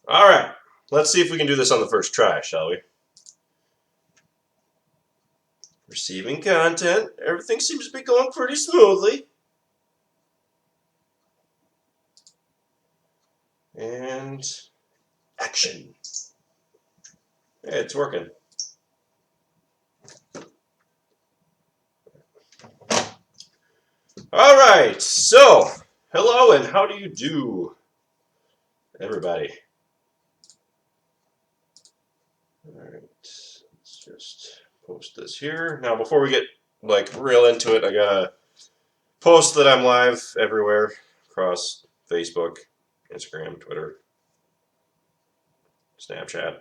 All right, let's see if we can do this on the first try, shall we? Receiving content. Everything seems to be going pretty smoothly. And action. Yeah, it's working. All right, so hello and how do you do, everybody? All right, let's just post this here. Now, before we get real into it, I gotta post that I'm live everywhere across Facebook, Instagram, Twitter, Snapchat.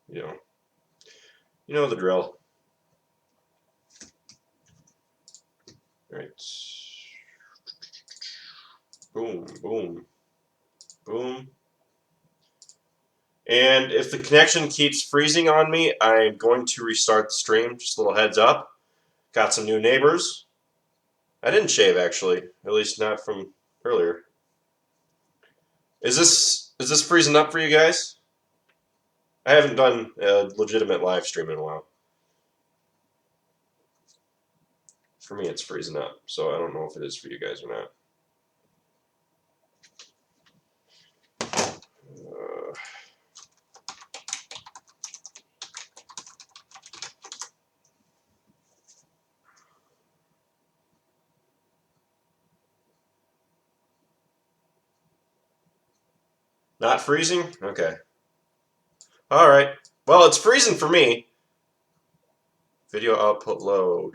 You know, you know the drill. All right, boom, boom, boom. And if the connection keeps freezing on me, I'm going to restart the stream. Just a little heads up. Got some new neighbors. I didn't shave actually, at least not from earlier. Is this freezing up for you guys? I haven't done a legitimate live stream in a while. For me, it's freezing up, so I don't know if it is for you guys or not. Uh, Not freezing? Okay. All right. Well, it's freezing for me. Video output low.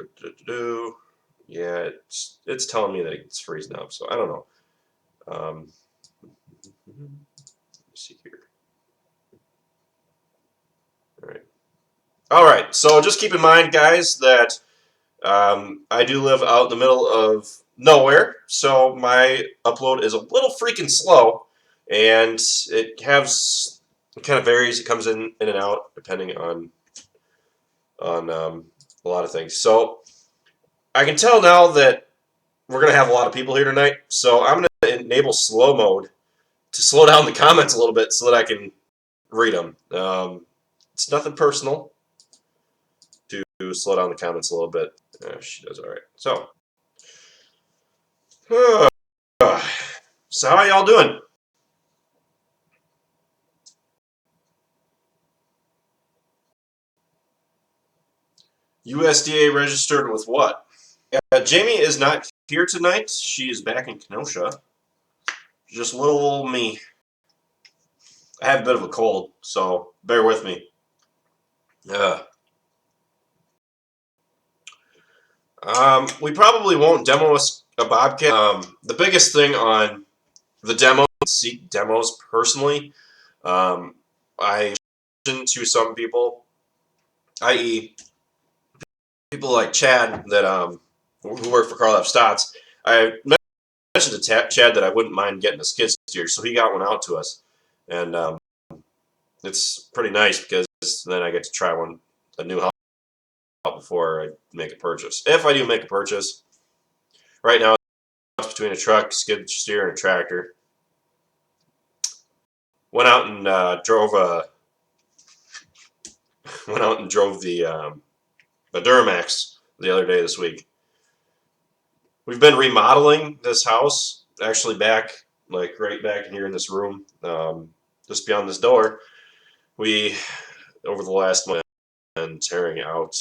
Yeah, it's telling me that it's freezing up, so I don't know. Let me see here. All right. All right. So just keep in mind, guys, that I do live out in the middle of nowhere, so my upload is a little freaking slow, and it kind of varies. It comes in and out depending on a lot of things. So I can tell now that we're gonna have a lot of people here tonight, so I'm gonna enable slow mode to slow down the comments a little bit so that I can read them. It's nothing personal to slow down the comments a little bit. She does all right. So. So how y'all doing? USDA registered with what? Jamie is not here tonight. She is back in Kenosha. Just little old me. I have a bit of a cold, so bear with me. We probably won't demo a Bobcat. The biggest thing on the demo, seek demos personally. I mentioned to some people, i.e., people like Chad that who work for Carl F. Stotts. I mentioned to Chad that I wouldn't mind getting a skid steer, so he got one out to us, and it's pretty nice because then I get to try a new house before I make a purchase. If I do make a purchase, right now it's between a truck, skid steer, and a tractor. Went out and drove the Duramax the other day this week. We've been remodeling this house, actually right back here in this room, just beyond this door. We, over the last month, been tearing out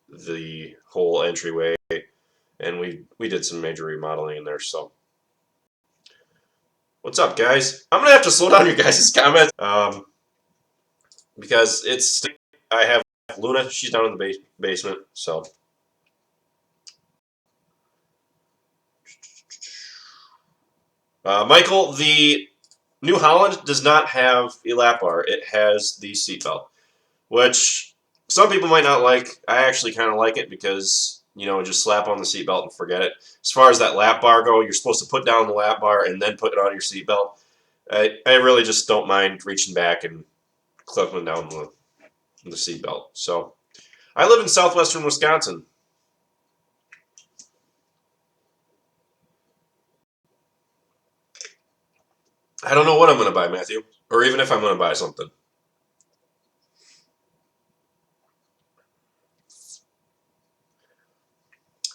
the whole entryway, and we did some major remodeling in there. So, what's up, guys? I'm gonna have to slow down your guys' comments because I have Luna. She's down in the basement, so. Michael, the New Holland does not have a lap bar. It has the seatbelt, which some people might not like. I actually kind of like it because, just slap on the seatbelt and forget it. As far as that lap bar go, you're supposed to put down the lap bar and then put it on your seatbelt. I really just don't mind reaching back and clipping down the seatbelt. So I live in southwestern Wisconsin. I don't know what I'm going to buy, Matthew, or even if I'm going to buy something.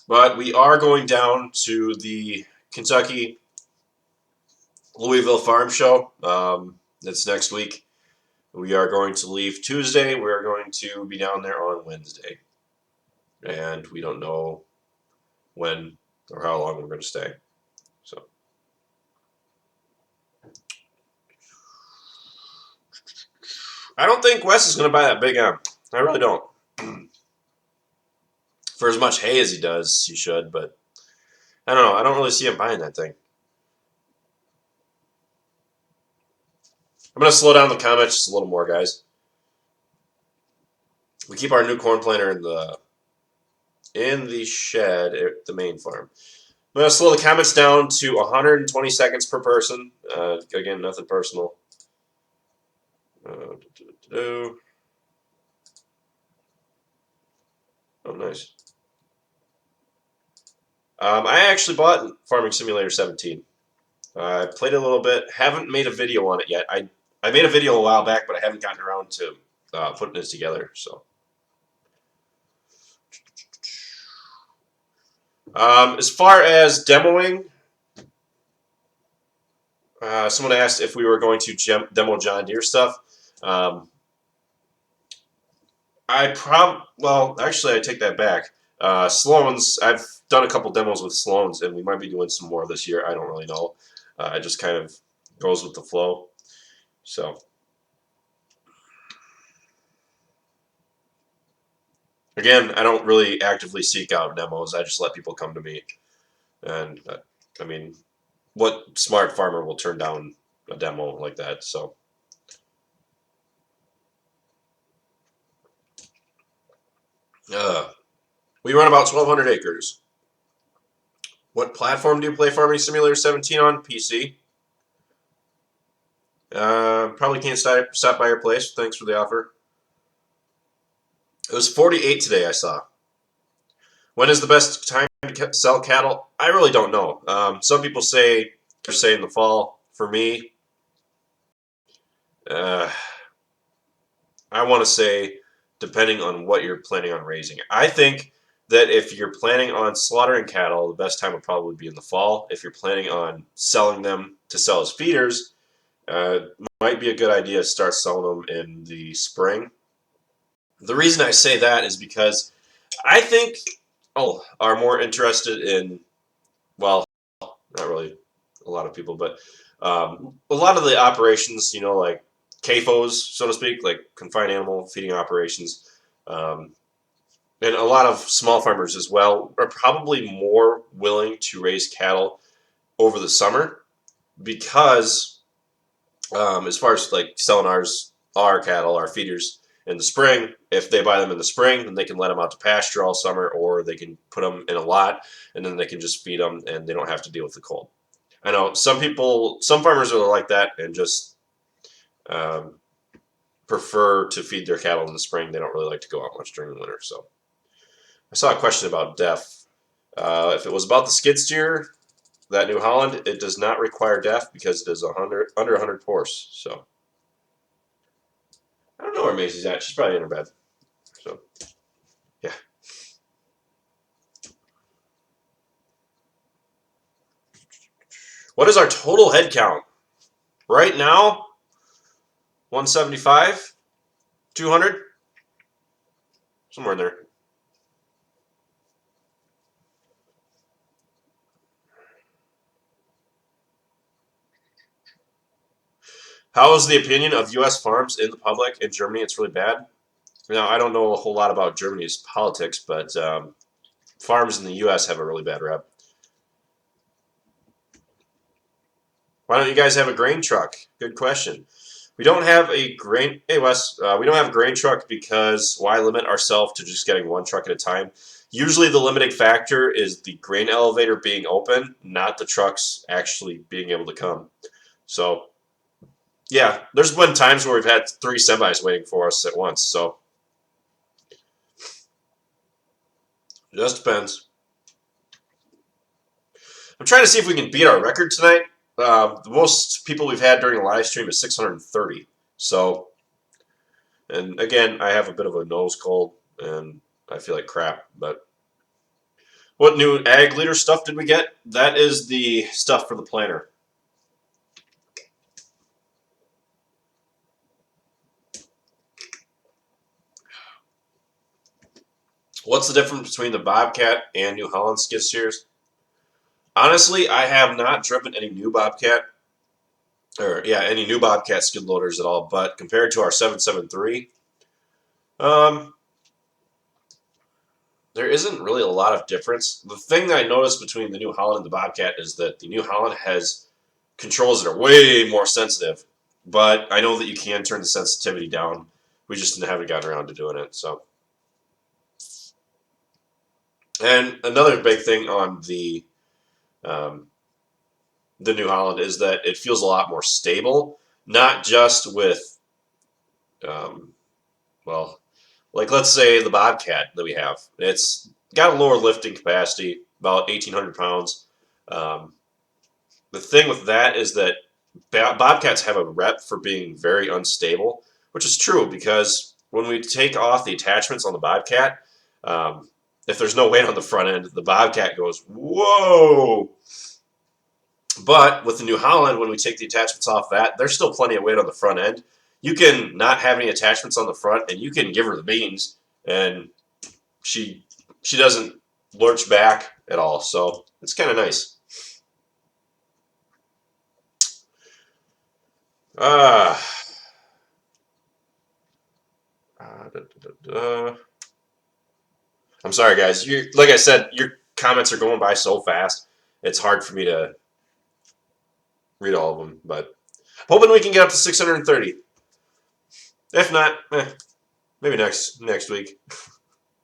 But we are going down to the Kentucky Louisville Farm Show. It's next week. We are going to leave Tuesday. We are going to be down there on Wednesday. And we don't know when or how long we're going to stay. So I don't think Wes is going to buy that Big M. I really don't. For as much hay as he does, he should, but I don't know. I don't really see him buying that thing. I'm going to slow down the comments just a little more, guys. We keep our new corn planter in the shed at the main farm. I'm going to slow the comments down to 120 seconds per person. Again, nothing personal. Oh, nice. I actually bought Farming Simulator 17. I played it a little bit. Haven't made a video on it yet. I made a video a while back, but I haven't gotten around to putting this together. So, as far as demoing, someone asked if we were going to demo John Deere stuff. Well, actually, I take that back. Sloan's, I've done a couple demos with Sloan's, and we might be doing some more this year. I don't really know. It just kind of goes with the flow. So, again, I don't really actively seek out demos. I just let people come to me. And, I mean, what smart farmer will turn down a demo like that? So, we run about 1,200 acres. What platform do you play Farming Simulator 17 on? PC. Probably can't stop by your place. Thanks for the offer. It was 48 today, I saw. When is the best time to sell cattle? I really don't know. Some people say in the fall. For me, I want to say depending on what you're planning on raising. I think that if you're planning on slaughtering cattle, the best time would probably be in the fall. If you're planning on selling them to sell as feeders, might be a good idea to start selling them in the spring. The reason I say that is because I think are more interested in, well, not really a lot of people, but a lot of the operations, like CAFOs, so to speak, like confined animal feeding operations, and a lot of small farmers as well are probably more willing to raise cattle over the summer because as far as like selling our cattle, our feeders in the spring, if they buy them in the spring, then they can let them out to pasture all summer, or they can put them in a lot, and then they can just feed them, and they don't have to deal with the cold. I know some farmers are like that and just um, prefer to feed their cattle in the spring. They don't really like to go out much during the winter. So I saw a question about DEF. If it was about the skid steer, that New Holland, it does not require DEF because it is under 100 horse. So I don't know where Macy's at. She's probably in her bed. So yeah. What is our total head count right now? 175, 200, somewhere in there. How is the opinion of U.S. farms in the public? In Germany, it's really bad. Now, I don't know a whole lot about Germany's politics, but farms in the U.S. have a really bad rep. Why don't you guys have a grain truck? Good question. We don't have a grain. Hey, Wes, we don't have a grain truck because why limit ourselves to just getting one truck at a time? Usually, the limiting factor is the grain elevator being open, not the trucks actually being able to come. So, yeah, there's been times where we've had 3 semis waiting for us at once. So, it just depends. I'm trying to see if we can beat our record tonight. The most people we've had during a live stream is 630. So, and again, I have a bit of a nose cold and I feel like crap. But what new ag leader stuff did we get? That is the stuff for the planter. What's the difference between the Bobcat and New Holland skid steers? Honestly, I have not driven any new Bobcat, or yeah, any new Bobcat skid loaders at all. But compared to our 773, um, there isn't really a lot of difference. The thing that I noticed between the New Holland and the Bobcat is that the New Holland has controls that are way more sensitive. But I know that you can turn the sensitivity down. We just haven't gotten around to doing it. So, and another big thing on um, the New Holland is that it feels a lot more stable, not just with, um, well, like let's say the Bobcat that we have. It's got a lower lifting capacity, about 1,800 pounds. Um, the thing with that is that Bobcats have a rep for being very unstable, which is true because when we take off the attachments on the Bobcat, um, if there's no weight on the front end, the Bobcat goes, whoa! But with the New Holland, when we take the attachments off that, there's still plenty of weight on the front end. You can not have any attachments on the front, and you can give her the beans, and she doesn't lurch back at all. So it's kind of nice. Uh, I'm sorry, guys. You, like I said, your comments are going by so fast. It's hard for me to read all of them, but hoping we can get up to 630. If not, maybe next week.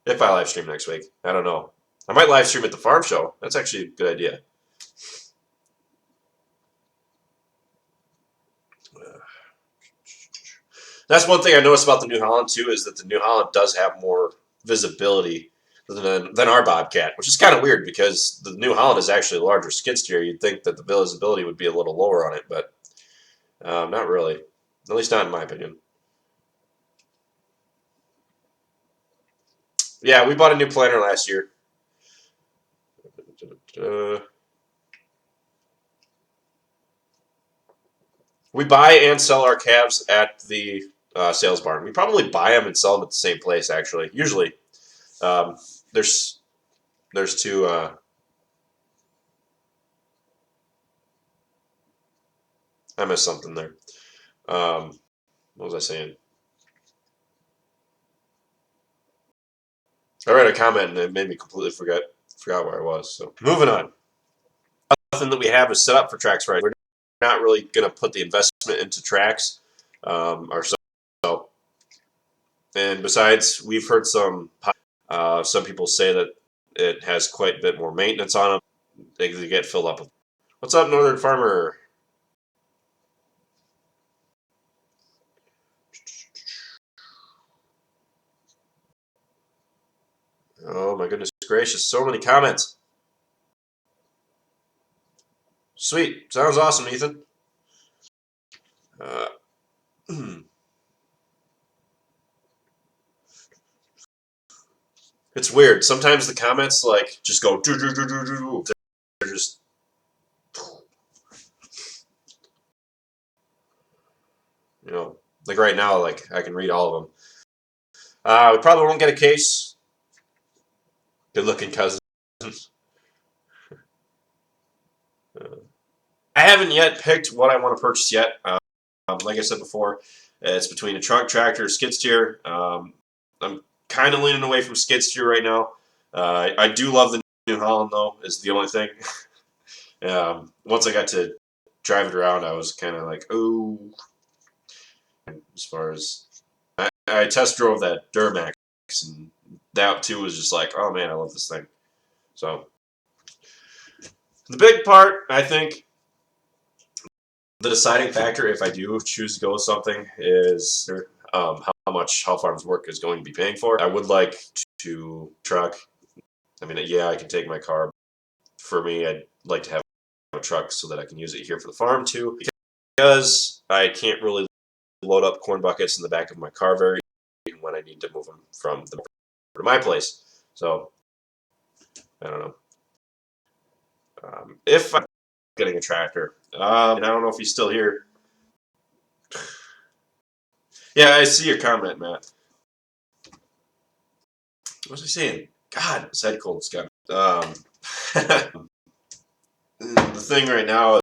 If I live stream next week, I don't know. I might live stream at the farm show. That's actually a good idea. That's one thing I noticed about the New Holland too, is that the New Holland does have more visibility than our Bobcat, which is kind of weird because the New Holland is actually a larger skid steer. You'd think that the visibility would be a little lower on it, but not really. At least not in my opinion. Yeah, we bought a new planter last year. We buy and sell our calves at the sales barn. We probably buy them and sell them at the same place. Actually, usually um, there's two. I missed something there. What was I saying? I read a comment and it made me completely forgot where I was. So moving on. Nothing that we have is set up for tracks right. We're not really going to put the investment into tracks ourselves. And besides, we've heard some people say that it has quite a bit more maintenance on them. They get filled up with. What's up, Northern Farmer? Oh my goodness gracious! So many comments. Sweet, sounds awesome, Ethan. It's weird. Sometimes the comments like just go do do do do do. They're just like right now, like I can read all of them. We probably won't get a case. Good looking cousin. I haven't yet picked what I want to purchase yet. Like I said before, it's between a truck, tractor, skid steer. I'm kind of leaning away from skid steer right now. I do love the New Holland though. Is the only thing. Once I got to drive it around, I was kind of like, oh. As far as I test drove that Duramax, and that too was just like, oh man, I love this thing. So the big part, I think, the deciding factor if I do choose to go with something is how farm's work is going to be paying for. I would like to truck. I mean, yeah, I can take my car. For me, I'd like to have a truck so that I can use it here for the farm too, because I can't really load up corn buckets in the back of my car very often when I need to move them from the to my place. So I don't know. If I'm getting a tractor, and I don't know if he's still here. Yeah, I see your comment, Matt. What was I saying? God, his head cold, Scott. The thing right now,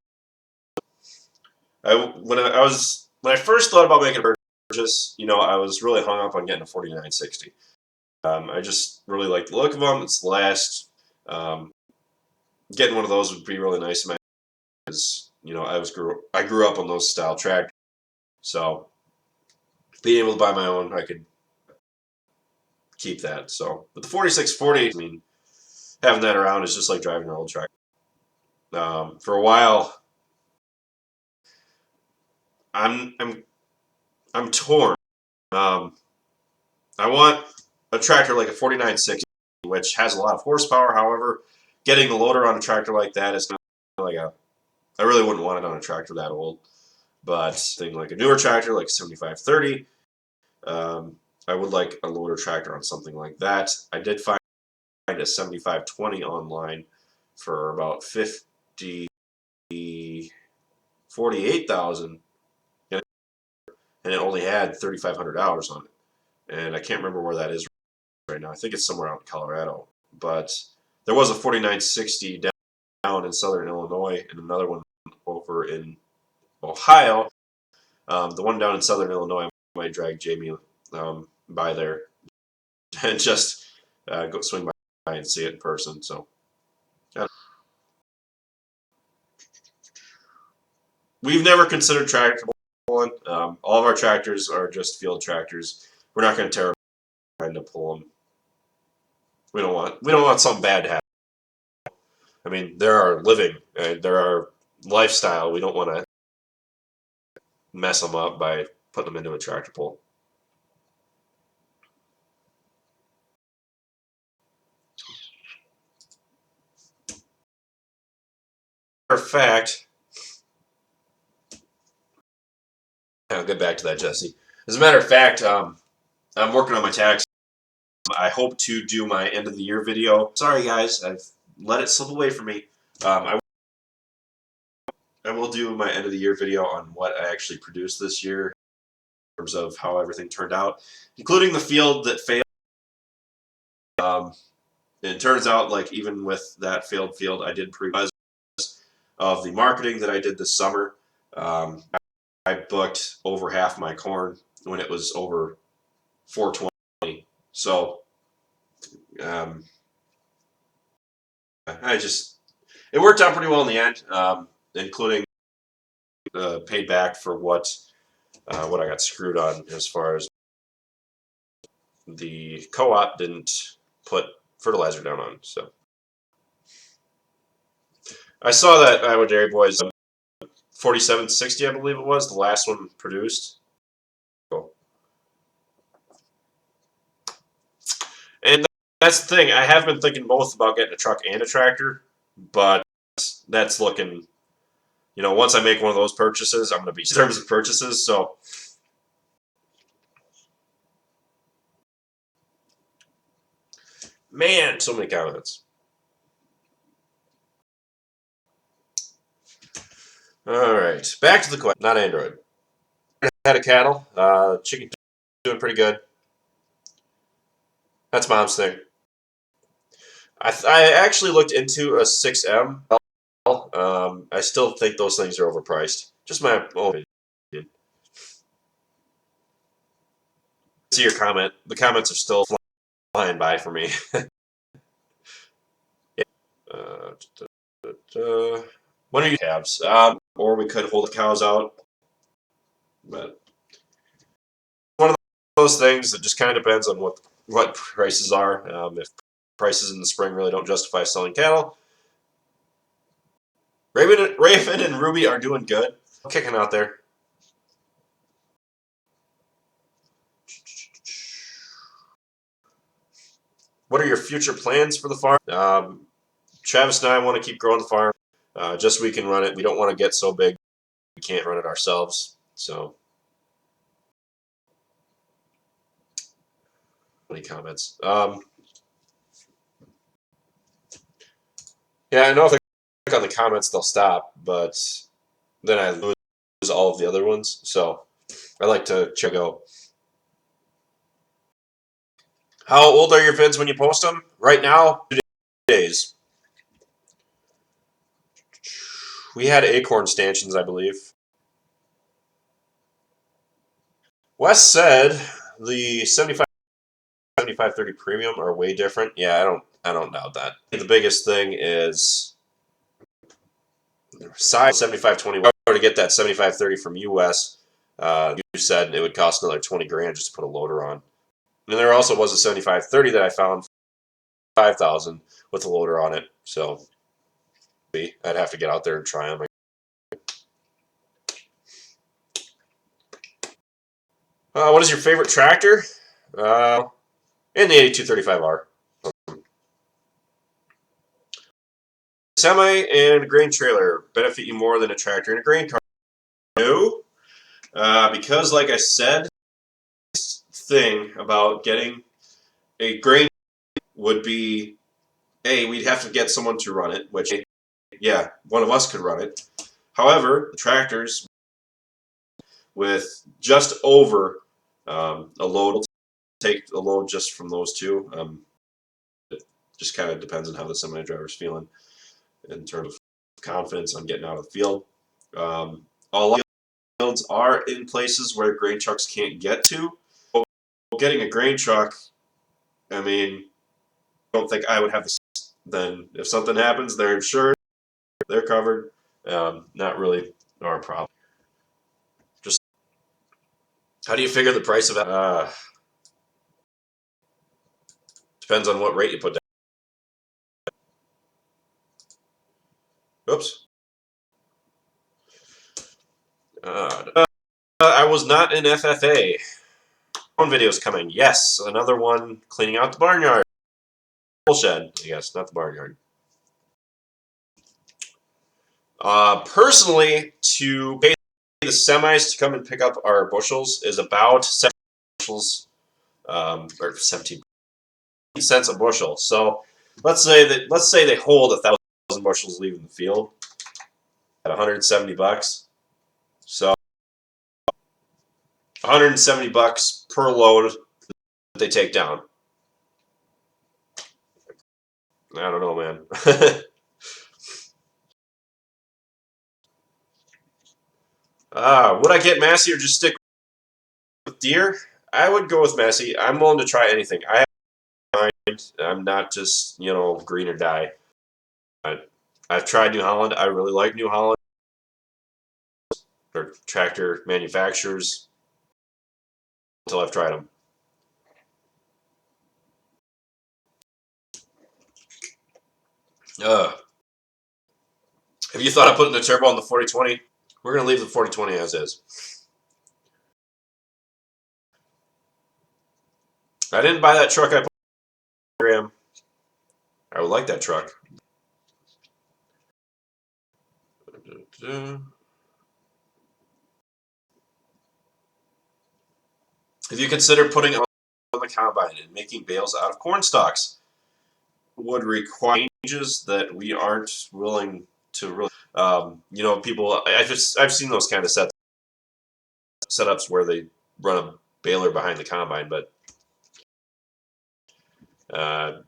when I first thought about making a purchase, I was really hung up on getting a 4960. I just really like the look of them. It's the last. Getting one of those would be really nice. Because I grew up on those style tractors, so being able to buy my own, I could keep that. So, but the 4640, I mean, having that around is just like driving an old tractor. For a while, I'm I'm I'm torn. Um, I want a tractor like a 4960, which has a lot of horsepower. However, getting the loader on a tractor like that is not like I really wouldn't want it on a tractor that old. But thing like a newer tractor, like a 7530, I would like a loader tractor on something like that. I did find a 7520 online for about 48,000, and it only had 3,500 hours on it. And I can't remember where that is right now. I think it's somewhere out in Colorado. But there was a 4960 down in southern Illinois and another one over in Ohio. The one down in southern Illinois, I might drag Jamie by there and just go swing by and see it in person. So we've never considered tractor pulling. All of our tractors are just field tractors. We're not going to tear trying to pull them. We don't want something bad to happen. I mean, they're our living, they're our lifestyle. We don't want to mess them up by putting them into a tractor pull. For fact, I'll get back to that, Jesse. As a matter of fact, I'm working on my tax. I hope to do my end of the year video. Sorry, guys, I've let it slip away from me. I will do my end of the year video on what I actually produced this year in terms of how everything turned out, including the field that failed. It turns out, like, even with that failed field, I did pretty much of the marketing that I did this summer. I booked over half my corn when it was over 420. So it worked out pretty well in the end, including paid back for what I got screwed on as far as the co-op didn't put fertilizer down on. So I saw that Iowa Dairy Boys 4760, I believe it was, the last one produced. Cool. And that's the thing. I have been thinking both about getting a truck and a tractor, but that's looking, once I make one of those purchases, I'm going to be in terms of purchases. So, man, so many comments. All right, back to the question. Not Android. Had a cattle. Chicken doing pretty good. That's mom's thing. I actually looked into a 6M. I still think those things are overpriced. Just my own opinion. See your comment. The comments are still flying by for me. uh, when are you calves? Or we could hold the cows out. But one of those things that just kind of depends on what prices are. If prices in the spring really don't justify selling cattle. Raven and Ruby are doing good. Kicking out there. What are your future plans for the farm? Travis and I want to keep growing the farm. just so we can run it. We don't want to get so big we can't run it ourselves. So, any comments? Yeah, I know if I click on the comments, they'll stop, but then I lose all of the other ones. So I like to check out. How old are your vids when you post them? Right now, 2 days. We had acorn stanchions, I believe. Wes said the 7530 premium are way different. Yeah, I don't doubt that. The biggest thing is size 7520. To get that 7530 from US, you said it would cost another 20 grand just to put a loader on. And there also was a 7530 that I found 5,000 with a loader on it. So I'd have to get out there and try them. What is your favorite tractor? In the 8235R. Semi and grain trailer benefit you more than a tractor and a grain car? No, because like I said, this thing about getting a grain would be, we'd have to get someone to run it, which, yeah, one of us could run it. However, the tractors with just over a load will take a load just from those two. It just kind of depends on how the semi driver's feeling in terms of confidence on getting out of the field. All fields are in places where grain trucks can't get to. So getting a grain truck, I mean, I don't think I would have this. Then if something happens, they're insured, they're covered. Not really our problem. Just how do you figure the price of it? Depends on what rate you put down. Oops. I was not in FFA. One video's coming. Yes, another one cleaning out the barnyard. Shed, I guess, not the barnyard. Personally, to pay the semis to come and pick up our bushels is about 7 bushels, or 17 cents a bushel. So let's say they hold 1,000 bushels leaving the field at 170 bucks. So 170 bucks per load that they take down. I don't know, man. Would I get Massey or just stick with Deere? I would go with Massey. I'm willing to try anything. I'm not just, green or die. I've tried New Holland. I really like New Holland. Or tractor manufacturers until I've tried them. Have you thought of putting the turbo on the 4020? We're going to leave the 4020 as is. I didn't buy that truck. I put Instagram. I would like that truck. If you consider putting on the combine and making bales out of corn stalks, would require changes that we aren't willing to really. People. I've seen those kind of setups where they run a baler behind the combine, but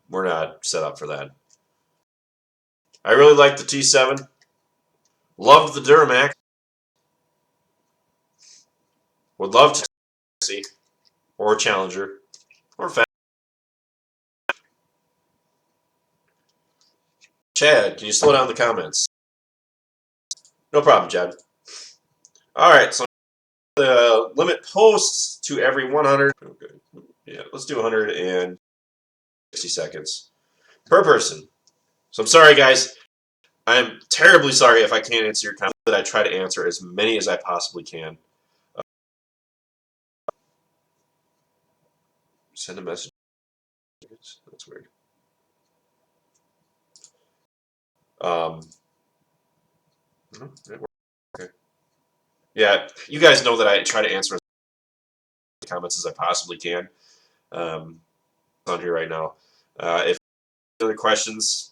we're not set up for that. I really like the T7. Loved the Duramax. Would love to see or Challenger or Fast. Chad, can you slow down the comments? No problem, Chad. All right, so the limit posts to every 100. Okay. Yeah, let's do 160 seconds per person. So I'm sorry, guys. I'm terribly sorry if I can't answer your comments. That I try to answer as many as I possibly can. Send a message. That's weird. Okay. Yeah, you guys know that I try to answer as many comments as I possibly can. On here right now. If other questions,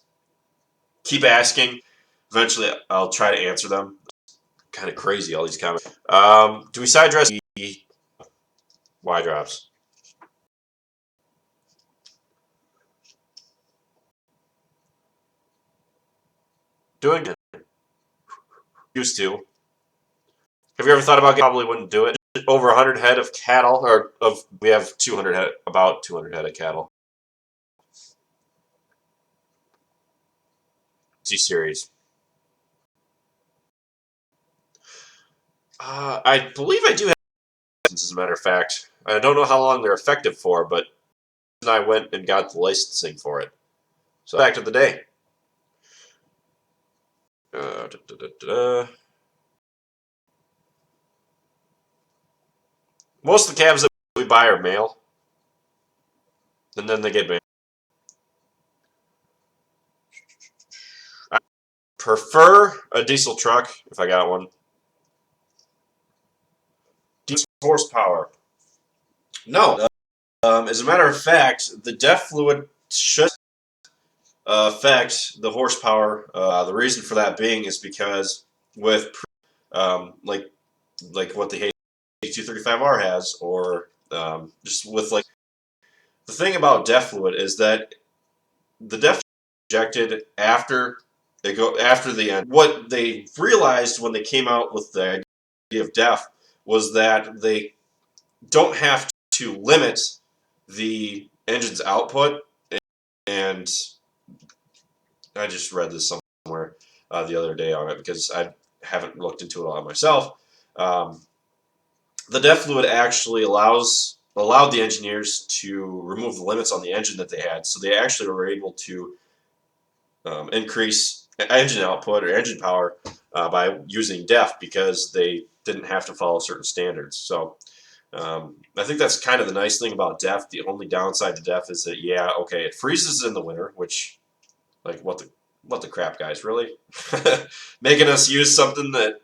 keep asking. Eventually, I'll try to answer them. Kind of crazy, all these comments. Do we side dress the Y drops? Doing it. Used to. Have you ever thought about probably wouldn't do it? Over 100 head of cattle, or of we have 200 head, about 200 head of cattle. C series. I believe I do have, as a matter of fact. I don't know how long they're effective for, but I went and got the licensing for it. So back to the day. Da, da, da, da. Most of the calves that we buy are male, and then they get male. I prefer a diesel truck if I got one. Diesel horsepower. No. As a matter of fact, the DEF fluid should affect the horsepower. The reason for that being is because with like what the H235R has, or just with like the thing about DEF fluid is that the DEF injected after the end. What they realized when they came out with the idea of DEF was that they don't have to limit the engine's output. And I just read this somewhere the other day on it because I haven't looked into it a lot myself. Um, the DEF fluid actually allowed the engineers to remove the limits on the engine that they had, so they actually were able to increase engine output or engine power by using DEF because they didn't have to follow certain standards. So I think that's kind of the nice thing about DEF. The only downside to DEF is that, yeah, okay, it freezes in the winter, which, like, what the crap, guys, really? Making us use something that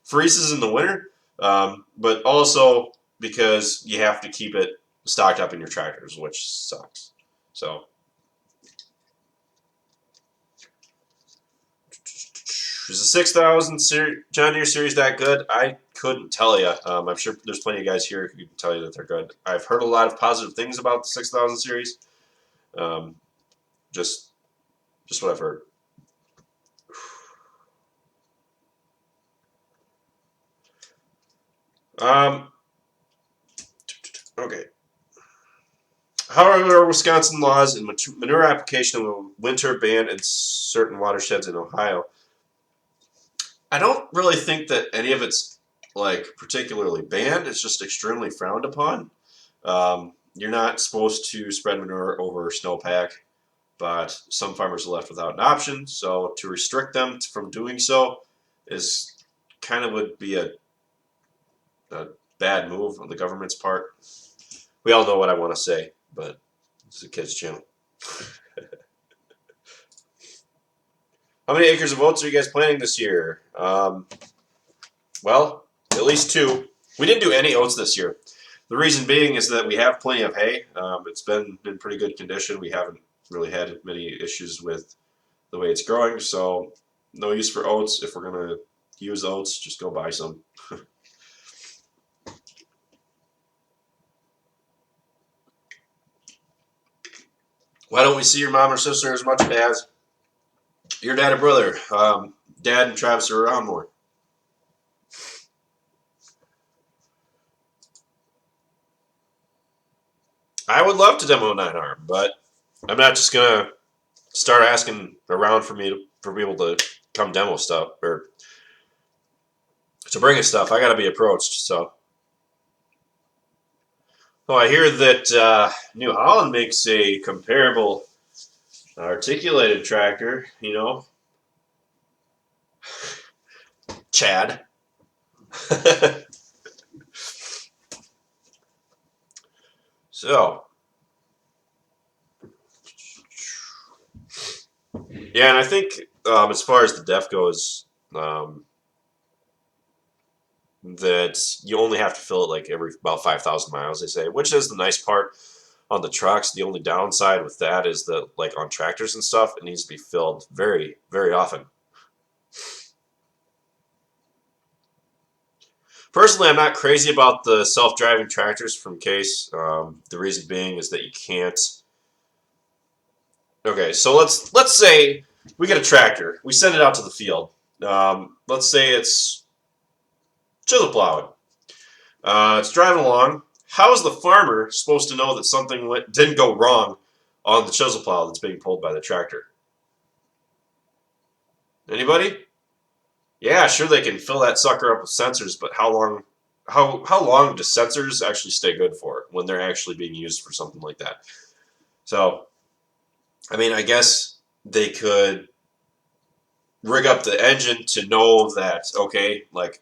freezes in the winter, but also because you have to keep it stocked up in your tractors, which sucks. So is the 6000 John Deere series that good? I couldn't tell you. I'm sure there's plenty of guys here who can tell you that they're good. I've heard a lot of positive things about the 6000 series. Um, just what I've heard. Um, okay. How are Wisconsin laws and manure application of winter ban in certain watersheds in Ohio? I don't really think that any of it's like particularly banned. It's just extremely frowned upon. You're not supposed to spread manure over snowpack, but some farmers are left without an option. So to restrict them from doing so is kind of would be a bad move on the government's part. We all know what I want to say, but this is a kids channel. How many acres of oats are you guys planting this year? Well, at least 2. We didn't do any oats this year. The reason being is that we have plenty of hay. It's been in pretty good condition. We haven't really had many issues with the way it's growing, so no use for oats. If we're going to use oats, just go buy some. Why don't we see your mom or sister as much as your dad or brother? Dad and Travis are around more. I would love to demo 9-arm, but I'm not just going to start asking around for people to come demo stuff or to bring us stuff. I got to be approached. So, I hear that New Holland makes a comparable articulated tractor. Chad. So, yeah, and I think as far as the DEF goes, that you only have to fill it like every about 5,000 miles, they say, which is the nice part on the trucks. The only downside with that is that, like on tractors and stuff, it needs to be filled very, very often. Personally, I'm not crazy about the self-driving tractors from Case. The reason being is that you can't. Okay, so let's say we get a tractor, we send it out to the field. Let's say it's chisel plowing. It's driving along. How is the farmer supposed to know that something didn't go wrong on the chisel plow that's being pulled by the tractor? Anybody? Yeah, sure they can fill that sucker up with sensors, but how long? How long do sensors actually stay good for when they're actually being used for something like that? So, I mean, I guess they could rig up the engine to know that, okay, like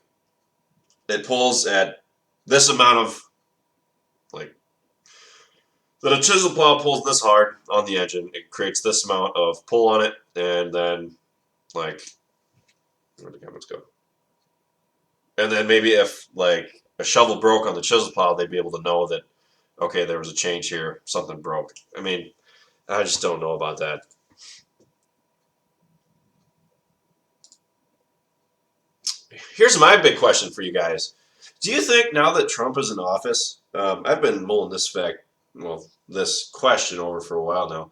it pulls at this amount of, like, that a chisel plow pulls this hard on the engine, it creates this amount of pull on it, and then, like, where'd the comments go? And then maybe if, like, a shovel broke on the chisel plow, they'd be able to know that, okay, there was a change here, something broke. I mean, I just don't know about that. Here's my big question for you guys. Do you think now that Trump is in office, I've been mulling this question over for a while now.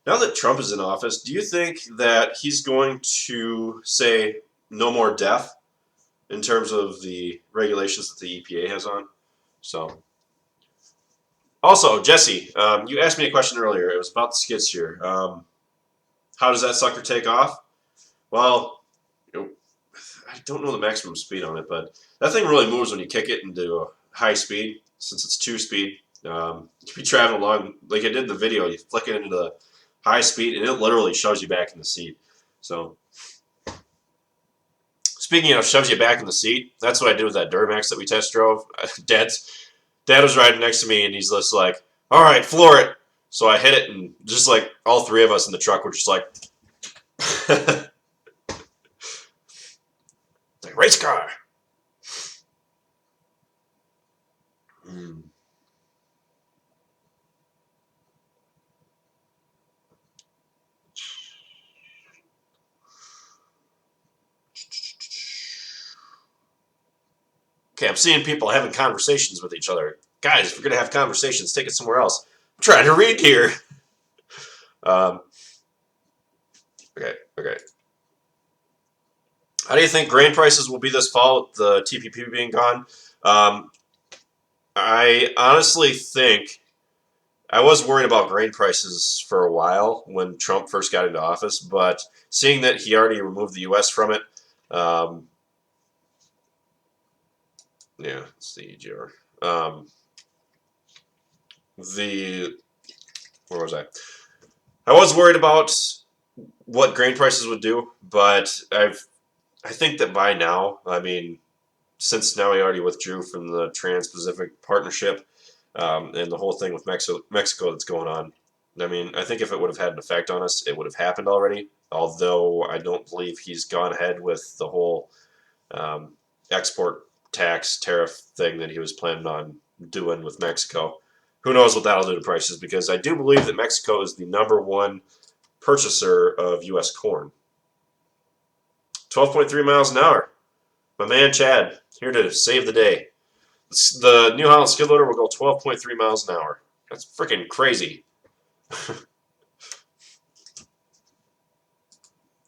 Now that Trump is in office, do you think that he's going to say no more death in terms of the regulations that the EPA has on? So, also, Jesse, you asked me a question earlier. It was about the skid steer. How does that sucker take off? Well, I don't know the maximum speed on it, but that thing really moves when you kick it into a high speed. Since it's 2-speed, you be traveling along like I did in the video. You flick it into the high speed, and it literally shoves you back in the seat. So, speaking of shoves you back in the seat, that's what I did with that Duramax that we test drove. Dad was riding next to me, and he's just like, "All right, floor it." So I hit it, and just like all three of us in the truck were just like, like race car. Mm. Okay, I'm seeing people having conversations with each other. Guys, if we're going to have conversations, take it somewhere else. I'm trying to read here. Um, okay. How do you think grain prices will be this fall with the TPP being gone? Um, I honestly think I was worried about grain prices for a while when Trump first got into office, but seeing that he already removed the U.S. from it, um, yeah, let's see, EGR. The where was I? I was worried about what grain prices would do, but I think that by now, I mean, since now he already withdrew from the Trans-Pacific Partnership and the whole thing with Mexico that's going on, I mean, I think if it would have had an effect on us, it would have happened already. Although I don't believe he's gone ahead with the whole um, export tax tariff thing that he was planning on doing with Mexico. Who knows what that'll do to prices? Because I do believe that Mexico is the #1 purchaser of U.S. corn. 12.3 miles an hour. My man Chad, here to save the day. The New Holland skid loader will go 12.3 miles an hour. That's freaking crazy.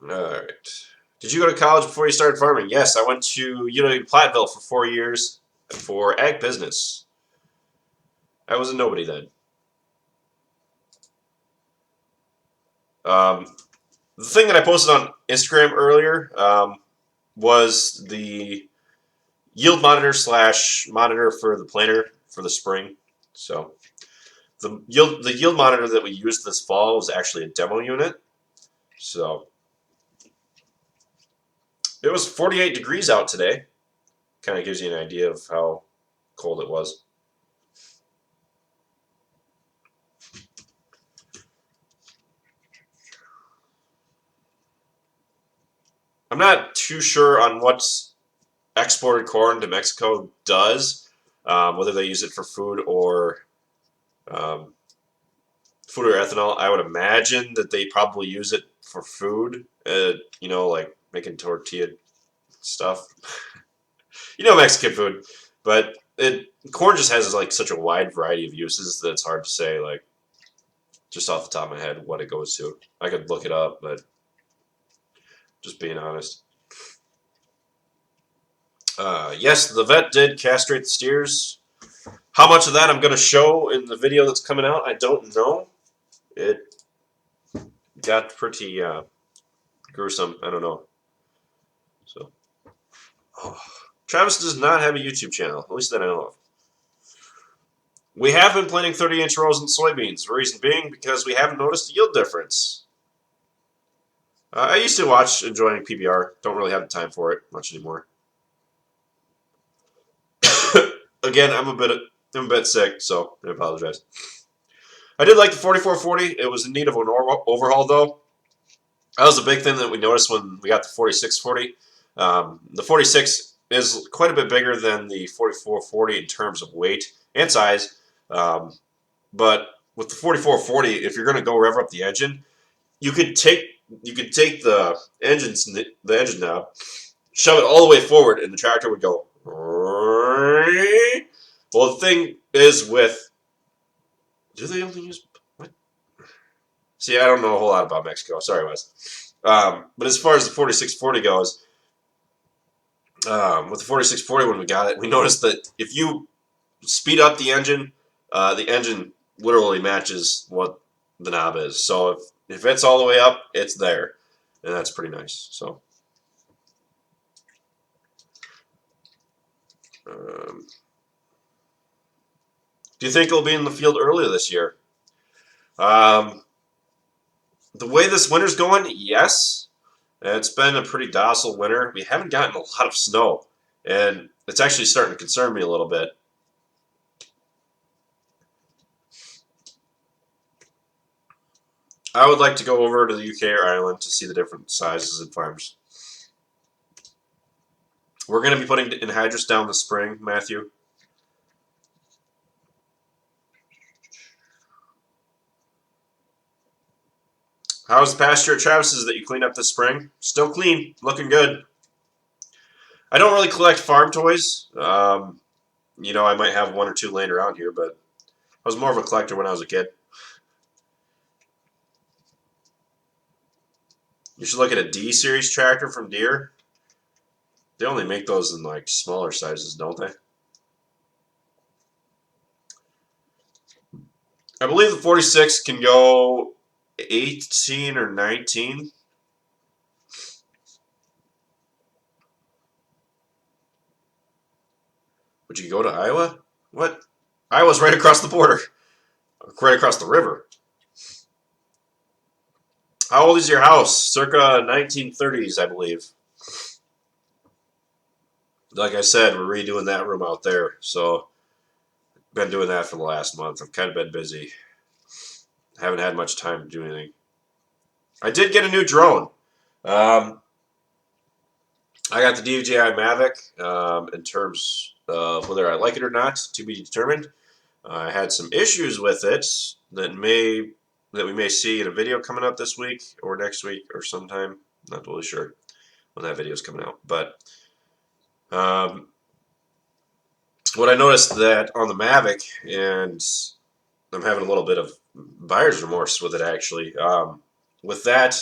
All right. Did you go to college before you started farming? Yes, I went to Platteville for 4 years for ag business. I was a nobody then. Um, the thing that I posted on Instagram earlier was the yield monitor / monitor for the planter for the spring. So the yield monitor that we used this fall was actually a demo unit. So it was 48 degrees out today. Kind of gives you an idea of how cold it was. I'm not too sure on what exported corn to Mexico does, whether they use it for um, food or ethanol. I would imagine that they probably use it for food. You know, like making tortilla stuff. You know, Mexican food, but corn just has like such a wide variety of uses that it's hard to say like just off the top of my head what it goes to. I could look it up, but just being honest. Yes, the vet did castrate the steers. How much of that I'm going to show in the video that's coming out, I don't know. It got pretty gruesome. I don't know. So, oh. Travis does not have a YouTube channel, at least that I know of. We have been planting 30-inch rows in soybeans. The reason being because we haven't noticed a yield difference. I used to watch enjoying PBR. Don't really have the time for it much anymore. Again, I'm a bit sick, so I apologize. I did like the 4440. It was in need of an overhaul, though. That was a big thing that we noticed when we got the 4640. The 46 is quite a bit bigger than the 4440 in terms of weight and size. But with the 4440, if you're going to go rev up the engine, you could take the engine knob, shove it all the way forward, and the tractor would go. Well, the thing is with, do they only use what? See, I don't know a whole lot about Mexico. Sorry, Wes. But as far as the 4640 goes, with the 4640 when we got it, we noticed that if you speed up the engine literally matches what the knob is. So if it's all the way up, it's there, and that's pretty nice. So. Do you think it'll be in the field earlier this year? The way this winter's going, yes. It's been a pretty docile winter. We haven't gotten a lot of snow, and it's actually starting to concern me a little bit. I would like to go over to the UK or Ireland to see the different sizes and farms. We're going to be putting anhydrous down this spring, Matthew. How's the pasture at Travis's that you cleaned up this spring? Still clean, looking good. I don't really collect farm toys. You know, I might have one or two laying around here, but I was more of a collector when I was a kid. You should look at a D-Series tractor from Deere. They only make those in like smaller sizes, don't they? I believe the 46 can go 18 or 19. Would you go to Iowa? What? Iowa's right across the border. Right across the river. How old is your house? Circa 1930s, I believe. Like I said, we're redoing that room out there. So, been doing that for the last month. I've kind of been busy. Haven't had much time to do anything. I did get a new drone. I got the DJI Mavic. In terms of whether I like it or not, to be determined. I had some issues with it that we may see in a video coming up this week or next week or sometime. Not totally sure when that video is coming out. But what I noticed that on the Mavic, and I'm having a little bit of buyer's remorse with it actually. With that,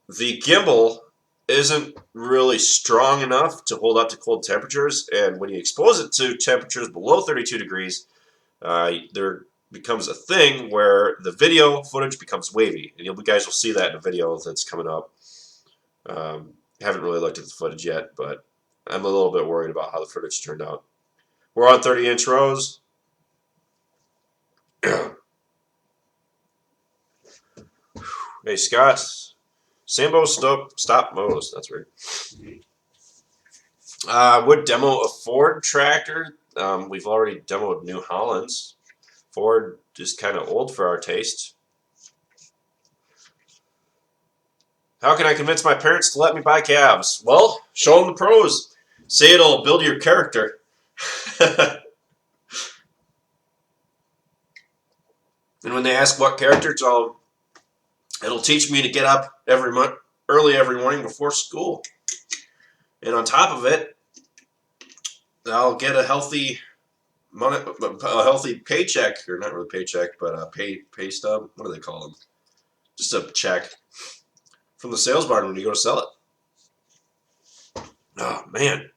the gimbal isn't really strong enough to hold up to cold temperatures, and when you expose it to temperatures below 32 degrees, there becomes a thing where the video footage becomes wavy, and you guys will see that in a video that's coming up. Haven't really looked at the footage yet, but I'm a little bit worried about how the footage turned out. We're on 30-inch rows. Hey, Scott. Sambo stop mows. That's weird. Would demo a Ford tractor. We've already demoed New Hollands. Ford is kind of old for our taste. How can I convince my parents to let me buy calves? Well, show them the pros. Say it'll build your character. And when they ask what character, it'll teach me to get up early every morning before school. And on top of it, I'll get a healthy paycheck, or not really paycheck, but a pay stub. What do they call them? Just a check from the sales barn when you go to sell it. Oh man,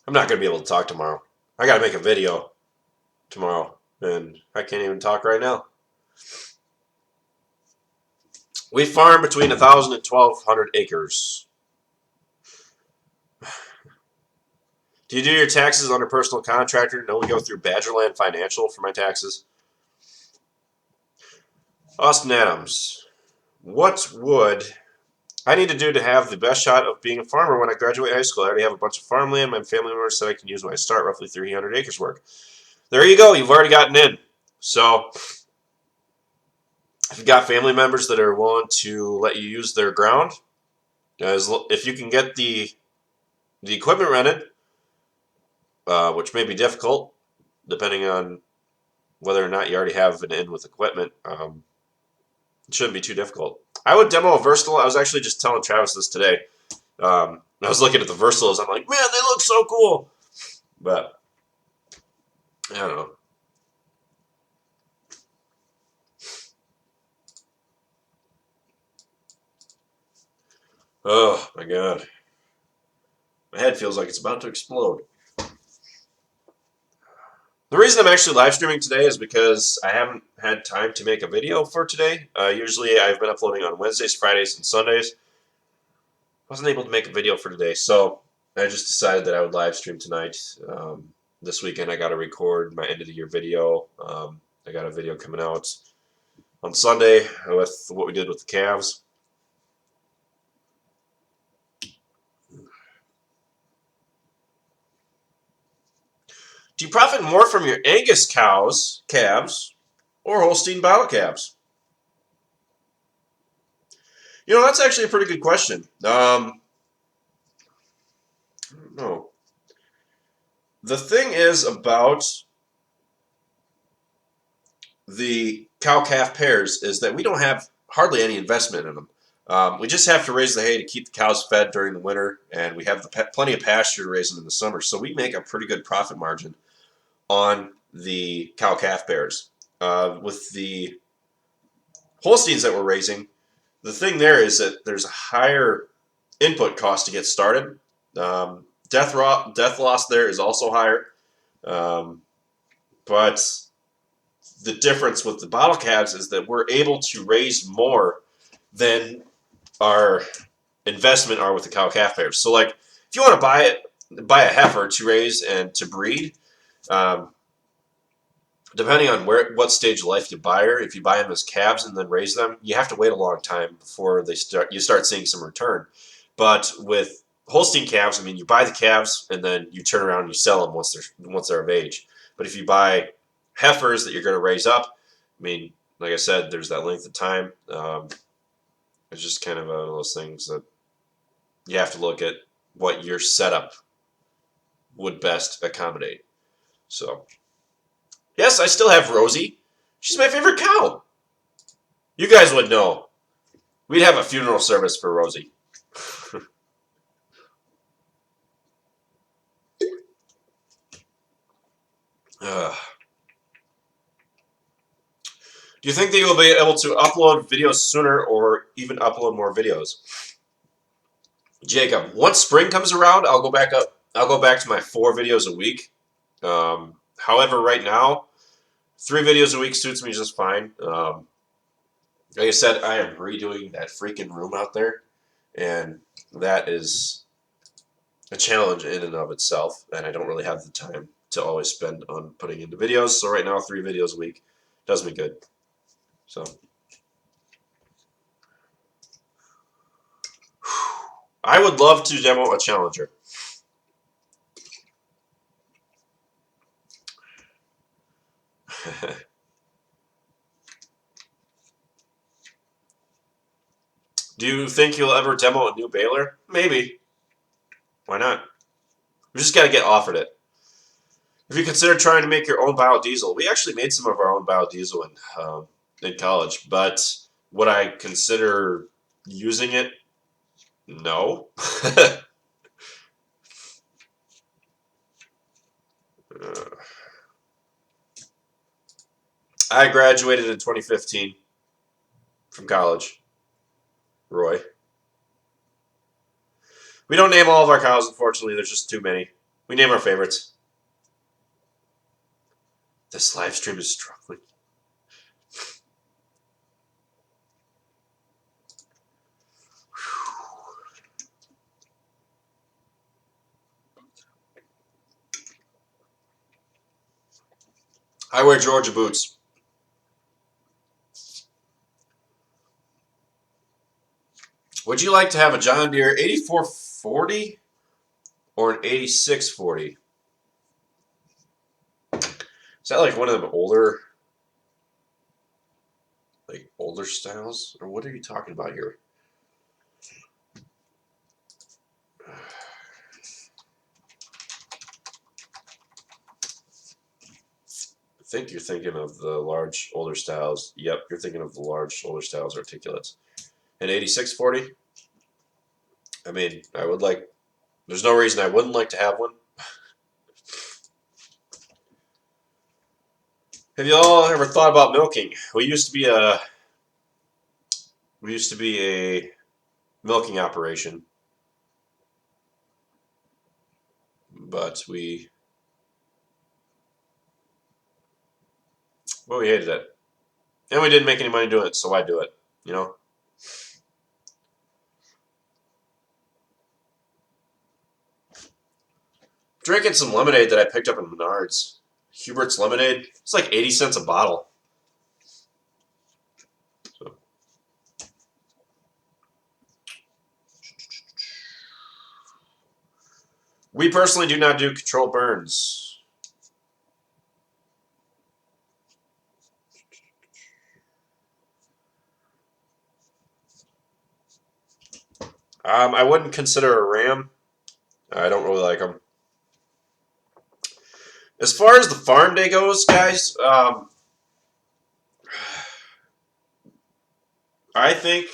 I'm not gonna be able to talk tomorrow. I gotta make a video tomorrow, and I can't even talk right now. We farm between 1,000 and 1,200 acres. Do you do your taxes under personal contractor? No, we go through Badgerland Financial for my taxes. Austin Adams. What would I need to do to have the best shot of being a farmer when I graduate high school? I already have a bunch of farmland. My family members said I can use when I start, roughly 300 acres work. There you go. You've already gotten in. So if you've got family members that are willing to let you use their ground, if you can get the equipment rented, which may be difficult depending on whether or not you already have an in with equipment, it shouldn't be too difficult. I would demo a Versatile. I was actually just telling Travis this today. I was looking at the Versatiles. I'm like, man, they look so cool. But I don't know. Oh my god, my head feels like it's about to explode. The reason I'm actually live streaming today is because I haven't had time to make a video for today. Usually I've been uploading on Wednesdays, Fridays, and Sundays. Wasn't able to make a video for today, so I just decided that I would live stream tonight. This weekend I got to record my end of the year video. I got a video coming out on Sunday with what we did with the calves. Do you profit more from your Angus calves, or Holstein bottle calves? You know, that's actually a pretty good question. I don't know. The thing is about the cow-calf pairs is that we don't have hardly any investment in them. We just have to raise the hay to keep the cows fed during the winter, and we have plenty of pasture to raise them in the summer. So we make a pretty good profit margin on the cow-calf pairs. With the Holsteins that we're raising, the thing there is that there's a higher input cost to get started. Death loss there is also higher. But the difference with the bottle calves is that we're able to raise more than our investment are with the cow-calf pairs. So, like, if you want to buy a heifer to raise and to breed, depending on what stage of life you buy her, if you buy them as calves and then raise them, you have to wait a long time before you start seeing some return. But with Holstein calves, I mean, you buy the calves and then you turn around and you sell them once they're of age. But if you buy heifers that you're going to raise up, I mean, like I said, there's that length of time. It's just kind of one of those things that you have to look at what your setup would best accommodate. So, yes, I still have Rosie. She's my favorite cow. You guys would know. We'd have a funeral service for Rosie. Do you think that you'll be able to upload videos sooner or even upload more videos? Jacob, once spring comes around, I'll go back up. I'll go back to my 4 videos a week. However, right now, 3 videos a week suits me just fine. Like I said, I am redoing that freaking room out there, and that is a challenge in and of itself, and I don't really have the time to always spend on putting into videos. So right now, 3 videos a week does me good. So I would love to demo a Challenger. Do you think you'll ever demo a new baler? Maybe. Why not? We just got to get offered it. If you consider trying to make your own biodiesel, we actually made some of our own biodiesel in college, but would I consider using it? No. I graduated in 2015 from college. Roy. We don't name all of our cows, unfortunately. There's just too many. We name our favorites. This live stream is struggling. I wear Georgia boots. Would you like to have a John Deere 8440 or an 8640? Is that like one of them older styles? Or what are you talking about here? I think you're thinking of the large older styles. Yep, you're thinking of the large older styles articulates. An 8640? I mean, I would like, there's no reason I wouldn't like to have one. Have you all ever thought about milking? We used to be a milking operation, but we hated it, and we didn't make any money doing it. So why do it? You know. Drinking some lemonade that I picked up in Menards. Hubert's lemonade. It's like 80 cents a bottle. So. We personally do not do controlled burns. I wouldn't consider a ram. I don't really like them. As far as the farm day goes, guys, I think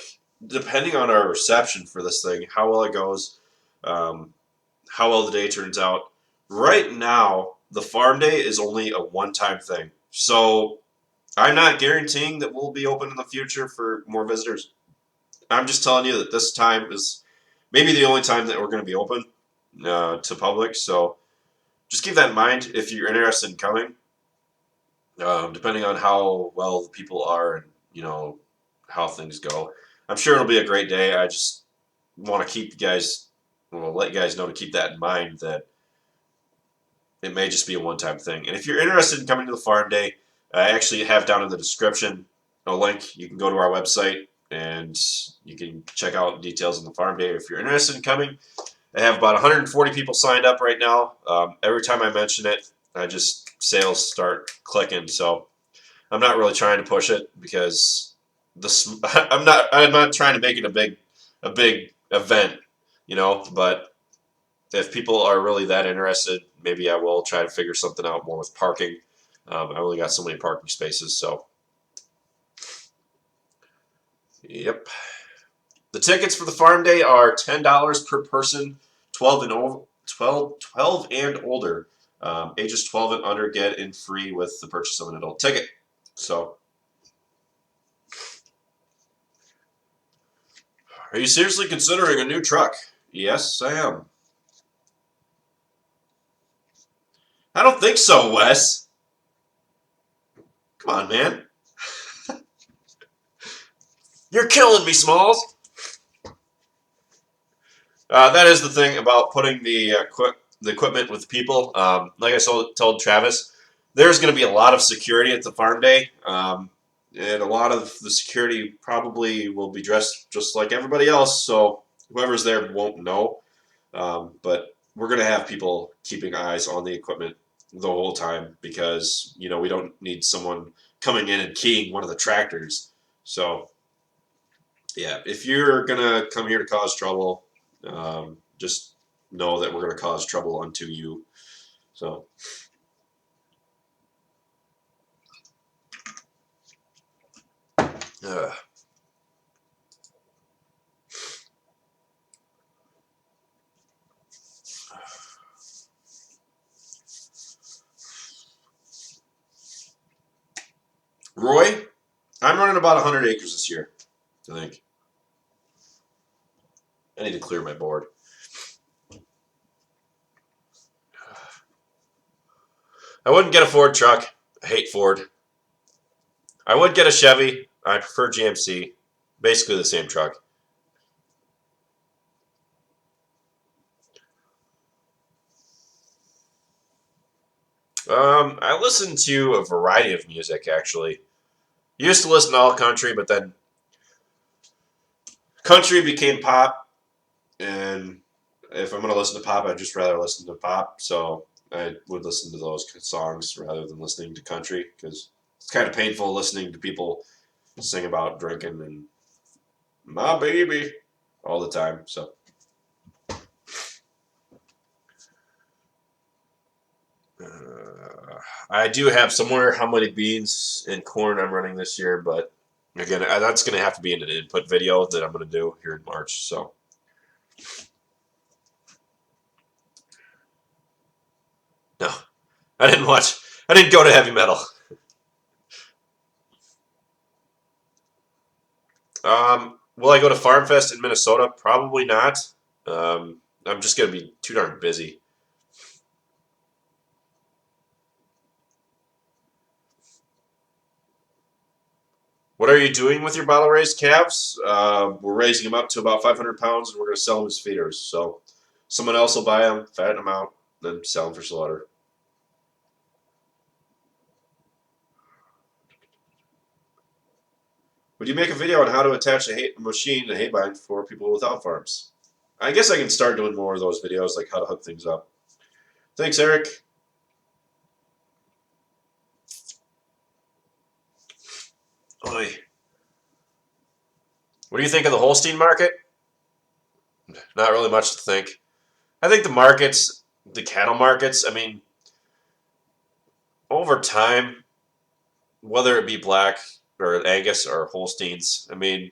depending on our reception for this thing, how well it goes, how well the day turns out. Right now, the farm day is only a one-time thing. So I'm not guaranteeing that we'll be open in the future for more visitors. I'm just telling you that this time is maybe the only time that we're going to be open to public. So just keep that in mind if you're interested in coming. Depending on how well the people are and how things go, I'm sure it'll be a great day. I just want to keep you guys, let you guys know to keep that in mind that it may just be a one-time thing. And if you're interested in coming to the farm day, I actually have down in the description a link. You can go to our website and you can check out details on the farm day. If you're interested in coming, I have about 140 people signed up right now. Every time I mention it, sales start clicking. So I'm not really trying to push it because I'm not trying to make it a big event, but if people are really that interested, maybe I will try to figure something out more with parking. I only got so many parking spaces, so yep. The tickets for the farm day are $10 per person, 12 and over, 12 and older. Ages 12 and under get in free with the purchase of an adult ticket. So, are you seriously considering a new truck? Yes, I am. I don't think so, Wes. Come on, man. You're killing me, Smalls. That is the thing about putting the equipment with people. Like I told Travis, there's going to be a lot of security at the farm day, and a lot of the security probably will be dressed just like everybody else, so whoever's there won't know. But we're going to have people keeping eyes on the equipment the whole time because we don't need someone coming in and keying one of the tractors. So yeah, if you're gonna come here to cause trouble, just know that we're going to cause trouble unto you. So. Uh, Roy, I'm running about 100 acres this year, I think. I need to clear my board. I wouldn't get a Ford truck. I hate Ford. I would get a Chevy. I prefer GMC. Basically the same truck. I listen to a variety of music, actually. Used to listen to all country, but then country became pop, and if I'm going to listen to pop, I'd just rather listen to pop, so I would listen to those songs rather than listening to country, because it's kind of painful listening to people sing about drinking and my baby all the time, so. I do have somewhere how many beans and corn I'm running this year, but again, that's going to have to be in an input video that I'm going to do here in March. So, no, I didn't watch. I didn't go to heavy metal. Will I go to Farm Fest in Minnesota? Probably not. I'm just going to be too darn busy. What are you doing with your bottle raised calves? We're raising them up to about 500 pounds, and we're going to sell them as feeders. So, someone else will buy them, fatten them out, then sell them for slaughter. Would you make a video on how to attach a hay machine to hay bind for people without farms? I guess I can start doing more of those videos, like how to hook things up. Thanks, Eric. Oy. What do you think of the Holstein market? Not really much to think. I think the markets, the cattle markets, I mean, over time, whether it be black or Angus or Holsteins, I mean,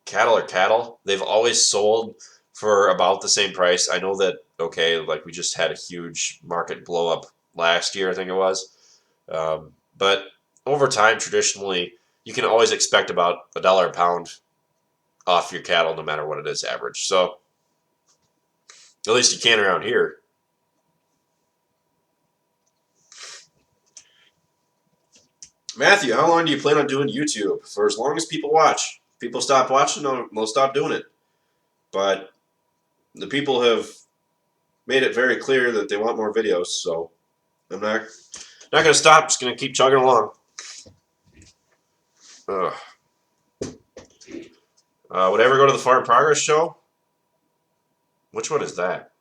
cattle are cattle. They've always sold for about the same price. I know that, okay, like we just had a huge market blow up last year, I think it was. But over time, traditionally, you can always expect about $1 a pound off your cattle, no matter what it is average. So at least you can around here. Matthew, how long do you plan on doing YouTube? For as long as people watch. If people stop watching, they'll stop doing it. But the people have made it very clear that they want more videos, so I'm not going to stop. Just going to keep chugging along. Ugh. Would I ever go to the Farm Progress show? Which one is that?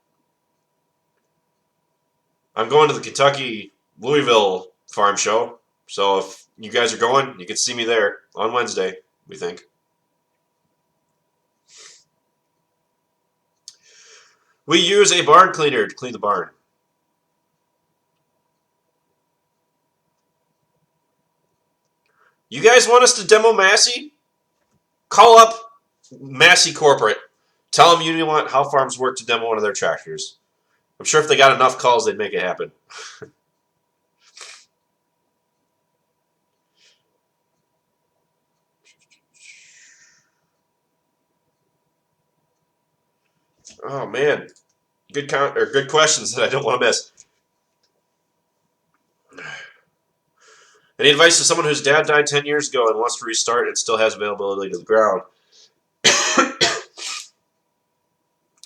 I'm going to the Kentucky Louisville Farm Show. So if you guys are going, you can see me there on Wednesday, we think. We use a barn cleaner to clean the barn. You guys want us to demo Massey? Call up Massey Corporate. Tell them you want How Farms Work to demo one of their tractors. I'm sure if they got enough calls, they'd make it happen. Oh man, good questions that I don't want to miss. Any advice to someone whose dad died 10 years ago and wants to restart and still has availability to the ground?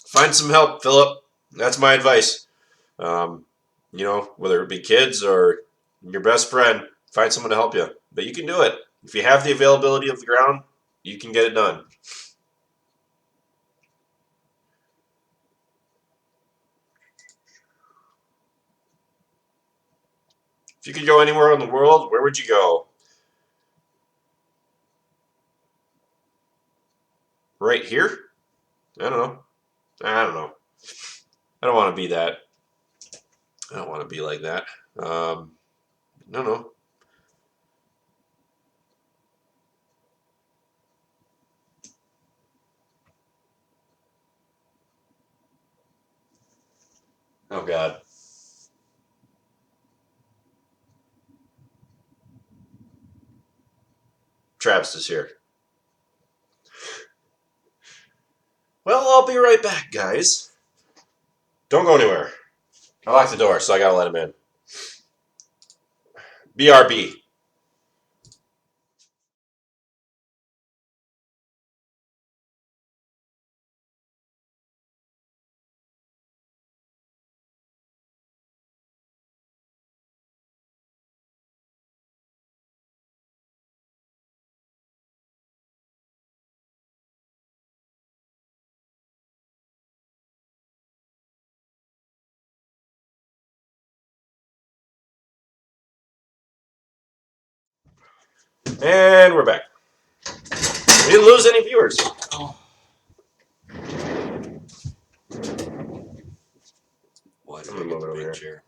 Find some help, Philip. That's my advice. Whether it be kids or your best friend, find someone to help you. But you can do it. If you have the availability of the ground, you can get it done. If you could go anywhere in the world, where would you go? Right here? I don't know. I don't want to be that. I don't want to be like that. No. Oh, God. Travis is here. Well, I'll be right back, guys. Don't go anywhere. I locked the door, so I gotta let him in. BRB. And we're back. We didn't lose any viewers. Why I'm gonna move it over here. chair?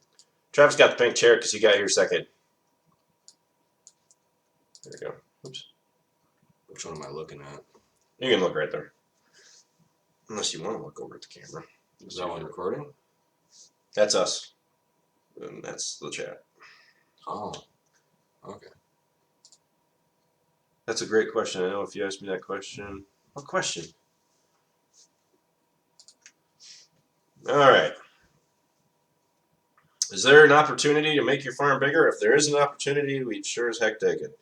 Travis got the pink chair because he got here second. There we go. Oops. Which one am I looking at? You can look right there. Unless you want to look over at the camera. Is that one recording? That's us. And that's the chat. Oh, okay. That's a great question. I know if you asked me that question. What question? All right. Is there an opportunity to make your farm bigger? If there is an opportunity, we'd sure as heck take it.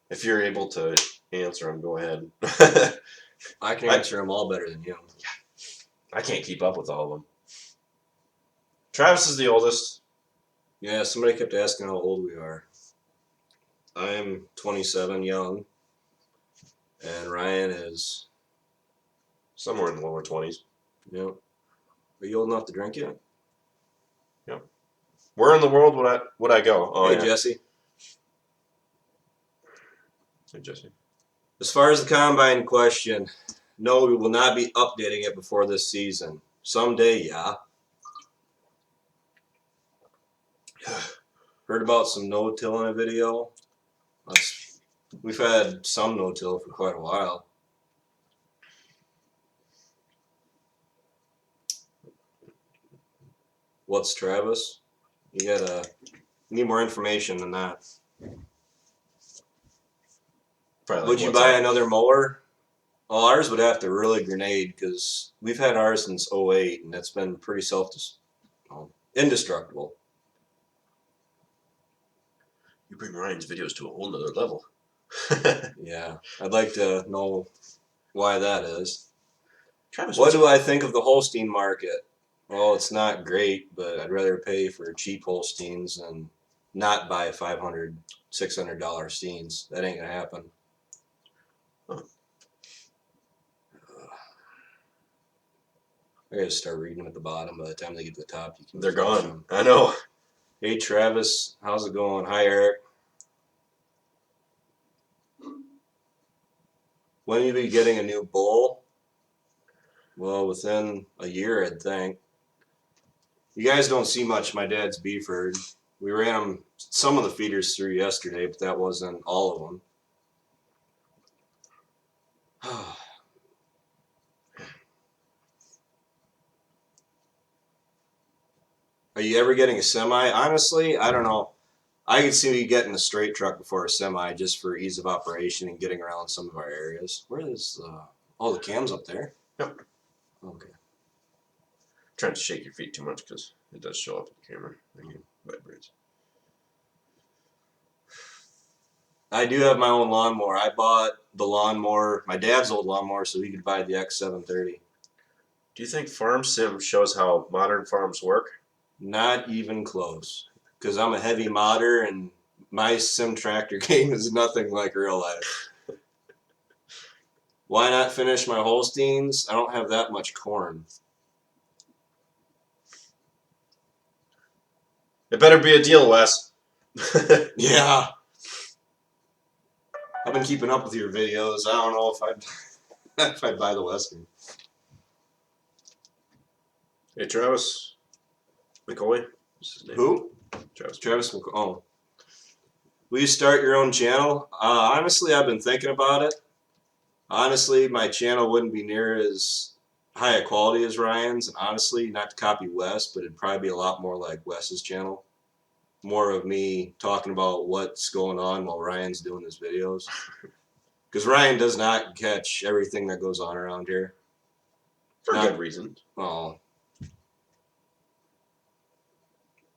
If you're able to answer them, go ahead. I can answer them all better than you. I can't keep up with all of them. Travis is the oldest. Yeah, somebody kept asking how old we are. I'm 27, young, and Ryan is Somewhere in the lower 20s. Yep. Are you old enough to drink yet? Yep. Where in the world would I go? Oh, hey, yeah. Jesse. Hey, Jesse. As far as the combine question, no, we will not be updating it before this season. Someday, yeah. Heard about some no-till in a video. We've had some no-till for quite a while. What's Travis? You need more information than that. Probably Would you buy another mower? Well, ours would have to really grenade because we've had ours since 08 and it's been pretty indestructible. You bring Ryan's videos to a whole nother level. Yeah, I'd like to know why that is. Travis, what do I think of the Holstein market? Well, it's not great, but I'd rather pay for cheap Holsteins than not buy $500, $600 Steens. That ain't gonna happen. Huh. I gotta start reading them at the bottom. By the time they get to the top, they're gone. Them. I know. Hey Travis, how's it going? Hi Eric. When will you be getting a new bull? Well, within a year, I'd think. You guys don't see much my dad's beef herd. We ran some of the feeders through yesterday, but that wasn't all of them. Are you ever getting a semi? Honestly, I don't know. I could see me getting a straight truck before a semi just for ease of operation and getting around some of our areas. Where is the cam's up there? Yep. Okay. Trying to shake your feet too much because it does show up in the camera. It vibrates. I do have my own lawnmower. I bought the lawnmower, my dad's old lawnmower, so he could buy the X730. Do you think Farm Sim shows how modern farms work? Not even close. Because I'm a heavy modder and my sim tractor game is nothing like real life. Why not finish my Holsteins? I don't have that much corn. It better be a deal, Wes. Yeah. I've been keeping up with your videos. I don't know if I'd if I'd buy the Western. Hey, Travis McCoy. What's his name? Who? Travis McCoy. Oh. Will you start your own channel? Honestly, I've been thinking about it. Honestly, my channel wouldn't be near as high a quality as Ryan's. And honestly, not to copy Wes, but it'd probably be a lot more like Wes's channel. More of me talking about what's going on while Ryan's doing his videos. Because Ryan does not catch everything that goes on around here. For good reason. Well,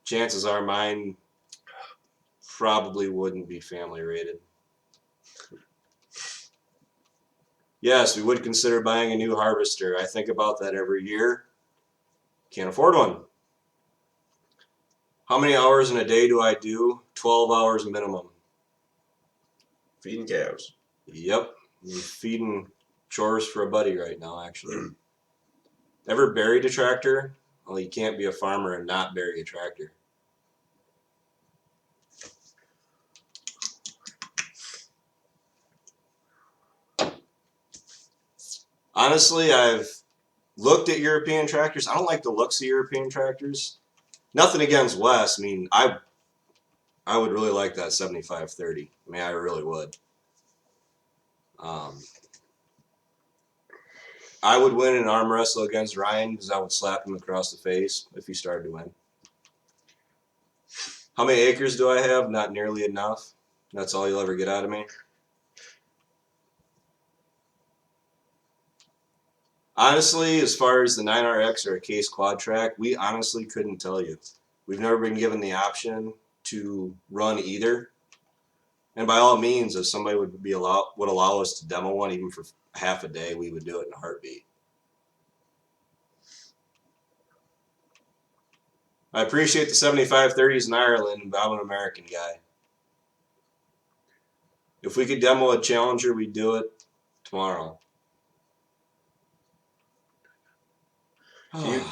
chances are mine probably wouldn't be family rated. Yes, we would consider buying a new harvester. I think about that every year. Can't afford one. How many hours in a day do I do? 12 hours minimum. Feeding calves. Yep. I'm feeding chores for a buddy right now, actually. Ever buried a tractor? Well, you can't be a farmer and not bury a tractor. Honestly, I've looked at European tractors. I don't like the looks of European tractors. Nothing against Wes. I mean, I would really like that 7530. I mean, I really would. I would win an arm wrestle against Ryan because I would slap him across the face if he started to win. How many acres do I have? Not nearly enough. That's all you'll ever get out of me. Honestly, as far as the 9RX or a Case Quad Track, we honestly couldn't tell you. We've never been given the option to run either. And by all means, if somebody would allow us to demo one even for half a day, we would do it in a heartbeat. I appreciate the 7530s in Ireland, but I'm an American guy. If we could demo a Challenger, we'd do it tomorrow. Can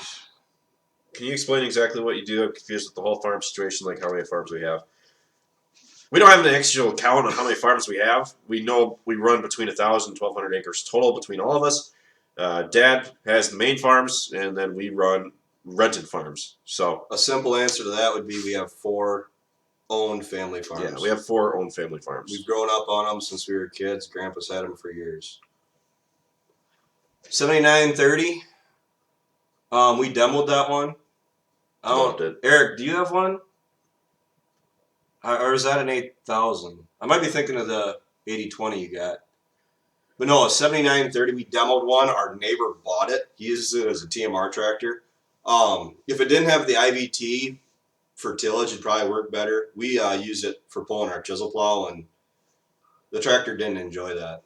you explain exactly what you do? I'm confused with the whole farm situation, like how many farms we have. We don't have an actual count on how many farms we have. We know we run between 1,000 and 1,200 acres total between all of us. Dad has the main farms, and then we run rented farms. So a simple answer to that would be we have 4 owned family farms. Yeah, we have 4 owned family farms. We've grown up on them since we were kids. Grandpa's had them for years. 7930. We demoed that one. Loved it. Eric, do you have one? Or is that an 8,000? I might be thinking of the 8020 you got. But no, a 7930, we demoed one. Our neighbor bought it. He uses it as a TMR tractor. If it didn't have the IVT for tillage, it'd probably work better. We use it for pulling our chisel plow, and the tractor didn't enjoy that.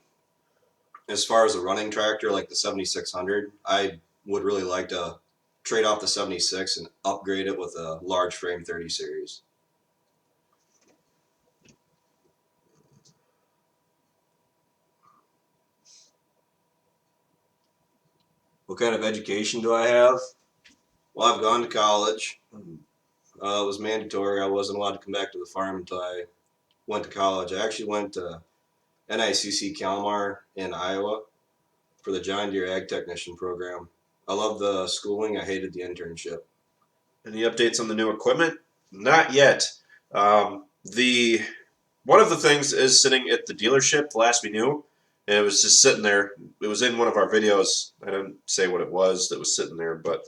As far as a running tractor like the 7600, I would really like to trade off the 76 and upgrade it with a large frame 30 series. What kind of education do I have? Well, I've gone to college. It was mandatory. I wasn't allowed to come back to the farm until I went to college. I actually went to NICC Kalmar in Iowa for the John Deere Ag Technician program. I loved the schooling. I hated the internship. Any updates on the new equipment? Not yet. One of the things is sitting at the dealership. The last we knew, and it was just sitting there. It was in one of our videos. I didn't say what it was that was sitting there, but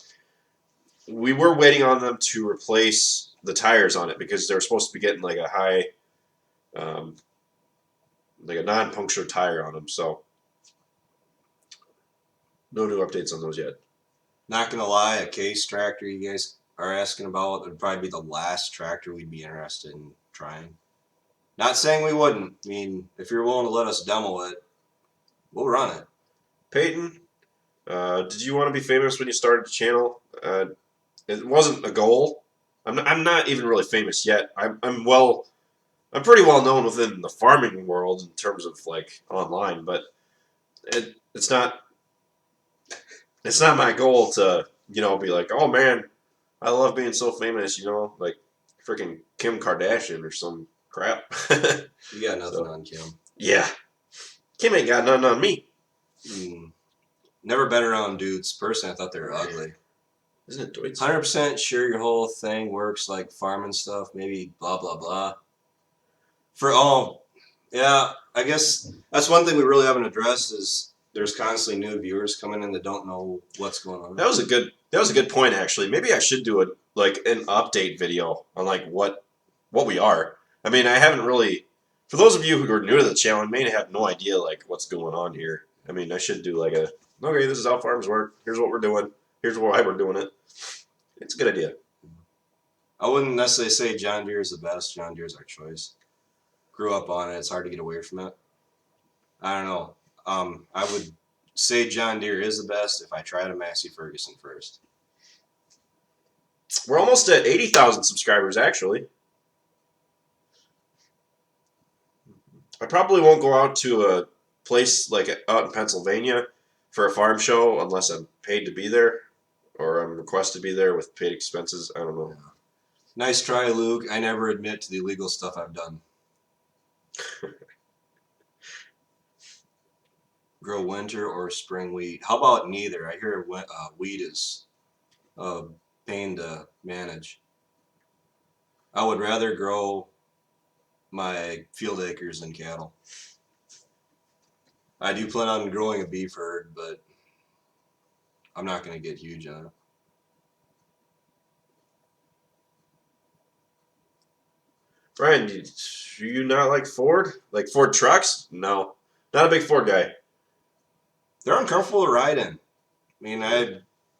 we were waiting on them to replace the tires on it because they were supposed to be getting like a high, like a non-puncture tire on them. So no new updates on those yet. Not gonna lie, a Case tractor you guys are asking about would probably be the last tractor we'd be interested in trying. Not saying we wouldn't. I mean, if you're willing to let us demo it, we'll run it. Peyton, did you want to be famous when you started the channel? It wasn't a goal. I'm not even really famous yet. I'm pretty well known within the farming world in terms of like online, but it's not my goal to be like, oh man, I love being so famous. Like freaking Kim Kardashian or some crap. You got nothing on Kim. Yeah. Kim ain't got nothing on me. Never been around dudes. Personally, I thought they were ugly. Isn't it Deutsch? 100% sure your whole thing works like farming stuff, maybe blah, blah, blah. Yeah, I guess that's one thing we really haven't addressed is there's constantly new viewers coming in that don't know what's going on. That was a good point actually. Maybe I should do an update video on what we are. I mean, I haven't really. For those of you who are new to the channel and may have no idea what's going on here. I mean, I should do okay, this is how farms work. Here's what we're doing. Here's why we're doing it. It's a good idea. I wouldn't necessarily say John Deere is the best. John Deere is our choice. Grew up on it. It's hard to get away from it. I don't know. I would say John Deere is the best if I tried a Massey Ferguson first. We're almost at 80,000 subscribers, actually. I probably won't go out to a place out in Pennsylvania for a farm show unless I'm paid to be there or I'm requested to be there with paid expenses. I don't know. Nice try, Luke. I never admit to the illegal stuff I've done. Grow winter or spring wheat. How about neither? I hear wheat is a pain to manage. I would rather grow my field acres than cattle. I do plan on growing a beef herd, but I'm not going to get huge on it. Brian, do you not like Ford? Like Ford trucks? No. Not a big Ford guy. They're uncomfortable to ride in. I mean, I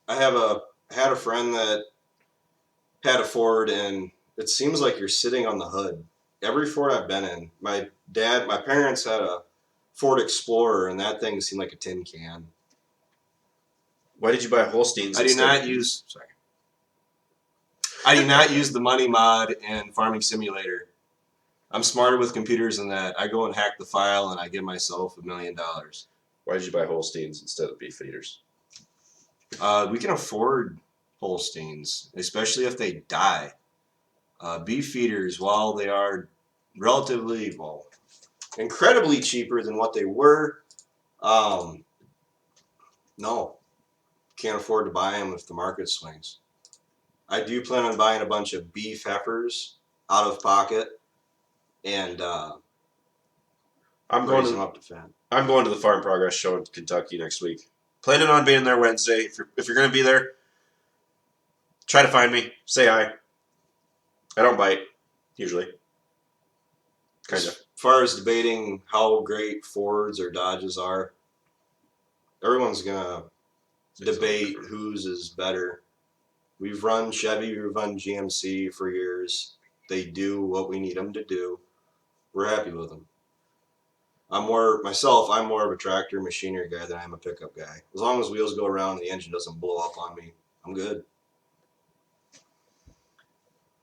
had a friend that had a Ford, and it seems like you're sitting on the hood. Every Ford I've been in, my parents had a Ford Explorer, and that thing seemed like a tin can. Why did you buy Holsteins? I do not use the money mod in Farming Simulator. I'm smarter with computers than that. I go and hack the file, and I give myself $1 million. Why did you buy Holsteins instead of beef feeders? We can afford Holsteins, especially if they die. Beef feeders, while they are relatively, incredibly cheaper than what they were, no, can't afford to buy them if the market swings. I do plan on buying a bunch of beef heifers out of pocket and raise them up to fat. I'm going to the Farm Progress show in Kentucky next week. Planning on being there Wednesday. If you're going to be there, try to find me. Say hi. I don't bite, usually. Kind of. As far as debating how great Fords or Dodges are, everyone's going to debate whose is better. We've run Chevy, we've run GMC for years. They do what we need them to do. We're happy with them. I'm more of a tractor machinery guy than I am a pickup guy. As long as wheels go around and the engine doesn't blow up on me, I'm good.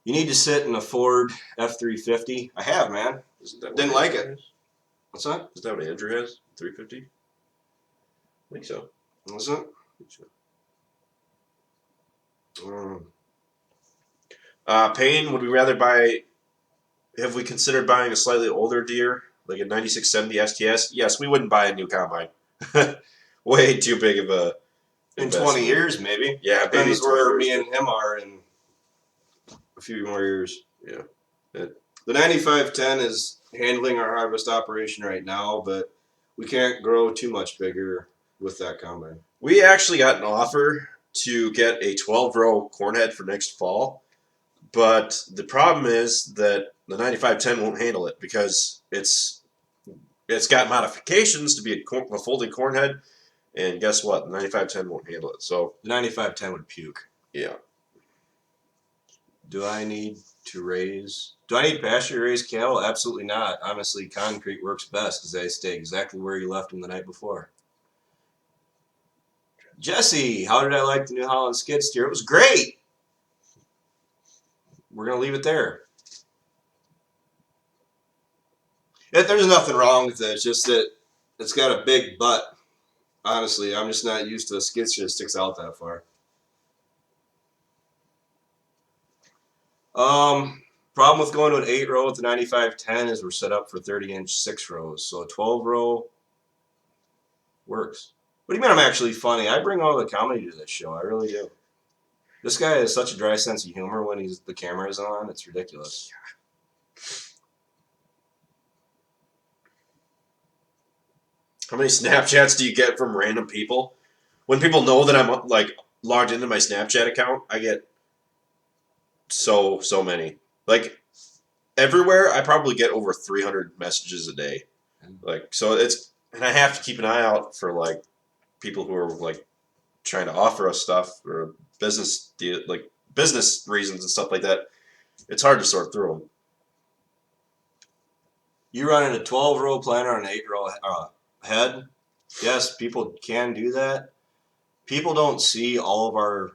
You need to sit in a Ford F-350. I have, man. Didn't like it. What's that? Is that what Andrew has? 350? I think so. Is it? Payne, would we rather have we considered buying a slightly older Deere, like a 9670 STS? Yes, we wouldn't buy a new combine. Way too big of a in investment. 20 years, maybe. Yeah, depends where me and him are in a few more years. Yeah. The 9510 is handling our harvest operation right now, but we can't grow too much bigger with that combine. We actually got an offer to get a 12-row corn head for next fall, but the problem is that the 9510 won't handle it because it's got modifications to be a folding corn head, and guess what? The 9510 won't handle it. So the 9510 would puke. Yeah. Do I need pasture to raise cattle? Absolutely not. Honestly, concrete works best because they stay exactly where you left them the night before. Jesse, how did I like the New Holland skid steer? It was great. We're going to leave it there. There's nothing wrong with it. It's just that it's got a big butt. Honestly, I'm just not used to a skid steer that sticks out that far. Problem with going to an 8-row with the 9510 is we're set up for 30-inch 6-rows. So a 12-row works. What do you mean I'm actually funny? I bring all the comedy to this show. I really do. This guy has such a dry sense of humor when the camera is on. It's ridiculous. How many Snapchats do you get from random people? When people know that I'm like logged into my Snapchat account, I get so many. Like everywhere, I probably get over 300 messages a day. Like so, and I have to keep an eye out for like people who are like trying to offer us stuff or business deal, like business reasons and stuff like that. It's hard to sort through them. You running a 12-row planter on an 8-row head? Yes, people can do that. People don't see all of our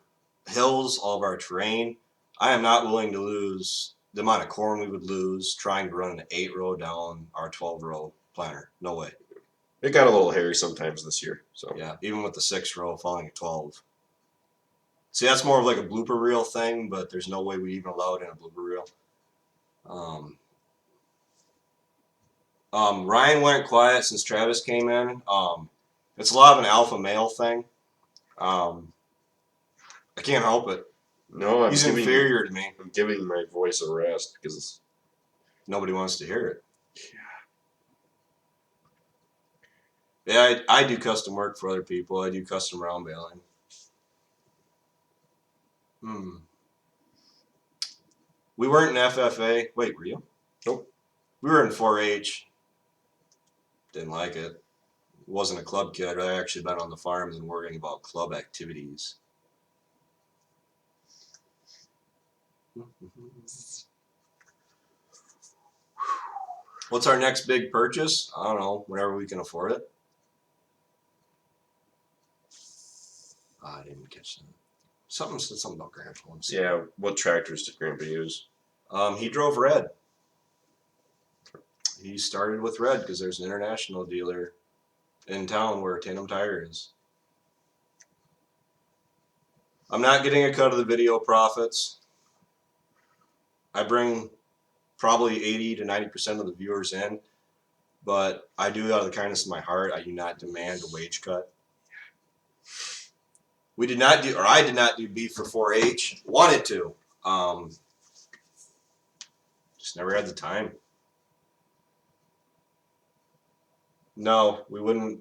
hills, all of our terrain. I am not willing to lose the amount of corn we would lose trying to run an 8-row down our 12-row planter. No way. It got a little hairy sometimes this year. So yeah, even with the 6-row falling at 12. See, that's more of like a blooper reel thing, but there's no way we even allow it in a blooper reel. Ryan went quiet since Travis came in. It's a lot of an alpha male thing. I can't help it. No, He's inferior to me. I'm giving my voice a rest because nobody wants to hear it. Yeah, I do custom work for other people. I do custom round baling. We weren't in FFA. Wait, were you? Nope. We were in 4-H. Didn't like it. Wasn't a club kid. I actually been on the farms and worrying about club activities. What's our next big purchase? I don't know. Whenever we can afford it. I didn't catch that. Something said something about Grandpa. Yeah, what tractors did Grandpa use? He drove red. He started with red because there's an international dealer in town where Tandem Tire is. I'm not getting a cut of the video profits. I bring probably 80 to 90% of the viewers in, but I do it out of the kindness of my heart. I do not demand a wage cut. We did not do, or I did not do beef for 4-H. Wanted to. Just never had the time. No, we wouldn't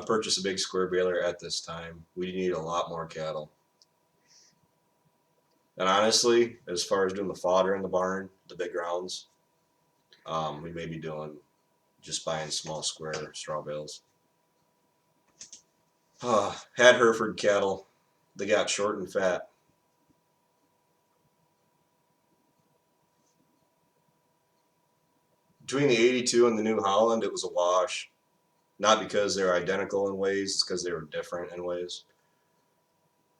purchase a big square baler at this time. We need a lot more cattle. And honestly, as far as doing the fodder in the barn, the big rounds, we may be doing just buying small square straw bales. Had Hereford cattle. They got short and fat. Between the 82 and the New Holland, it was a wash. Not because they're identical in ways, it's because they were different in ways.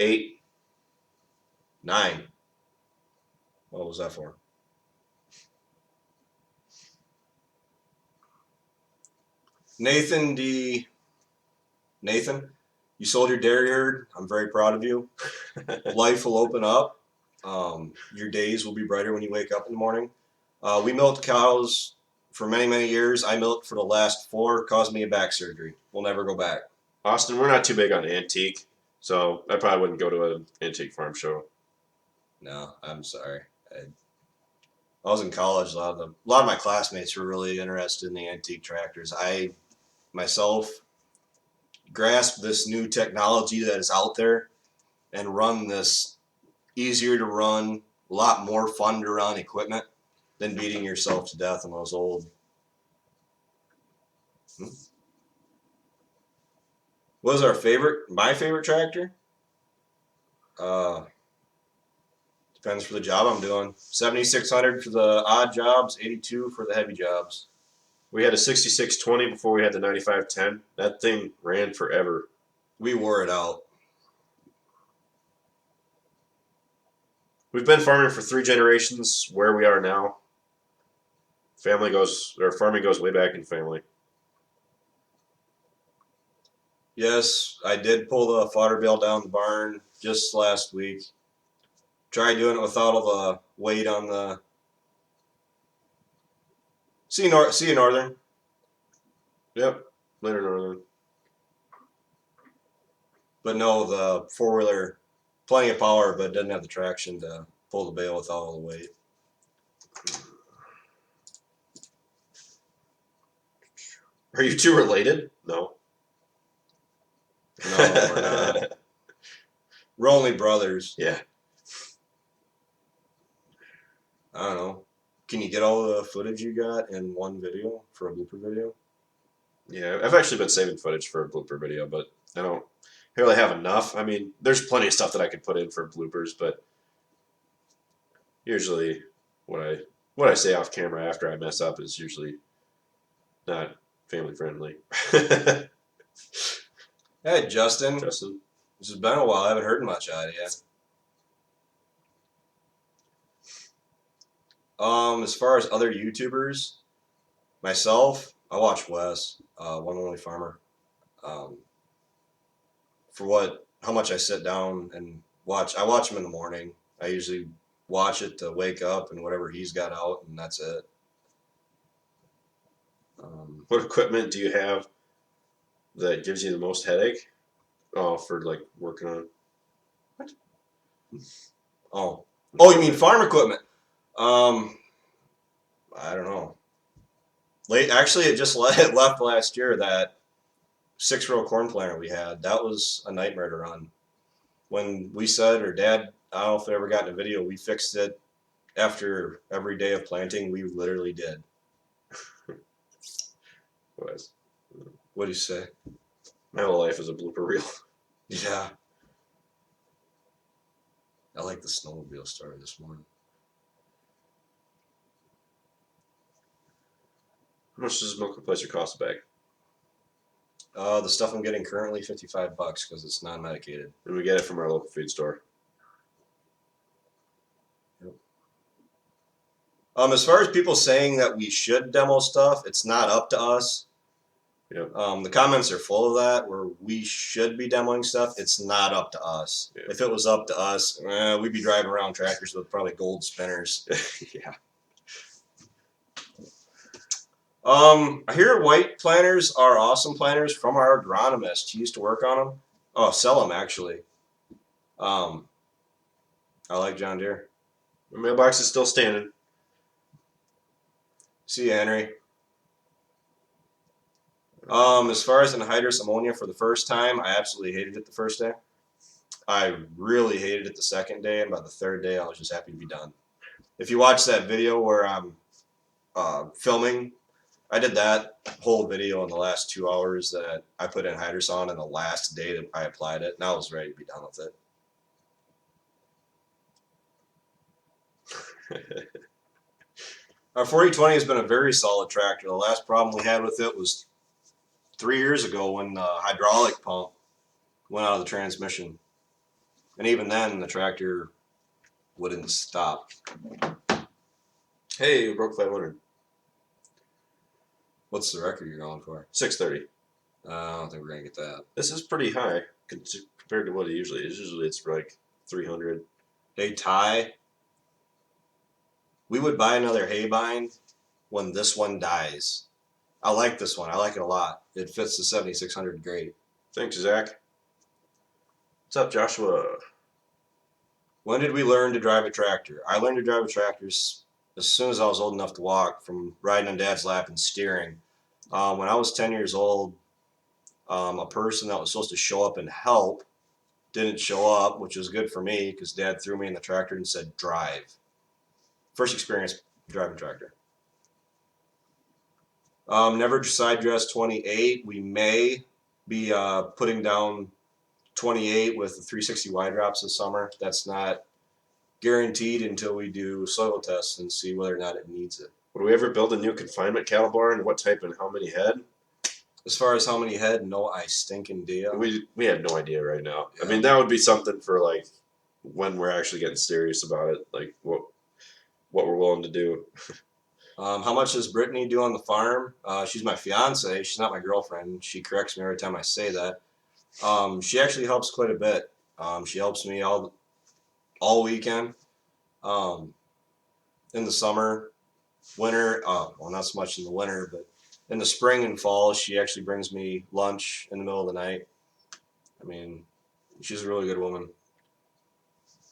8, 9. What was that for? Nathan D. Nathan, you sold your dairy herd. I'm very proud of you. Life will open up. Your days will be brighter when you wake up in the morning. We milked cows for many, many years. I milked for the last 4, caused me a back surgery. We'll never go back. Austin, we're not too big on antique, so I probably wouldn't go to an antique farm show. No, I'm sorry. I was in college. A lot of my classmates were really interested in the antique tractors. I myself grasp this new technology that is out there and run this easier to run, a lot more fun to run equipment than beating yourself to death on those old. What was our favorite? My favorite tractor? Depends for the job I'm doing. 7,600 for the odd jobs, 82 for the heavy jobs. We had a 6620 before we had the 9510. That thing ran forever. We wore it out. We've been farming for 3 generations where we are now. Farming goes way back in family. Yes, I did pull the fodder bale down the barn just last week. Tried doing it without all the weight on the See you, Northern. Yep. Later, Northern. But no, the 4-wheeler, plenty of power, but doesn't have the traction to pull the bale without all the weight. Are you two related? No. No, we're not. We're only brothers. Yeah. I don't know. Can you get all the footage you got in one video for a blooper video? Yeah, I've actually been saving footage for a blooper video, but I don't really have enough. I mean, there's plenty of stuff that I could put in for bloopers, but usually what I say off camera after I mess up is usually not family friendly. Hey, Justin. Justin. This has been a while. I haven't heard much out of you. As far as other YouTubers, myself, I watch Wes, One Only Farmer. For how much I sit down and watch. I watch him in the morning. I usually watch it to wake up and whatever he's got out, and that's it. What equipment do you have that gives you the most headache? Oh, for like working on. What? Oh, you mean farm equipment? I don't know. Actually, it just left last year. That 6-row corn planter we had, that was a nightmare to run. When we said, or Dad, I don't know if it ever got in a video, we fixed it after every day of planting. We literally did. What do you say? My whole life is a blooper reel. Yeah. I like the snowmobile story this morning. How much does milk replacer cost a bag? The stuff I'm getting currently, $55 because it's non-medicated. And we get it from our local food store. Yep. As far as people saying that we should demo stuff, it's not up to us. Yep. The comments are full of that, where we should be demoing stuff. It's not up to us. Yep. If it was up to us, we'd be driving around tractors with probably gold spinners. Yeah. I hear white planters are awesome planters from our agronomist. He used to work on them. Oh, sell them actually. I like John Deere. My mailbox is still standing. See you, Henry. As far as anhydrous ammonia for the first time, I absolutely hated it the first day. I really hated it the second day, and by the third day, I was just happy to be done. If you watch that video where I'm filming, I did that whole video in the last 2 hours that I put anhydrous on, and the last day that I applied it, and I was ready to be done with it. Our 4020 has been a very solid tractor. The last problem we had with it was 3 years ago when the hydraulic pump went out of the transmission. And even then, the tractor wouldn't stop. Hey, we broke 500. What's the record you're going for? 630. I don't think we're going to get that. This is pretty high compared to what it usually is. Usually it's like 300. Hey, Ty, we would buy another hay bind when this one dies. I like this one. I like it a lot. It fits the 7600 great. Thanks, Zach. What's up, Joshua? When did we learn to drive a tractor? I learned to drive a tractor as soon as I was old enough to walk, from riding on Dad's lap and steering. When I was 10 years old, a person that was supposed to show up and help didn't show up, which was good for me because Dad threw me in the tractor and said, drive. First experience driving tractor. Never side dress 28. We may be putting down 28 with the 360 wide drops this summer. That's not guaranteed until we do soil tests and see whether or not it needs it. Would we ever build a new confinement cattle barn? What type and how many head? As far as how many head, no stinking idea. We have no idea right now. Yeah. I mean, that would be something for like when we're actually getting serious about it, like what we're willing to do. How much does Brittany do on the farm? She's my fiance. She's not my girlfriend. She corrects me every time I say that. She actually helps quite a bit. She helps me all weekend. In the summer, winter, well, not so much in the winter, but in the spring and fall, she actually brings me lunch in the middle of the night. I mean, she's a really good woman.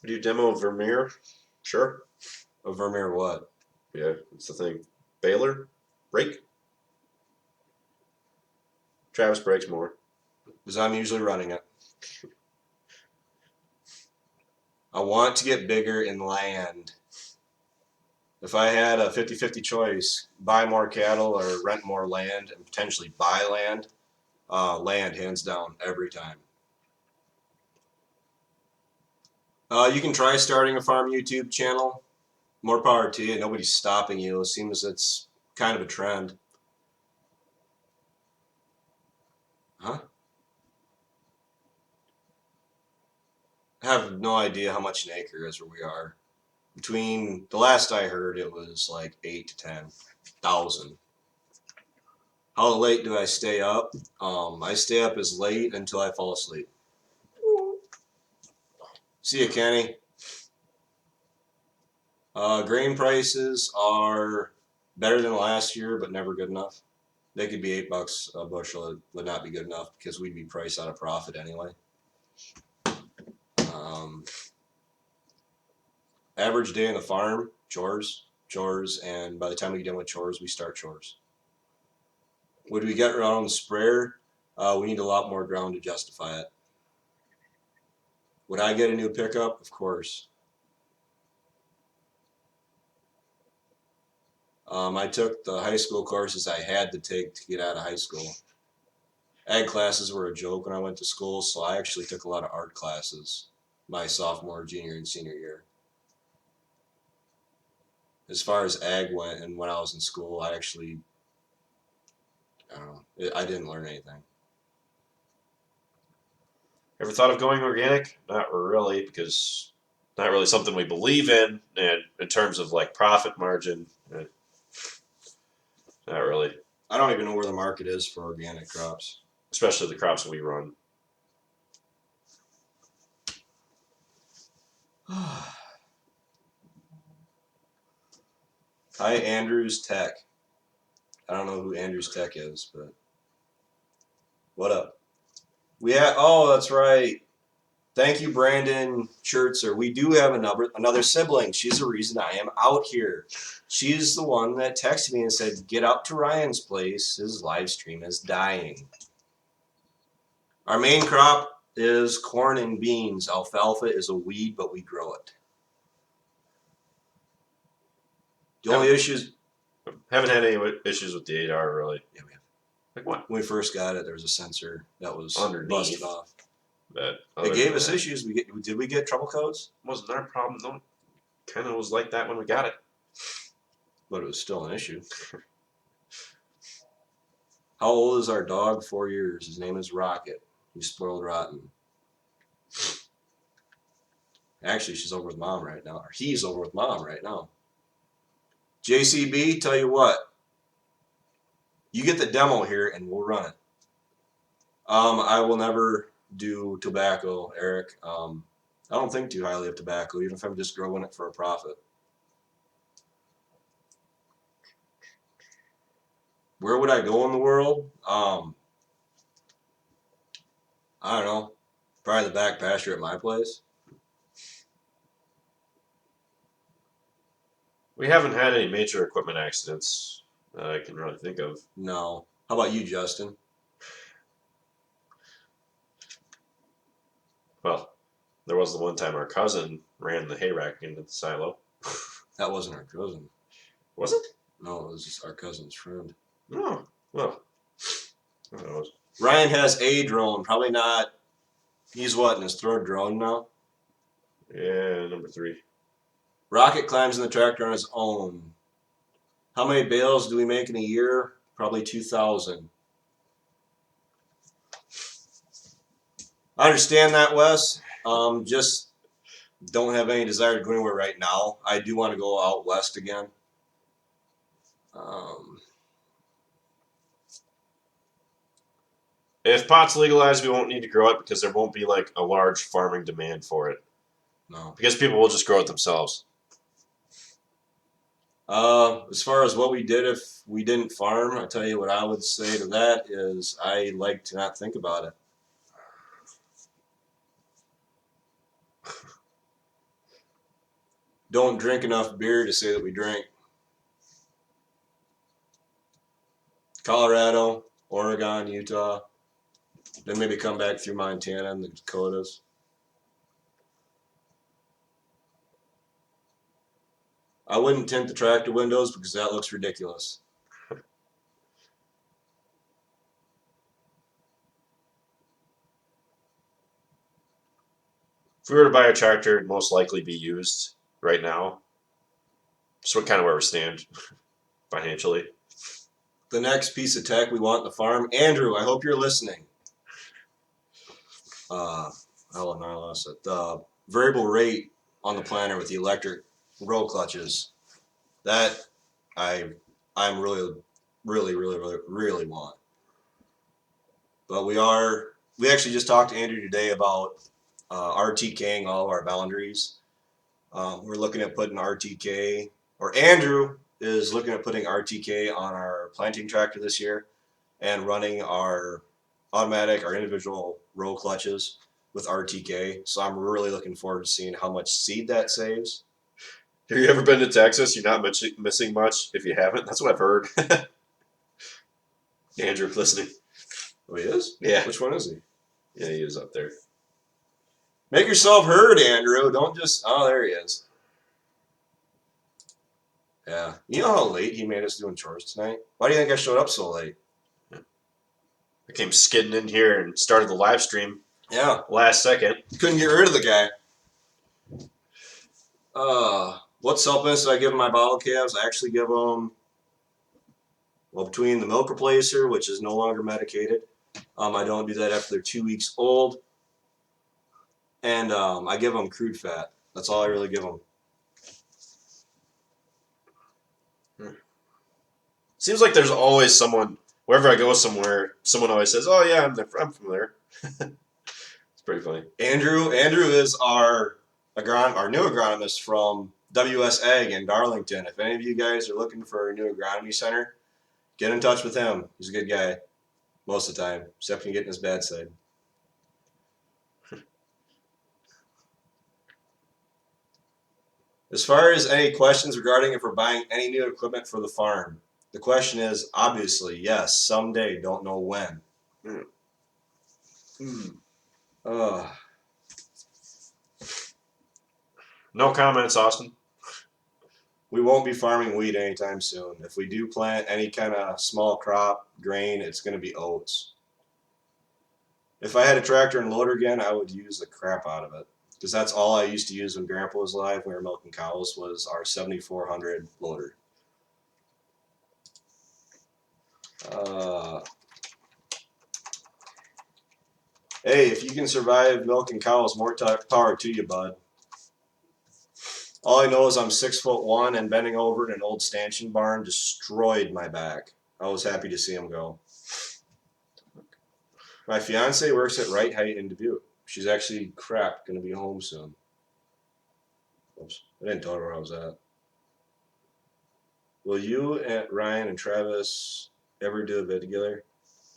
Do you demo Vermeer? Sure. A Vermeer what? Yeah, it's the thing. Baylor? Brake? Travis breaks more. Because I'm usually running it. I want to get bigger in land. If I had a 50-50 choice, buy more cattle or rent more land and potentially buy land, land hands down every time. You can try starting a farm YouTube channel. More power to you. Nobody's stopping you. It seems it's kind of a trend. Huh? I have no idea how much an acre is where we are. Between the last I heard, it was like 8 to 10,000. How late do I stay up? I stay up as late until I fall asleep. See you, Kenny. Grain prices are better than last year, but never good enough. They could be $8 a bushel. It would not be good enough because we'd be priced out of profit anyway. Average day in the farm, chores, and by the time we get done with chores, we start chores. Would we get around the sprayer? We need a lot more ground to justify it. Would I get a new pickup? Of course. I took the high school courses I had to take to get out of high school. Ag classes were a joke when I went to school, so I actually took a lot of art classes my sophomore, junior, and senior year. As far as ag went and when I was in school, I don't know, I didn't learn anything. Ever thought of going organic? Not really, because not really something we believe in, and in terms of like profit margin, not really. I don't even know where the market is for organic crops. Especially the crops we run. Hi, Andrews Tech. I don't know who Andrews Tech is, but what up? Oh, that's right. Thank you, Brandon Schertzer. We do have another sibling. She's the reason I am out here. She's the one that texted me and said, get up to Ryan's place. His live stream is dying. Our main crop is corn and beans. Alfalfa is a weed, but we grow it. The only issues... Haven't had any issues with the 8R, really. Yeah, we have. Like what? When we first got it, there was a sensor that was Underneath. busted off. But It gave us issues. Did we get trouble codes? Wasn't our problem, though. Kind of was like that when we got it. But it was still an issue. How old is our dog? 4 years. His name is Rocket. He's spoiled rotten. Actually, she's over with mom right now. Or he's over with mom right now. JCB, tell you what. You get the demo here and we'll run it. I will never do tobacco, Eric. I don't think too highly of tobacco, even if I'm just growing it for a profit. Where would I go in the world? I don't know. Probably the back pasture at my place. We haven't had any major equipment accidents that I can really think of. No. How about you, Justin? Well, there was the one time our cousin ran the hay rack into the silo. That wasn't our cousin. Was it? No, it was just our cousin's friend. No. Well, I don't know. Ryan has a drone. Probably not. He's what, in his third drone now? Yeah, number 3. Rocket climbs in the tractor on his own. How many bales do we make in a year? Probably 2,000. I understand that, Wes. Just don't have any desire to go anywhere right now. I do want to go out west again. If pot's legalized, we won't need to grow it because there won't be like a large farming demand for it. No. Because people will just grow it themselves. As far as what we did if we didn't farm, I tell you what I would say to that is I like to not think about it. Don't drink enough beer to say that we drink. Colorado, Oregon, Utah, then maybe come back through Montana and the Dakotas. I wouldn't tint the tractor windows because that looks ridiculous. If we were to buy a tractor, it'd most likely be used right now. Just what kind of where we stand financially. The next piece of tech we want in the farm, Andrew, I hope you're listening. The variable rate on the planter with the electric roll clutches, that I'm really want. But we actually just talked to Andrew today about RTKing all of our boundaries. We're looking at putting RTK, or Andrew is looking at putting RTK on our planting tractor this year and running our individual row clutches with RTK. So I'm really looking forward to seeing how much seed that saves. Have you ever been to Texas? You're not missing much. If you haven't, that's what I've heard. Andrew, listening. Oh, he is? Yeah. Which one is he? Yeah, he is up there. Make yourself heard, Andrew. Don't just. Oh, there he is. Yeah. You know how late he made us doing chores tonight? Why do you think I showed up so late? I came skidding in here and started the live stream. Yeah. Last second. Couldn't get rid of the guy. What supplements did I give my bottle calves? I actually give them, well, between the milk replacer, which is no longer medicated. I don't do that after they're 2 weeks old. And I give them crude fat. That's all I really give them. Seems like there's always someone, wherever I go somewhere, someone always says, "Oh yeah, I'm from there." It's pretty funny. Andrew is our new agronomist from WS Ag in Darlington. If any of you guys are looking for a new agronomy center, get in touch with him. He's a good guy most of the time, except when you get in his bad side. As far as any questions regarding if we're buying any new equipment for the farm, the question is obviously yes, someday, don't know when. No comments, Austin. We won't be farming wheat anytime soon. If we do plant any kind of small crop, grain, it's going to be oats. If I had a tractor and loader again, I would use the crap out of it. Because that's all I used to use when Grandpa was alive when we were milking cows was our 7400 loader. Hey, if you can survive milking cows, more power to you, bud. All I know is I'm 6'1" and bending over in an old stanchion barn destroyed my back. I was happy to see him go. My fiance works at Right Height in Dubuque. She's actually going to be home soon. Oops, I didn't tell her where I was at. Will you and Ryan and Travis ever do a vid together?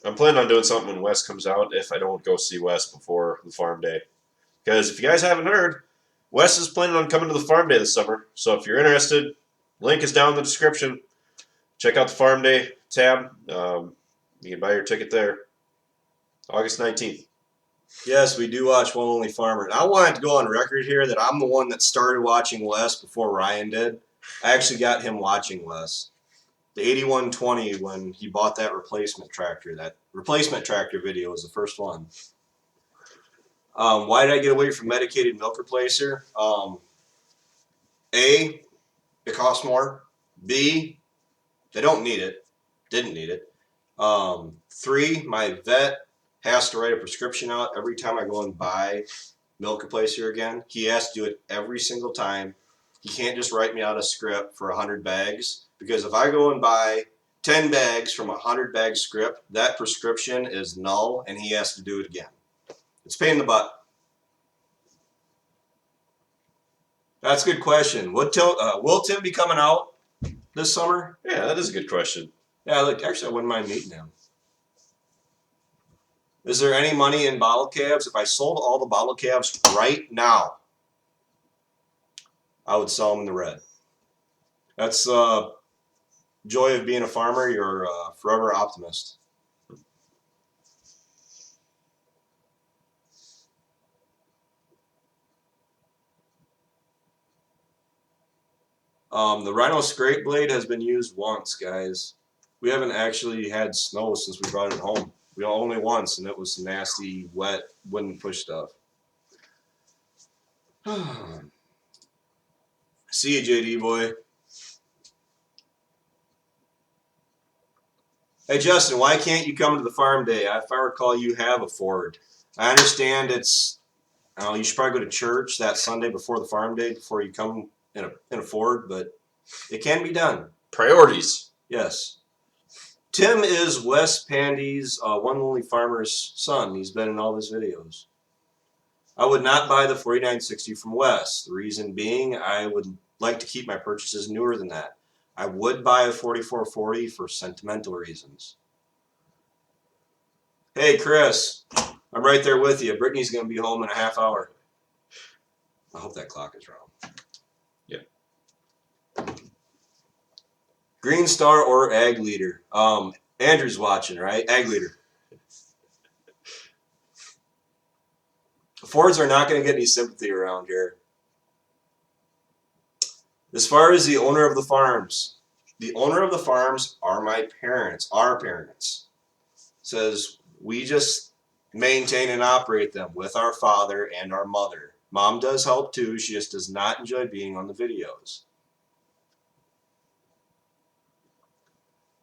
I'm planning on doing something when Wes comes out if I don't go see Wes before the farm day. Because if you guys haven't heard, Wes is planning on coming to the farm day this summer. So if you're interested, link is down in the description. Check out the farm day tab. You can buy your ticket there. August 19th. Yes, we do watch One Only Farmer. And I wanted to go on record here that I'm the one that started watching Wes before Ryan did. I actually got him watching Wes. The 8120 when he bought that replacement tractor video was the first one. Why did I get away from medicated milk replacer? A, it costs more. B, they don't need it. Didn't need it. 3, my vet has to write a prescription out every time I go and buy milk replacer again. He has to do it every single time. He can't just write me out a script for 100 bags because if I go and buy 10 bags from a 100 bag script, that prescription is null and he has to do it again. It's a pain in the butt. That's a good question. Will Tim be coming out? this summer? Yeah, that is a good question. Yeah, look, actually, I wouldn't mind meeting him. Is there any money in bottle calves? If I sold all the bottle calves right now, I would sell them in the red. That's joy of being a farmer. You're a forever optimist. The Rhino scrape blade has been used once, guys. We haven't actually had snow since we brought it home. We only once, and it was some nasty, wet, wouldn't push stuff. See you, JD boy. Hey, Justin, why can't you come to the farm day? If I recall, you have a Ford. I understand it's. You should probably go to church that Sunday before the farm day before you come in a Ford, but it can be done. Priorities. Yes. Tim is Wes Pandy's One Lonely Farmer's son. He's been in all his videos. I would not buy the 4960 from Wes. The reason being, I would like to keep my purchases newer than that. I would buy a 4440 for sentimental reasons. Hey, Chris, I'm right there with you. Brittany's going to be home in a half hour. I hope that clock is wrong. Yeah. Green Star or Ag Leader? Andrew's watching, right? Ag Leader. Fords are not going to get any sympathy around here. As far as the owner of the farms are my parents, our parents. Says we just maintain and operate them with our father and our mother. Mom does help too. She just does not enjoy being on the videos.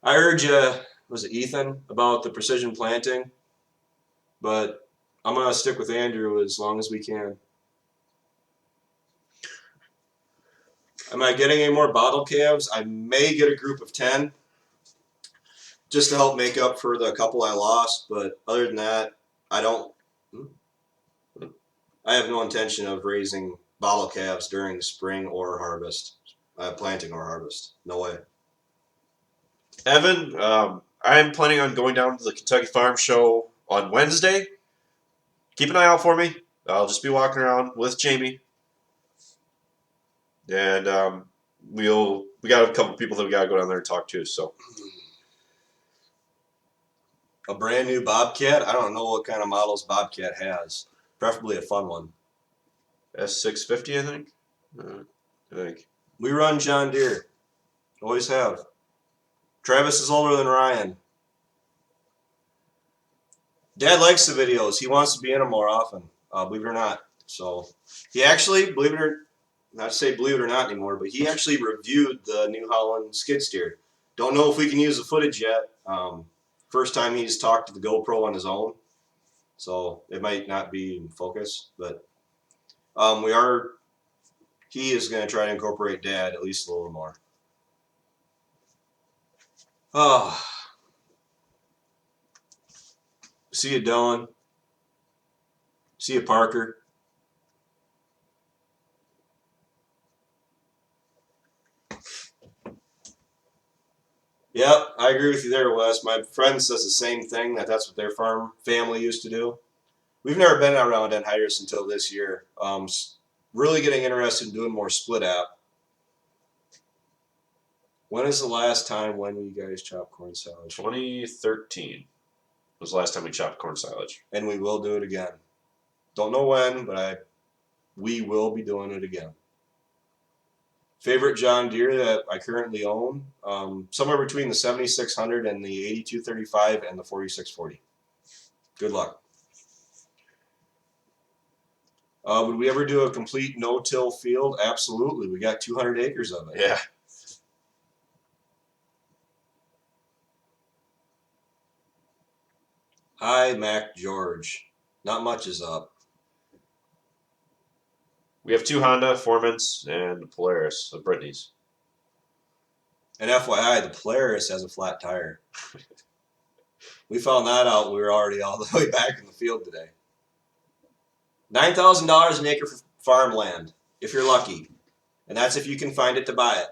I heard you, was it Ethan, about the precision planting, but I'm going to stick with Andrew as long as we can. Am I getting any more bottle calves? I may get a group of 10 just to help make up for the couple I lost, but other than that, I have no intention of raising bottle calves during the spring or harvest, planting or harvest. No way. Evan, I'm planning on going down to the Kentucky Farm Show on Wednesday. Keep an eye out for me. I'll just be walking around with Jamie. And we got a couple people that we got to go down there and talk to. So A brand new Bobcat? I don't know what kind of models Bobcat has. Preferably a fun one. S650, I think. I think. We run John Deere. Always have. Travis is older than Ryan. Dad likes the videos. He wants to be in them more often, believe it or not. So he actually, not to say believe it or not anymore, but he actually reviewed the New Holland skid steer. Don't know if we can use the footage yet. First time he's talked to the GoPro on his own, so it might not be in focus, but he is going to try to incorporate Dad at least a little more. Oh. See you, Dylan. See you, Parker. Yep, I agree with you there, Wes. My friend says the same thing, that's what their family used to do. We've never been around anhydrous until this year. Really getting interested in doing more split app. When is the last time when you guys chopped corn silage? 2013 was the last time we chopped corn silage. And we will do it again. Don't know when, but we will be doing it again. Favorite John Deere that I currently own? Somewhere between the 7600 and the 8235 and the 4640. Good luck. Would we ever do a complete no-till field? Absolutely. We got 200 acres of it. Yeah. Hi, Mac George. Not much is up. We have 2 Honda Foremans and a Polaris of Brittany's. And FYI, the Polaris has a flat tire. We found that out. We were already all the way back in the field today. $9,000 an acre for farmland, if you're lucky. And that's if you can find it to buy it.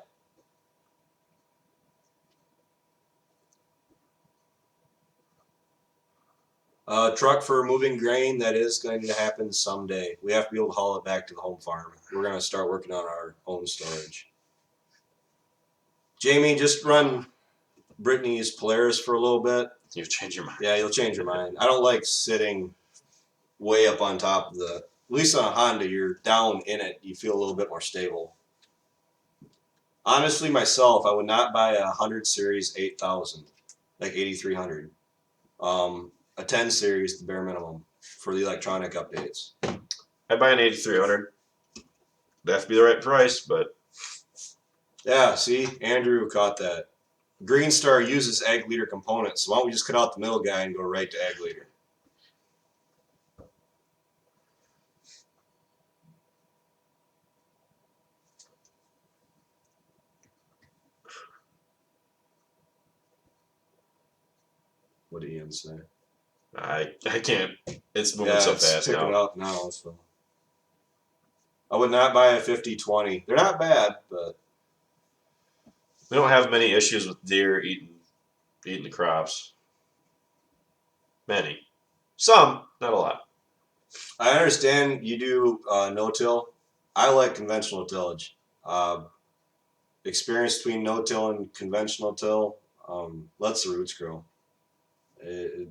Truck for moving grain, that is going to happen someday. We have to be able to haul it back to the home farm. We're going to start working on our own storage. Jamie, just run Brittany's Polaris for a little bit. You've changed your mind. Yeah, you'll change your mind. I don't like sitting way up on top of at least on a Honda, you're down in it. You feel a little bit more stable. Honestly, myself, I would not buy a 100 series 8000, like 8300. A 10 series, the bare minimum for the electronic updates. I'd buy an 8300. That'd have to be the right price, but yeah, see, Andrew caught that. Green Star uses ag leader components, so why don't we just cut out the middle guy and go right to ag leader? What did Ian say? I can't. It's moving so fast picking now. up now. So I would not buy a 5020. They're not bad, but We don't have many issues with deer eating the crops. Many. Some, not a lot. I understand you do no-till. I like conventional tillage. Experience between no-till and conventional till lets the roots grow. You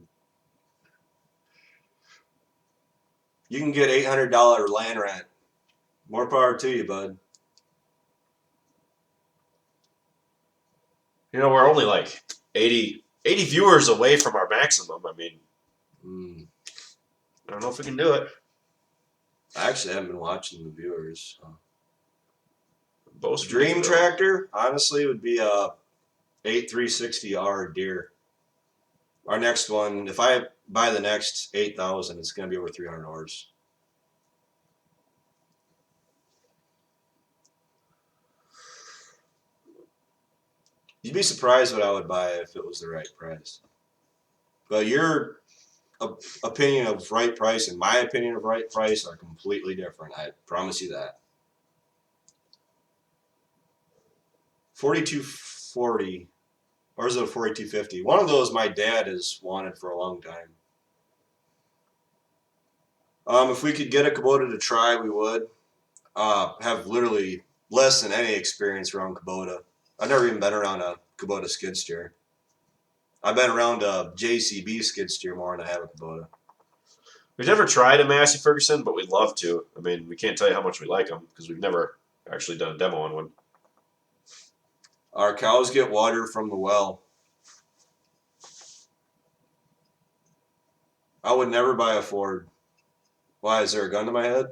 can get $800 land rent. More power to you, bud. You know, we're only like 80 viewers away from our maximum. I mean, I don't know if we can do it. I actually haven't been watching the viewers. Both Dream tractor, honestly, would be a 8360R Deere. Our next one, if I buy the next 8000, it's going to be over 300 horse. You'd be surprised what I would buy if it was the right price. But your opinion of right price and my opinion of right price are completely different. I promise you that. 4240, or is it a 4250? One of those my dad has wanted for a long time. If we could get a Kubota to try, we would. Have literally less than any experience around Kubota. I've never even been around a Kubota skid steer. I've been around a JCB skid steer more than I have a Kubota. We've never tried a Massey Ferguson, but we'd love to. I mean, we can't tell you how much we like them because we've never actually done a demo on one. Our cows get water from the well. I would never buy a Ford. Why? Is there a gun to my head?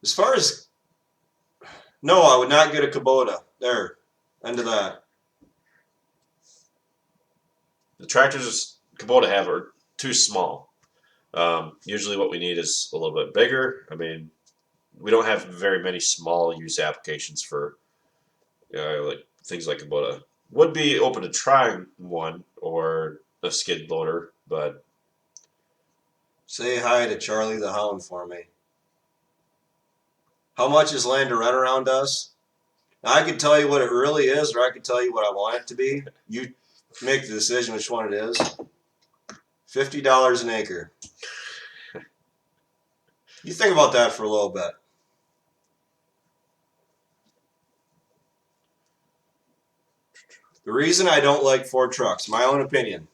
As far as... No, I would not get a Kubota. There. End of that. The tractors Kubota have are too small. Usually what we need is a little bit bigger. I mean, we don't have very many small use applications for like things like Kubota. Would be open to trying one or a skid loader, but Say hi to Charlie the Hound for me. How much is land to rent around us? Now, I could tell you what it really is, or I could tell you what I want it to be. You make the decision which one it is. $50 an acre. You think about that for a little bit. The reason I don't like Ford trucks, my own opinion,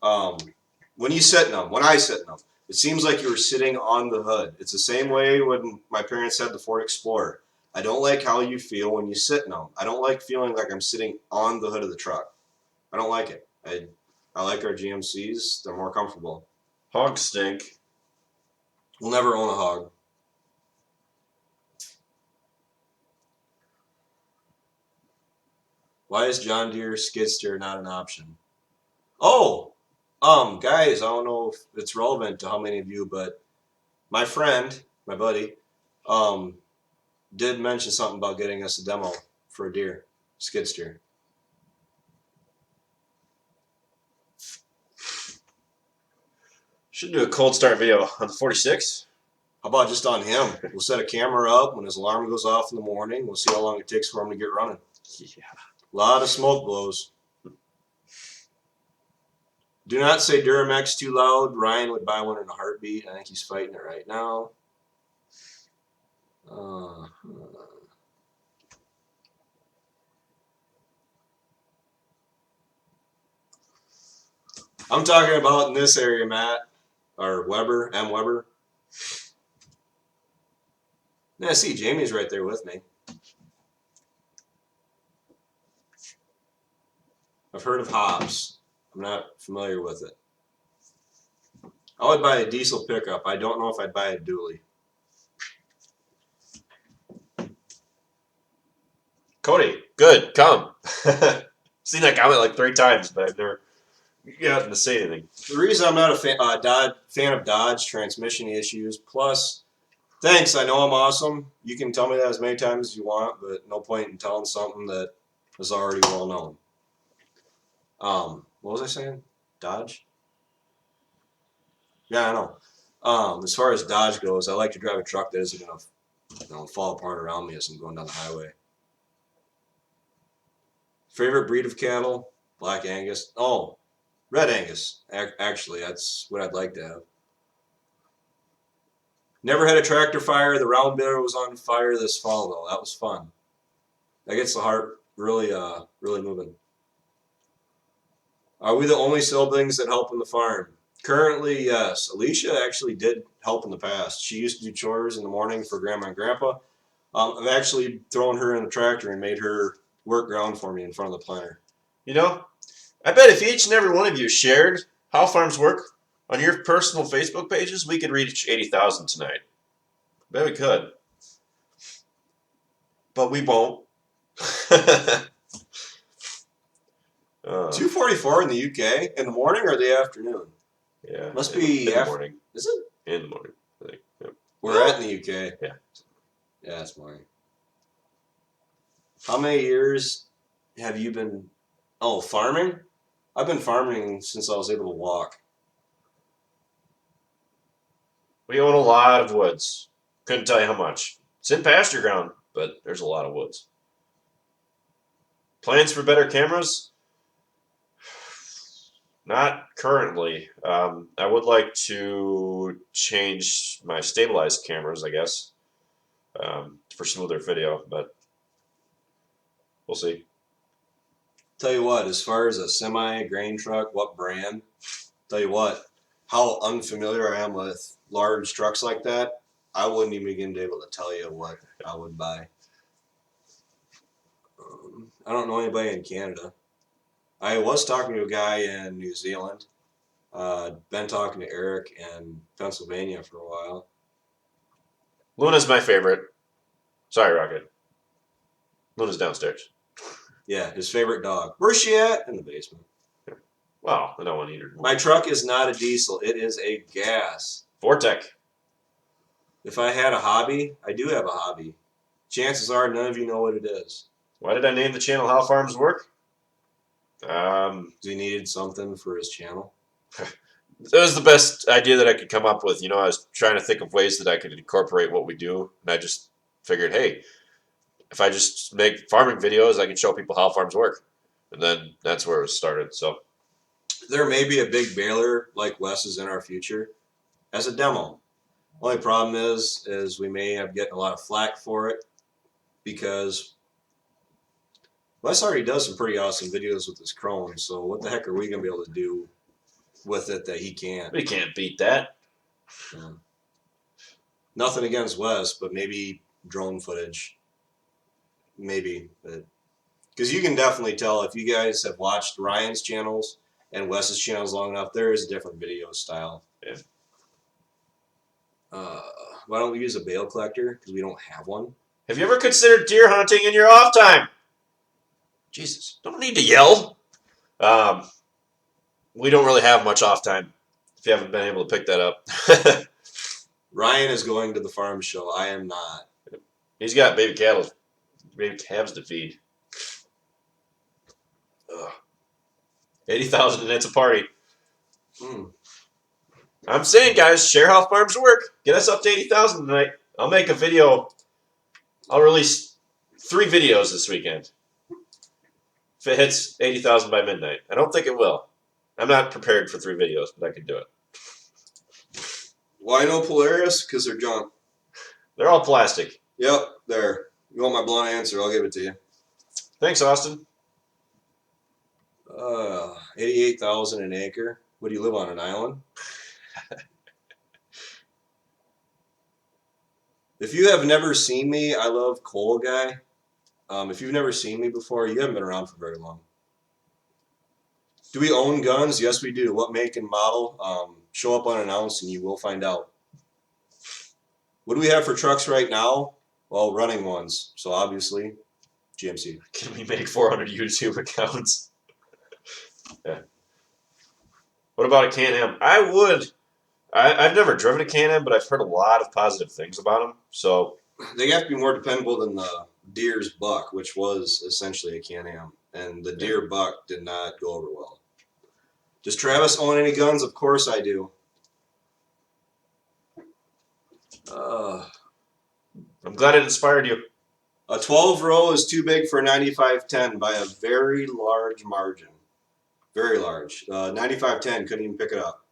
when you sit in them, when I sit in them, it seems like you were sitting on the hood. It's the same way when my parents had the Ford Explorer. I don't like how you feel when you sit in them. I don't like feeling like I'm sitting on the hood of the truck. I don't like it. I like our GMCs. They're more comfortable. hogs stink. We'll never own a hog. Why is John Deere skid steer not an option? Oh, guys, I don't know if it's relevant to how many of you, but my friend, my buddy, did mention something about getting us a demo for a Deere skid steer. Should do a cold start video on the 46. How about just on him? We'll set a camera up when his alarm goes off in the morning. We'll see how long it takes for him to get running. Yeah. A lot of smoke blows. Do not say Duramax too loud. Ryan would buy one in a heartbeat. I think he's fighting it right now. I'm talking about in this area, Matt, or Weber, M. Weber. Yeah, see, Jamie's right there with me. I've heard of hops. I'm not familiar with it. I would buy a diesel pickup. I don't know if I'd buy a dually. Cody, good, come. Seen that comment like 3 times, but I've never gotten to say anything. The reason I'm not a fan of Dodge transmission issues, plus, thanks, I know I'm awesome. You can tell me that as many times as you want, but no point in telling something that is already well known. What was I saying? Dodge? Yeah, I know. As far as Dodge goes, I like to drive a truck that isn't going to fall apart around me as I'm going down the highway. Favorite breed of cattle? Black Angus. Oh, Red Angus. Actually, that's what I'd like to have. Never had a tractor fire. The round bear was on fire this fall, though. That was fun. That gets the heart really moving. Are we the only siblings that help in the farm? Currently, yes. Alicia actually did help in the past. She used to do chores in the morning for Grandma and Grandpa. I've actually thrown her in the tractor and made her work ground for me in front of the planter. You know, I bet if each and every one of you shared how farms work on your personal Facebook pages, we could reach 80,000 tonight. I bet we could. But we won't. 2:44 in the UK in the morning or the afternoon? Yeah, Must be in the morning. Is it? In the morning, I think. Yep. We're at in the UK. Yeah. Yeah, it's morning. How many years have you been farming? I've been farming since I was able to walk. We own a lot of woods. Couldn't tell you how much. It's in pasture ground, but there's a lot of woods. Plans for better cameras? Not currently. I would like to change my stabilized cameras, I guess, for smoother video, but we'll see. Tell you what, as far as a semi grain truck, what brand? Tell you what, how unfamiliar I am with large trucks like that, I wouldn't even begin to be able to tell you what I would buy. I don't know anybody in Canada. I was talking to a guy in New Zealand. Been talking to Eric in Pennsylvania for a while. Luna's my favorite. Sorry, Rocket. Luna's downstairs. Yeah, his favorite dog. Where's she at? In the basement. Well, I don't want to eat her. My truck is not a diesel. It is a gas. Vortec. If I had a hobby, I do have a hobby. Chances are none of you know what it is. Why did I name the channel How Farms Work? He needed something for his channel. That was the best idea that I could come up with. You know, I was trying to think of ways that I could incorporate what we do, and I just figured, hey, if I just make farming videos, I can show people how farms work. And then that's where it started. So there may be a big baler like Wes is in our future as a demo. Only problem is we may have getting a lot of flack for it because Wes already does some pretty awesome videos with his Chrome. So what the heck are we going to be able to do with it that he can't? we can't beat that. Nothing against Wes, but maybe drone footage. Maybe. Because you can definitely tell if you guys have watched Ryan's channels and Wes's channels long enough, there is a different video style. Yeah. Why don't we use a bale collector? Because we don't have one. Have you ever considered deer hunting in your off time? Jesus, don't need to yell. We don't really have much off time. If you haven't been able to pick that up. Ryan is going to the farm show. I am not. He's got baby calves to feed. 80,000 and it's a party. I'm saying, guys, share how farms work. Get us up to 80,000 tonight. I'll make a video. I'll release 3 videos this weekend. If it hits 80,000 by midnight. I don't think it will. I'm not prepared for 3 videos, but I can do it. Why no Polaris? Because they're junk. They're all plastic. Yep, there. You want my blunt answer? I'll give it to you. Thanks, Austin. 88,000 an acre. What do you live on, an island? If you have never seen me, I love Coal Guy. If you've never seen me before, you haven't been around for very long. Do we own guns? Yes, we do. What make and model? Show up unannounced and you will find out. What do we have for trucks right now? Well, running ones. So obviously, GMC. Can we make 400 YouTube accounts? Yeah. What about a Can-Am? I would. I've never driven a Can-Am, but I've heard a lot of positive things about them. So they have to be more dependable than the Deere's Buck, which was essentially a Can-Am. And the Deere Buck did not go over well. Does Travis own any guns? Of course I do. I'm glad it inspired you. A 12 row is too big for a 9510 by a very large margin. Very large. 9510 couldn't even pick it up.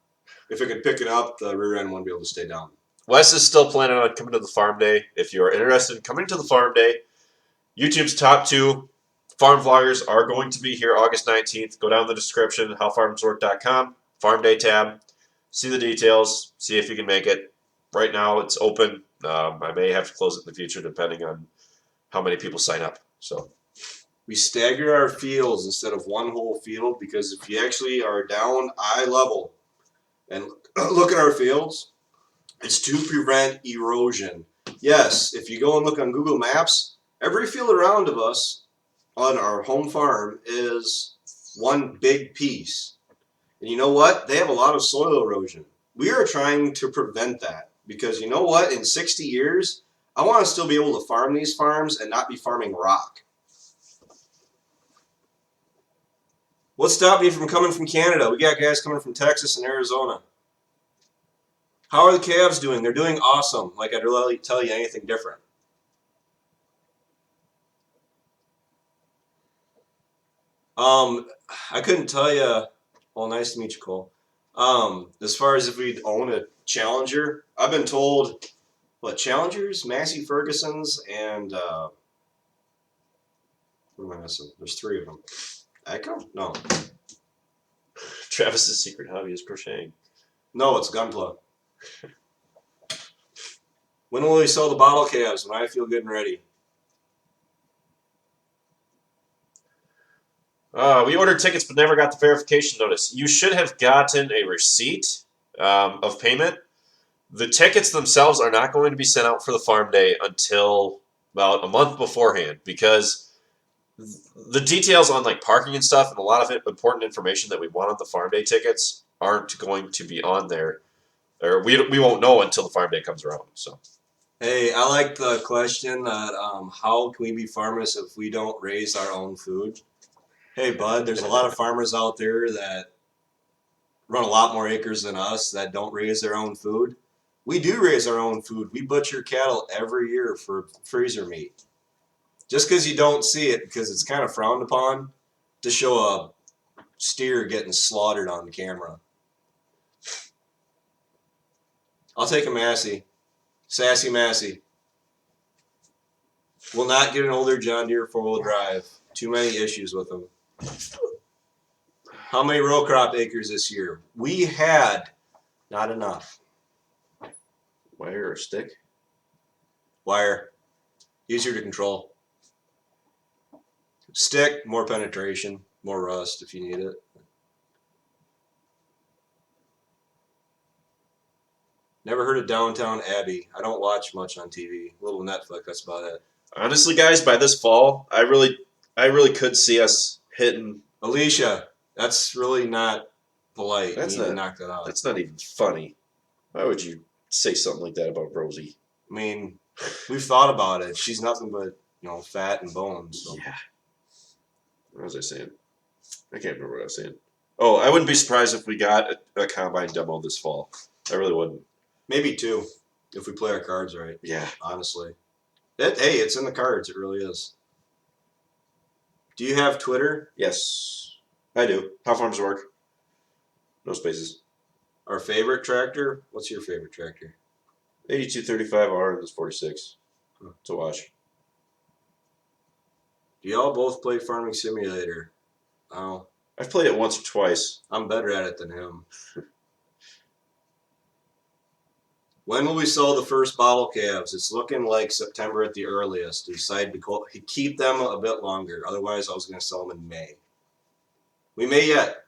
If it could pick it up, the rear end wouldn't be able to stay down. Wes is still planning on coming to the farm day. If you're interested in coming to the farm day, YouTube's top 2 farm vloggers are going to be here August 19th. Go down in the description, howfarmswork.com, farm day tab. See the details. See if you can make it. Right now, it's open. I may have to close it in the future depending on how many people sign up. So we stagger our fields instead of one whole field because if you actually are down eye level and look at our fields, it's to prevent erosion. Yes, if you go and look on Google Maps, every field around of us on our home farm is one big piece. And you know what? They have a lot of soil erosion. We are trying to prevent that because you know what? In 60 years, I want to still be able to farm these farms and not be farming rock. What stopped me from coming from Canada? We got guys coming from Texas and Arizona. How are the calves doing? They're doing awesome. Like I'd really tell you anything different. I couldn't tell you. Well, nice to meet you, Cole. As far as if we'd own a Challenger, I've been told, what, Challengers, Massey Ferguson's, and what am I missing? There's 3 of them. Echo? No. Travis's secret hobby is crocheting. No, it's Gunpla. When will we sell the bottle calves? When I feel good and ready. We ordered tickets but never got the verification notice. You should have gotten a receipt of payment. The tickets themselves are not going to be sent out for the farm day until about a month beforehand because the details on like parking and stuff and a lot of important information that we want on the farm day tickets aren't going to be on there, or we won't know until the farm day comes around. So. Hey, I like the question that how can we be farmers if we don't raise our own food? Hey, bud, there's a lot of farmers out there that run a lot more acres than us that don't raise their own food. We do raise our own food. We butcher cattle every year for freezer meat. Just because you don't see it, because it's kind of frowned upon to show a steer getting slaughtered on camera. I'll take a Massey. Sassy Massey. Will not get an older John Deere 4-wheel drive. Too many issues with them. How many row crop acres this year? We had not enough. Wire or stick? Wire. Easier to control. Stick, more penetration, more rust if you need it. Never heard of Downtown Abbey. I don't watch much on TV. A little Netflix, that's about it. Honestly, guys, by this fall, I really could see us hitting. Alicia, that's really not polite. That's you need not, to knock that out. That's not even funny. Why would you say something like that about Rosie? I mean, we've thought about it. She's nothing but, fat and bones. So. Yeah. What was I saying? I can't remember what I was saying. Oh, I wouldn't be surprised if we got a combine demo this fall. I really wouldn't. Maybe 2, if we play our cards right. Yeah. Honestly. Hey, it's in the cards. It really is. Do you have Twitter? Yes, I do. How farms work? No spaces. Our favorite tractor? What's your favorite tractor? 8235R and this 46. To watch. Do y'all both play Farming Simulator? Oh. I've played it once or twice. I'm better at it than him. When will we sell the first bottle calves? It's looking like September at the earliest. We decided to keep them a bit longer. Otherwise, I was going to sell them in May. We may yet.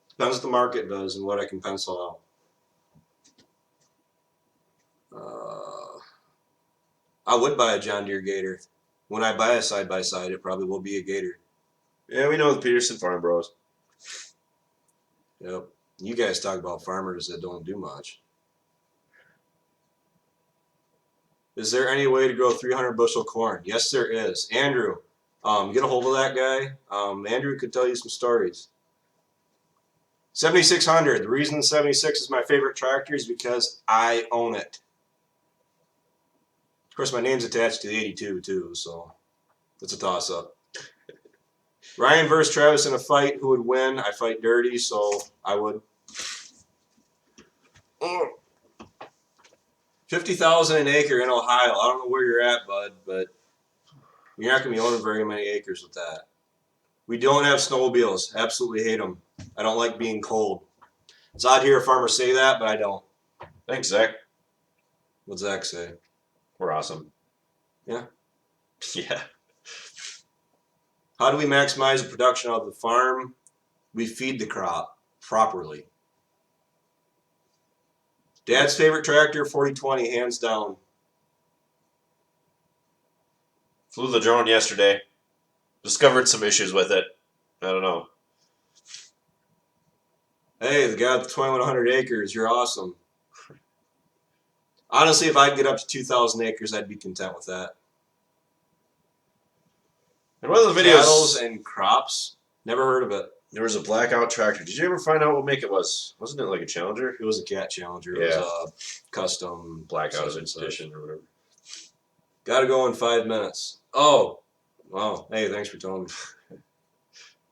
Depends what the market does and what I can pencil out. I would buy a John Deere Gator. When I buy a side-by-side, it probably will be a Gator. Yeah, we know the Peterson Farm Bros. Yep. You guys talk about farmers that don't do much. Is there any way to grow 300 bushel corn? Yes, there is. Andrew, get a hold of that guy. Andrew could tell you some stories. 7600. The reason the 76 is my favorite tractor is because I own it. Of course, my name's attached to the 82 too, so it's a toss-up. Ryan versus Travis in a fight. Who would win? I fight dirty, so I would. 50,000 an acre in Ohio. I don't know where you're at, bud, but you're not going to be owning very many acres with that. We don't have snowmobiles. Absolutely hate them. I don't like being cold. It's odd to hear a farmer say that, but I don't. Thanks, Zach. What'd Zach say? We're awesome. Yeah. Yeah. How do we maximize the production of the farm? We feed the crop properly. Dad's favorite tractor, 4020, hands down. Flew the drone yesterday. Discovered some issues with it. I don't know. Hey, the guy with 2,100 acres, you're awesome. Honestly, if I'd get up to 2,000 acres, I'd be content with that. In one of the videos, Cattles and crops, never heard of it. There was a blackout tractor. Did you ever find out what make it was? Wasn't it like a Challenger? It was a Cat Challenger. Yeah. It was a custom Blackout edition or whatever. Got to go in 5 minutes. Oh, wow. Hey, thanks for telling me.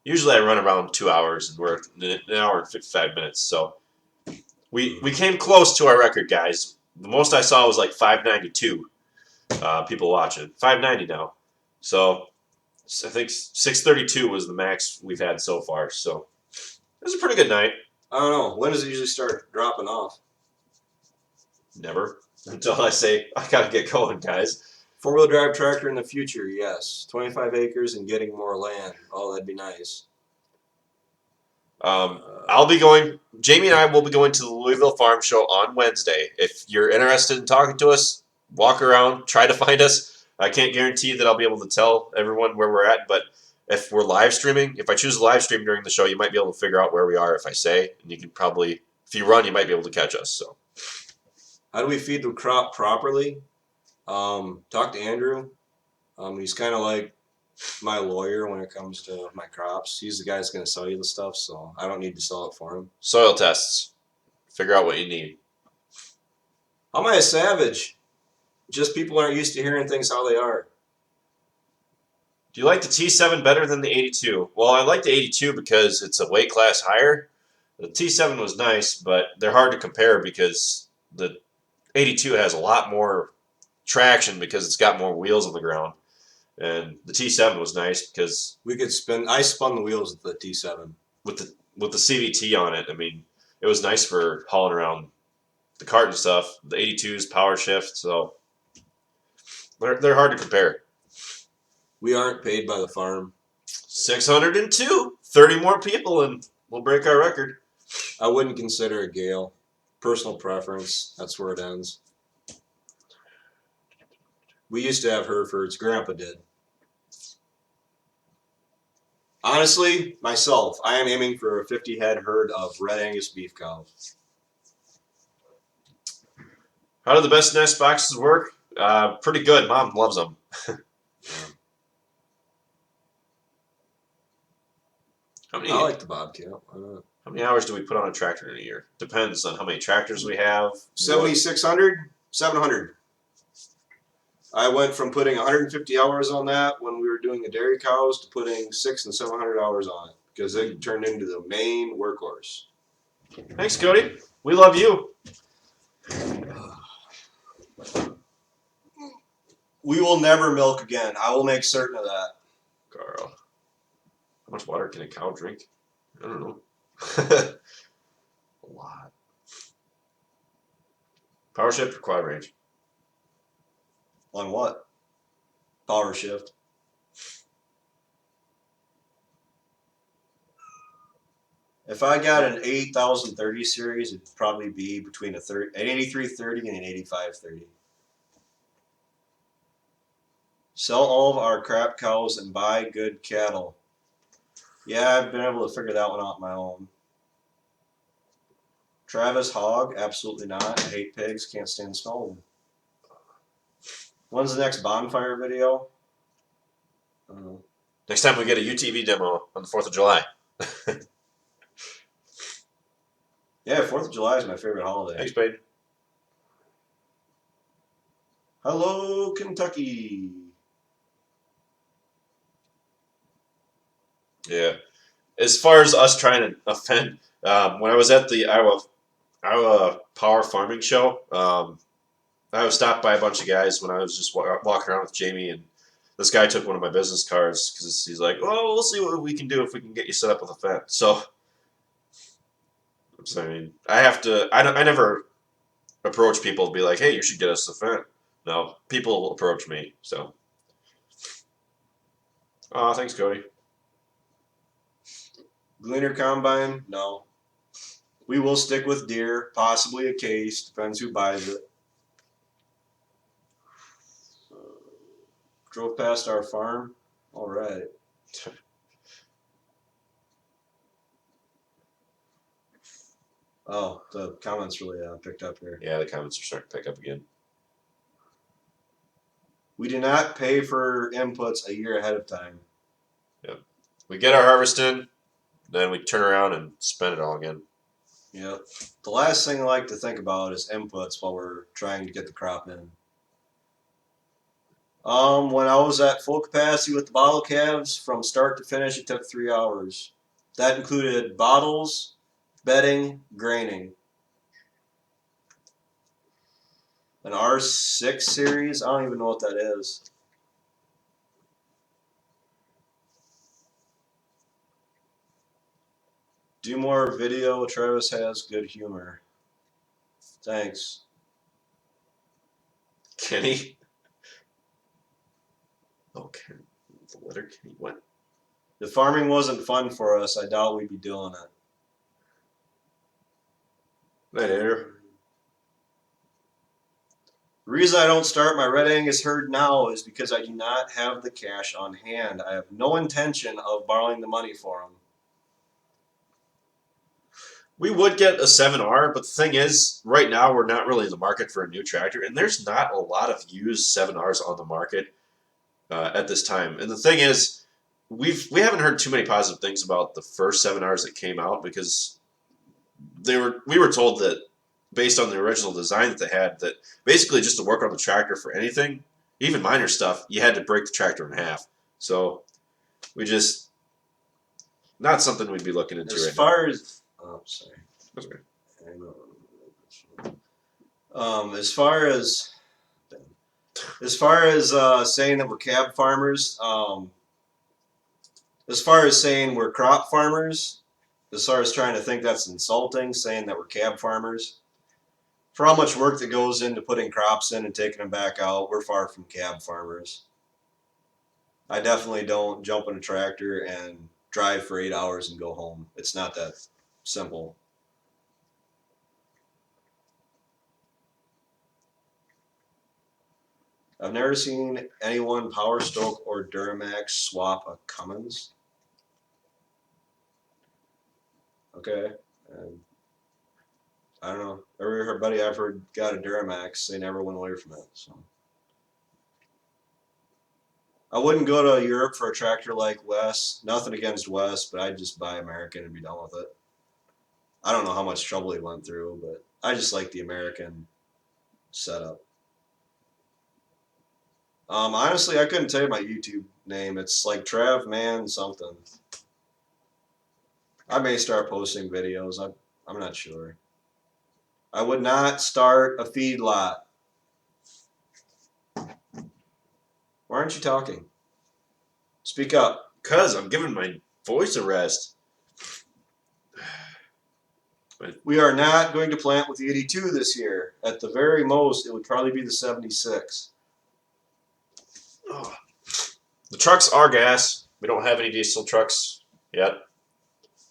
Usually I run around 2 hours and we're an hour and 55 minutes. So we came close to our record, guys. The most I saw was like 592 people watching. 590 now. So I think 632 was the max we've had so far. So it was a pretty good night. I don't know. When does it usually start dropping off? Never. Until I say, I got to get going, guys. 4-wheel drive tractor in the future, yes. 25 acres and getting more land. Oh, that'd be nice. I'll be going. Jamie and I will be going to the Louisville Farm Show on Wednesday. If you're interested in talking to us, walk around, try to find us. I can't guarantee that I'll be able to tell everyone where we're at, but if we're live streaming, if I choose to live stream during the show, you might be able to figure out where we are if I say, and you can probably, if you run, you might be able to catch us. So, how do we feed the crop properly? Talk to Andrew. He's kind of like my lawyer when it comes to my crops. He's the guy that's going to sell you the stuff, so I don't need to sell it for him. soil tests. Figure out what you need. How am I a savage? Just people aren't used to hearing things how they are. Do you like the T7 better than the 82? Well, I like the 82 because it's a weight class higher. The T7 was nice, but they're hard to compare because the 82 has a lot more traction because it's got more wheels on the ground. And the T7 was nice because we could spin. I spun the wheels with the T7 with the CVT on it. I mean, it was nice for hauling around the cart and stuff. The 82's power shift, so they're hard to compare. We aren't paid by the farm. 602, 30 more people, and we'll break our record. I wouldn't consider a Gale. Personal preference. That's where it ends. We used to have Herefords. Grandpa did. Honestly, myself, I am aiming for a 50-head herd of Red Angus beef cows. How do the best nest boxes work? Pretty good. Mom loves them. How many? I like the Bobcat. How many hours do we put on a tractor in a year? Depends on how many tractors we have. 7,600, 700. I went from putting 150 hours on that when we were doing the dairy cows to putting 600 and 700 hours on it because it turned into the main workhorse. Thanks, Cody. We love you. We will never milk again. I will make certain of that. Carl, how much water can a cow drink? I don't know. A lot. Power shift or quad range? On what? Power shift. If I got an 8030 series, it'd probably be between an 8330 and an 8530. Sell all of our crap cows and buy good cattle. Yeah, I've been able to figure that one out on my own. Travis Hogg, absolutely not. I hate pigs, can't stand the smell of them. When's the next bonfire video? I don't know. Next time we get a UTV demo on the 4th of July. Yeah, 4th of July is my favorite holiday. Thanks, babe. Hello, Kentucky. Yeah. As far as us trying to offend, when I was at the Iowa Power Farming Show, I was stopped by a bunch of guys when I was just walking around with Jamie, and this guy took one of my business cards because he's like, "Oh, we'll see what we can do if we can get you set up with a fence." So, I mean, I never approach people to be like, "Hey, you should get us a fence." No, people approach me. So, thanks, Cody. Gleaner Combine? No. We will stick with deer, possibly a case, depends who buys it. Drove past our farm. All right. Oh, the comments really picked up here. Yeah, the comments are starting to pick up again. We do not pay for inputs a year ahead of time. Yep. We get our harvest in, then we turn around and spend it all again. Yep. The last thing I like to think about is inputs while we're trying to get the crop in. When I was at full capacity with the bottle calves, from start to finish, it took 3 hours. That included bottles, bedding, graining. An R6 series? I don't even know what that is. Do more video. Travis has good humor. Thanks. Kenny. Oh, Kenny. The letter Kenny. What? If farming wasn't fun for us, I doubt we'd be doing it. Night, Andrew. The reason I don't start my Red Angus herd now is because I do not have the cash on hand. I have no intention of borrowing the money for them. We would get a 7R, but the thing is, right now we're not really in the market for a new tractor, and there's not a lot of used 7Rs on the market at this time. And the thing is, we haven't heard too many positive things about the first 7Rs that came out because we were told that based on the original design that they had, that basically just to work on the tractor for anything, even minor stuff, you had to break the tractor in half. So we just not something we'd be looking into As right far as, oh, sorry. now. Okay. As far as saying that we're cab farmers, as far as saying we're crop farmers, as far as trying to think that's insulting, saying that we're cab farmers, for how much work that goes into putting crops in and taking them back out, we're far from cab farmers. I definitely don't jump in a tractor and drive for 8 hours and go home. It's not that simple. I've never seen anyone Power Stroke or Duramax swap a Cummins. Okay. I don't know. Everybody I've heard got a Duramax. They never went away from it. So I wouldn't go to Europe for a tractor like Wes. Nothing against Wes, but I'd just buy American and be done with it. I don't know how much trouble he went through, but I just like the American setup. Honestly, I couldn't tell you my YouTube name. It's like Trav Man something. I may start posting videos. I'm not sure. I would not start a feedlot. Why aren't you talking? Speak up. Cause I'm giving my voice a rest. We are not going to plant with the 82 this year. At the very most, it would probably be the 76. Oh. The trucks are gas. We don't have any diesel trucks yet.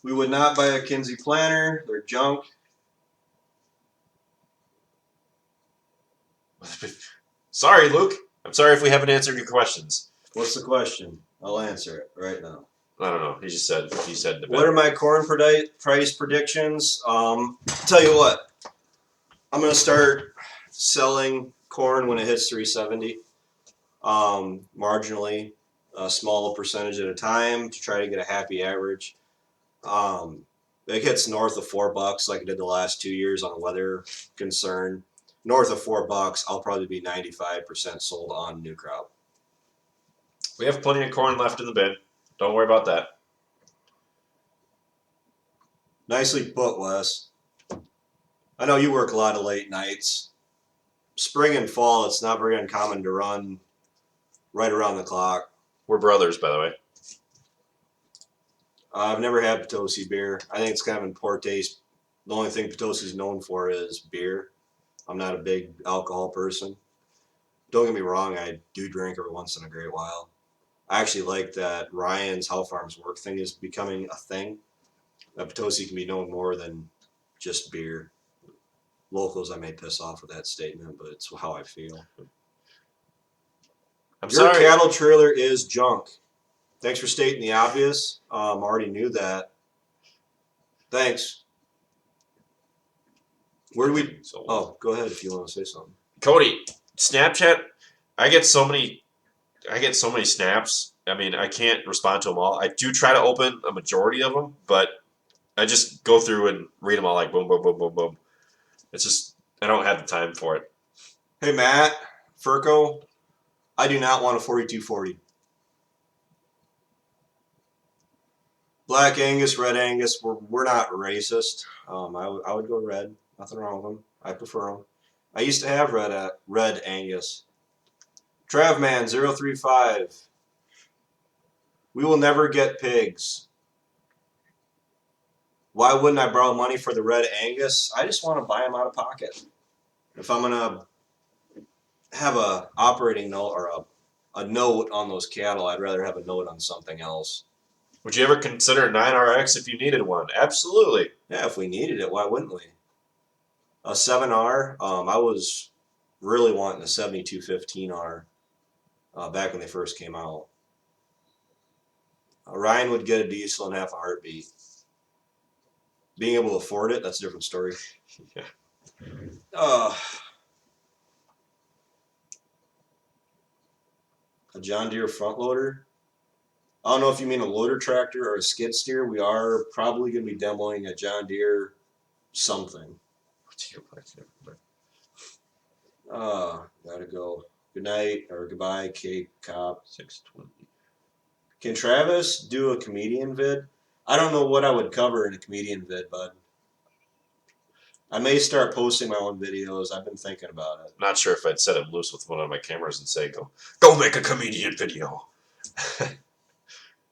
We would not buy a Kinsey planter. They're junk. Sorry, Luke. I'm sorry if we haven't answered your questions. What's the question? I'll answer it right now. I don't know. He said the What are my corn price predictions? Tell you what. I'm going to start selling corn when it hits 370. Marginally, a small percentage at a time to try to get a happy average. It gets north of $4 like it did the last 2 years on a weather concern. North of $4, I'll probably be 95% sold on new crop. We have plenty of corn left in the bin. Don't worry about that. Nicely put, Wes. I know you work a lot of late nights. Spring and fall, it's not very uncommon to run right around the clock. We're brothers, by the way. I've never had Potosi beer. I think it's kind of in poor taste. The only thing Potosi's known for is beer. I'm not a big alcohol person. Don't get me wrong, I do drink every once in a great while. I actually like that Ryan's How Farms Work thing is becoming a thing. That Potosi can be known more than just beer. Locals, I may piss off with that statement, but it's how I feel. I'm Your sorry. cattle trailer is junk. Thanks for stating the obvious. Already knew that. Thanks. Where do we? Oh, go ahead if you want to say something. Cody, Snapchat. I get so many snaps. I mean, I can't respond to them all. I do try to open a majority of them, but I just go through and read them all like boom, boom, boom, boom, boom. It's just I don't have the time for it. Hey Matt, Furco, I do not want a 4240. Black Angus, Red Angus, we're not racist. I would go red. Nothing wrong with them. I prefer them. I used to have red Angus. Travman 035. We will never get pigs. Why wouldn't I borrow money for the red Angus? I just want to buy them out of pocket. If I'm gonna have a operating note or a note on those cattle, I'd rather have a note on something else. Would you ever consider a 9RX if you needed one? Absolutely. Yeah, if we needed it, why wouldn't we? A 7R, I was really wanting a 7215R back when they first came out. Ryan would get a diesel in half a heartbeat. Being able to afford it, that's a different story. Yeah. A John Deere front loader. I don't know if you mean a loader tractor or a skid steer. We are probably going to be demoing a John Deere something. Gotta go. Good night or goodbye, Cape Cop. 620. Can Travis do a comedian vid? I don't know what I would cover in a comedian vid, bud. I may start posting my own videos. I've been thinking about it. Not sure if I'd set him loose with one of my cameras and say, go make a comedian video.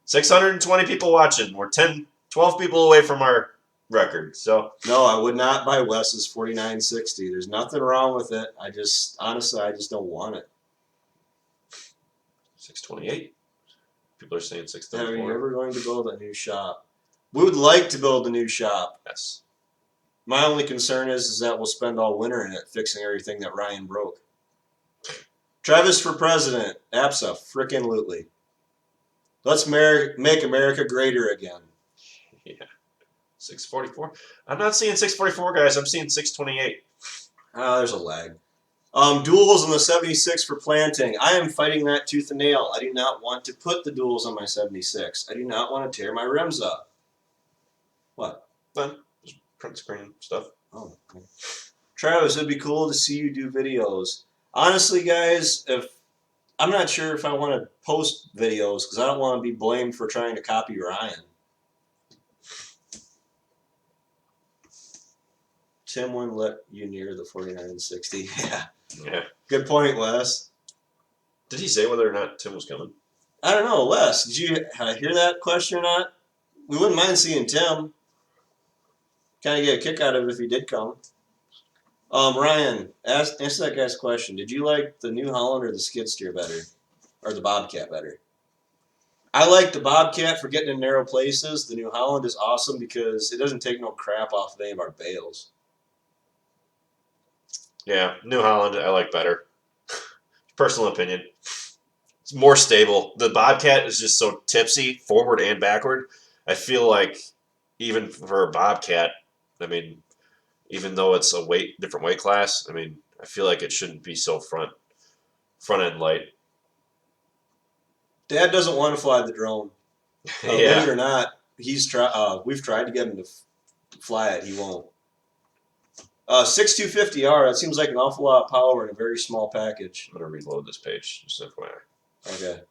620 people watching. We're 12 people away from our record. So no, I would not buy Wes's 4960. There's nothing wrong with it. Honestly, I just don't want it. 628. People are saying 634. Are you ever going to build a new shop? We would like to build a new shop. Yes. My only concern is that we'll spend all winter in it fixing everything that Ryan broke. Travis for president. Abso-frickin-lutely. Let's make America greater again. Yeah. 644. I'm not seeing 644, guys. I'm seeing 628. There's a lag. Duals on the 76 for planting. I am fighting that tooth and nail. I do not want to put the duals on my 76. I do not want to tear my rims up. What? Fun. Just print screen stuff. Oh, okay. Travis, it'd be cool to see you do videos. Honestly, guys, if I'm not sure if I want to post videos because I don't want to be blamed for trying to copy Ryan. Tim wouldn't let you near the 49 and 60. Yeah. Yeah. Good point, Wes. Did he say whether or not Tim was coming? I don't know, Wes. Did you hear that question or not? We wouldn't mind seeing Tim. Kind of get a kick out of it if he did come. Ryan, answer that guy's question. Did you like the New Holland or the skid steer better? Or the Bobcat better? I like the Bobcat for getting in narrow places. The New Holland is awesome because it doesn't take no crap off of any of our bales. Yeah, New Holland I like better. Personal opinion. It's more stable. The Bobcat is just so tipsy, forward and backward. I feel like even for a Bobcat, I mean, even though it's a different weight class, I mean, I feel like it shouldn't be so front end light. Dad doesn't want to fly the drone. Believe it or not, we've tried to get him to fly it. He won't. 6250R. That seems like an awful lot of power in a very small package. I'm gonna reload this page, just FYI. Okay.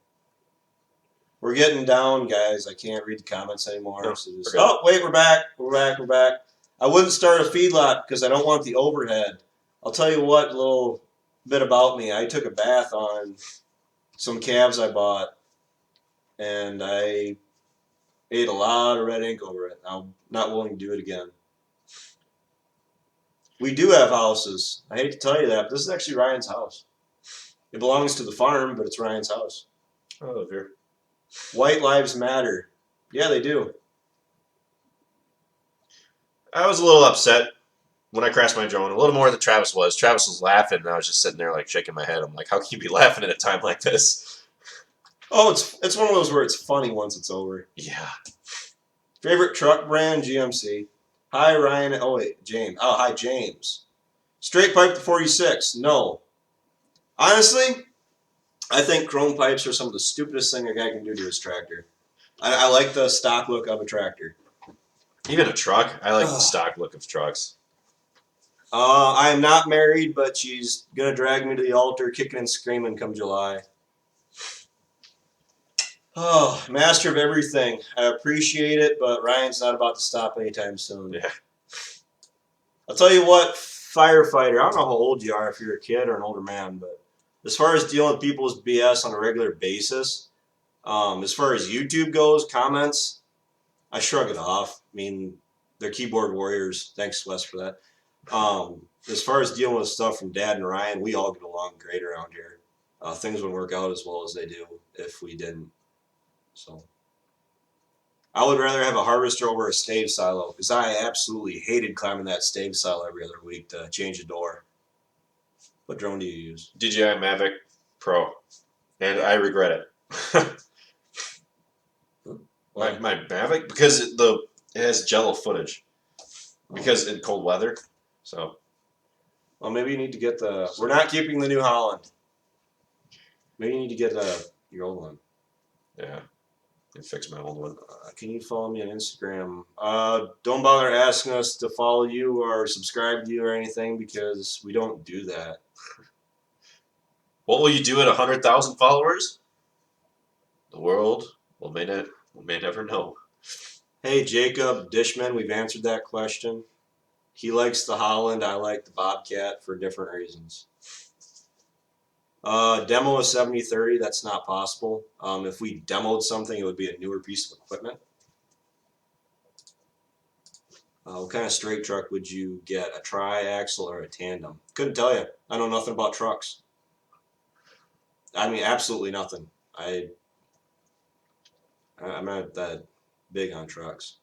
We're getting down, guys. I can't read the comments anymore. No, So wait, we're back. We're back. I wouldn't start a feedlot because I don't want the overhead. I'll tell you what, a little bit about me. I took a bath on some calves I bought, and I ate a lot of red ink over it. I'm not willing to do it again. We do have houses. I hate to tell you that, but this is actually Ryan's house. It belongs to the farm, but it's Ryan's house. I live here. White lives matter. Yeah, they do. I was a little upset when I crashed my drone, a little more than Travis was. Travis was laughing, and I was just sitting there like shaking my head. I'm like, how can you be laughing at a time like this? Oh, it's one of those where it's funny once it's over. Yeah. Favorite truck brand, GMC. Hi, Ryan. Oh, wait, James. Oh, hi, James. Straight pipe to 46. No. Honestly, I think chrome pipes are some of the stupidest thing a guy can do to his tractor. I like the stock look of a tractor. Even a truck. I like the stock look of trucks. I am not married, but she's going to drag me to the altar kicking and screaming come July. Oh, master of everything. I appreciate it, but Ryan's not about to stop anytime soon. Yeah. I'll tell you what, firefighter, I don't know how old you are, if you're a kid or an older man, but as far as dealing with people's BS on a regular basis, as far as YouTube goes, comments, I shrug it off. I mean, they're keyboard warriors. Thanks, Wes, for that. As far as dealing with stuff from Dad and Ryan, we all get along great around here. Things would work out as well as they do if we didn't. So I would rather have a harvester over a stave silo because I absolutely hated climbing that stave silo every other week to change a door. What drone do you use? DJI Mavic Pro, and I regret it. my Mavic because it has jello footage because in cold weather. So, well, maybe you need to get the. We're not keeping the New Holland. Maybe you need to get your old one. Yeah. And fix my old one. Can you follow me on Instagram? Don't bother asking us to follow you or subscribe to you or anything because we don't do that. What will you do at 100,000 followers? The world may never know. Hey, Jacob Dishman, we've answered that question. He likes the Holland. I like the Bobcat for different reasons. Demo a 7030, that's not possible. If we demoed something, it would be a newer piece of equipment. What kind of straight truck would you get? A tri-axle or a tandem? Couldn't tell you. I know nothing about trucks. I mean, absolutely nothing. I'm not that big on trucks.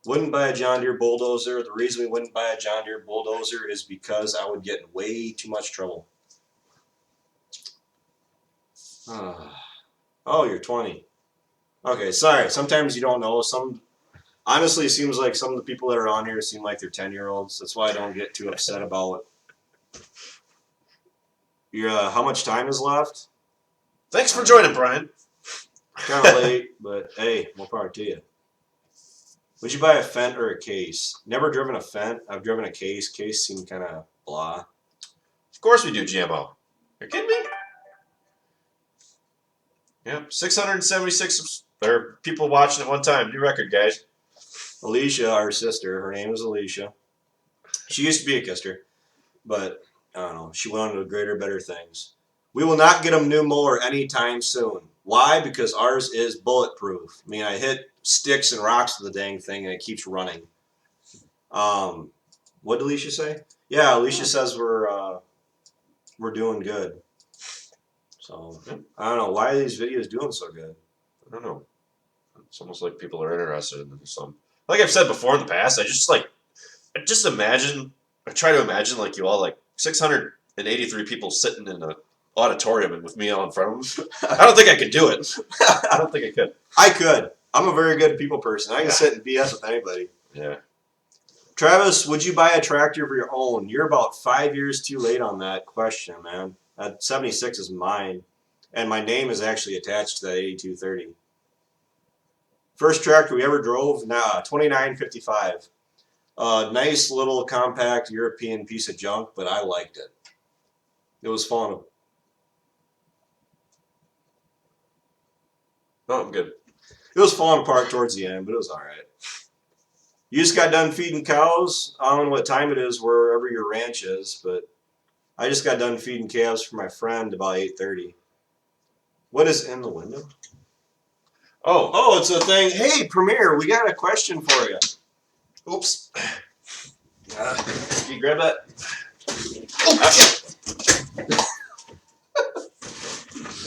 Wouldn't buy a John Deere bulldozer. The reason we wouldn't buy a John Deere bulldozer is because I would get in way too much trouble. Oh, you're 20. Okay, sorry. Sometimes you don't know. Some Honestly, it seems like some of the people that are on here seem like they're 10-year-olds. That's why I don't get too upset about your how much time is left. Thanks for joining, Brian. Kind of late, but hey, more power to you. Would you buy a Fent or a case? Never driven a Fent. I've driven a case. Case seemed kind of blah. Of course we do, GMO. You kidding me? Yep, 676 or people watching at one time. New record, guys. Alicia, our sister, her name is Alicia. She used to be a Kister, but I don't know. She went on to greater, better things. We will not get a new mower anytime soon. Why? Because ours is bulletproof. I mean, I hit sticks and rocks with the dang thing, and it keeps running. What did Alicia say? Yeah, Alicia says we're doing good. So I don't know why are these videos doing so good. I don't know. It's almost like people are interested in some. Like I've said before in the past, I try to imagine like you all like 683 people sitting in an auditorium and with me all in front of them. I don't think I could do it. I don't think I could. I could. I'm a very good people person. I can sit and BS with anybody. Yeah. Travis, would you buy a tractor of your own? You're about 5 years too late on that question, man. That 76 is mine, and my name is actually attached to that 8230. First tractor we ever drove, 2955. Nice little compact European piece of junk, but I liked it. It was fun. No, I'm good. It was falling apart towards the end, but it was all right. You just got done feeding cows. I don't know what time it is wherever your ranch is, but I just got done feeding calves for my friend about 8:30. What is in the window? Oh, it's a thing. Hey, Premier, we got a question for you. Oops. You grab that?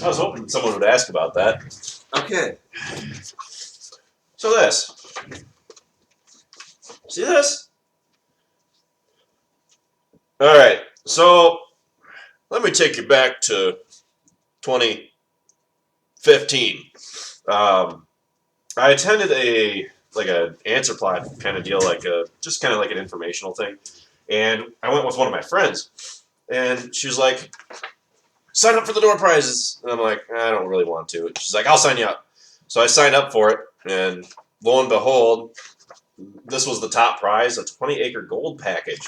I was hoping someone would ask about that. Okay. So this. See this? All right. So let me take you back to 2015. I attended an answer plot kind of deal, just kind of like an informational thing, and I went with one of my friends, and she was like, "Sign up for the door prizes," and I'm like, "I don't really want to." She's like, "I'll sign you up." So I signed up for it, and lo and behold, this was the top prize, a 20-acre gold package,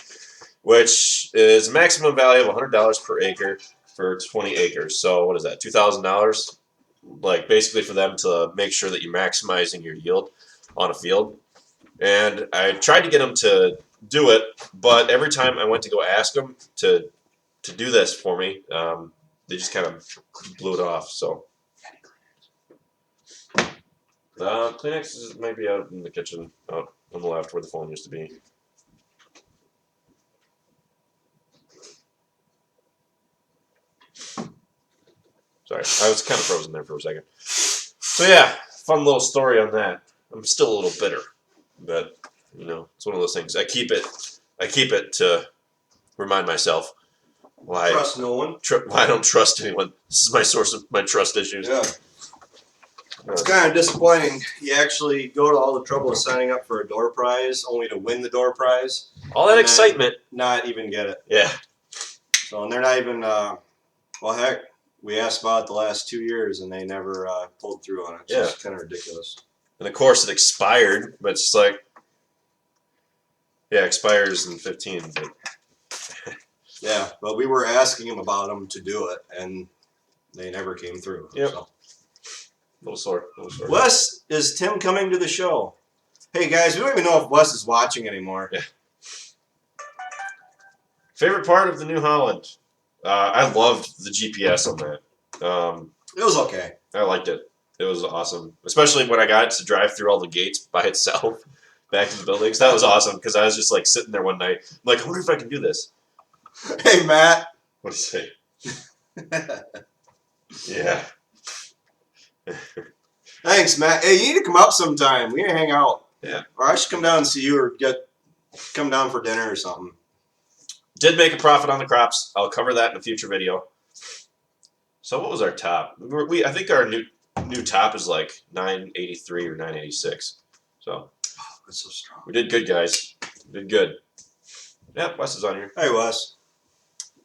which is a maximum value of $100 per acre for 20 acres. So what is that, $2,000? Like basically for them to make sure that you're maximizing your yield on a field. And I tried to get them to do it, but every time I went to go ask them to do this for me, they just kind of blew it off. So Kleenex might be out in the kitchen, out on the left where the phone used to be. Sorry, I was kind of frozen there for a second. So yeah, fun little story on that. I'm still a little bitter, but it's one of those things. I keep it to remind myself why Trust no one. Why I don't trust anyone. This is my source of my trust issues. Yeah. It's kind of disappointing. You actually go to all the trouble of signing up for a door prize only to win the door prize. All that excitement. Not even get it. Yeah. So, and they're not even, well, heck, we asked about it the last 2 years and they never pulled through on it. So it's kind of ridiculous. And of course it expired, but it's like, yeah, expires in 15. But yeah, but we were asking them about them to do it and they never came through. Yep. So. Little sore. Wes, is Tim coming to the show? Hey guys, we don't even know if Wes is watching anymore. Yeah. Favorite part of the New Holland? I loved the GPS on that. It was okay. I liked it. It was awesome, especially when I got to drive through all the gates by itself back to the buildings. That was awesome because I was just like sitting there one night, I'm like, I wonder if I can do this. Hey Matt. What do you say? Yeah. Thanks, Matt. Hey, you need to come up sometime. We need to hang out. Yeah. Or I should come down and see you, or come down for dinner or something. Did make a profit on the crops. I'll cover that in a future video. So what was our top? I think our new top is like 983 or 986. So It's so strong. We did good, guys. We did good. Yeah, Wes is on here. Hey, Wes.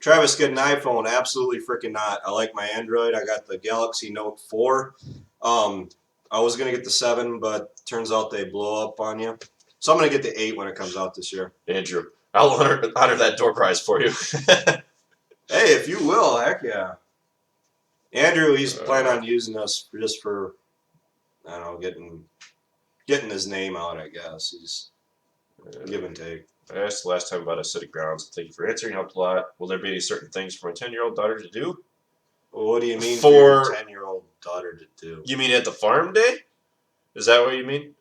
Travis, get an iPhone? Absolutely freaking not. I like my Android. I got the Galaxy Note 4. I was going to get the 7, but turns out they blow up on you. So I'm going to get the 8 when it comes out this year. Andrew, I'll honor that door prize for you. Hey, if you will, heck yeah. Andrew, he's planning on using us just for, I don't know, getting his name out, I guess. He's give and take. I asked last time about acidic grounds. Thank you for answering. Helped a lot. Will there be any certain things for my 10-year-old daughter to do? Well, what do you mean for your 10-year-old daughter to do? You mean at the farm day? Is that what you mean?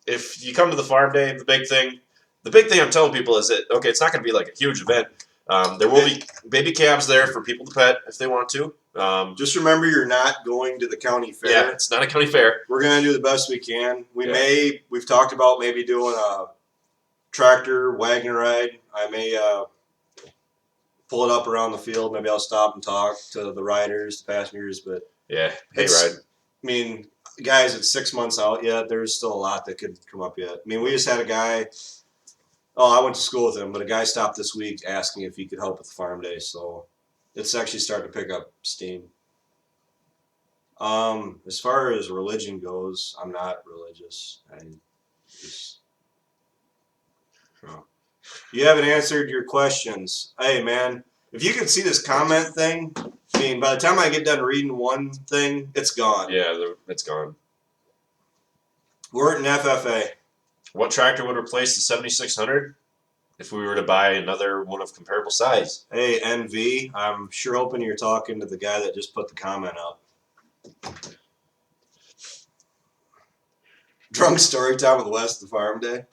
If you come to the farm day, the big thing I'm telling people is that, okay, it's not going to be like a huge event. There will be baby calves there for people to pet if they want to. Just remember, you're not going to the county fair. Yeah, it's not a county fair. We're going to do the best we can. We've talked about maybe doing a tractor wagon ride. I may pull it up around the field. Maybe I'll stop and talk to the riders, the passengers. But yeah, hayride. I mean, guys, it's 6 months out yet. There's still a lot that could come up yet. I mean, we just had a guy. Oh, I went to school with him, but a guy stopped this week asking if he could help with the farm day. So it's actually starting to pick up steam. As far as religion goes, I'm not religious. You haven't answered your questions. Hey, man, if you can see this comment thing, I mean, by the time I get done reading one thing, it's gone. Yeah, it's gone. We're at an FFA. What tractor would replace the 7600 if we were to buy another one of comparable size? Hey, NV, I'm sure hoping you're talking to the guy that just put the comment up. Drunk story time with Wes the farm day.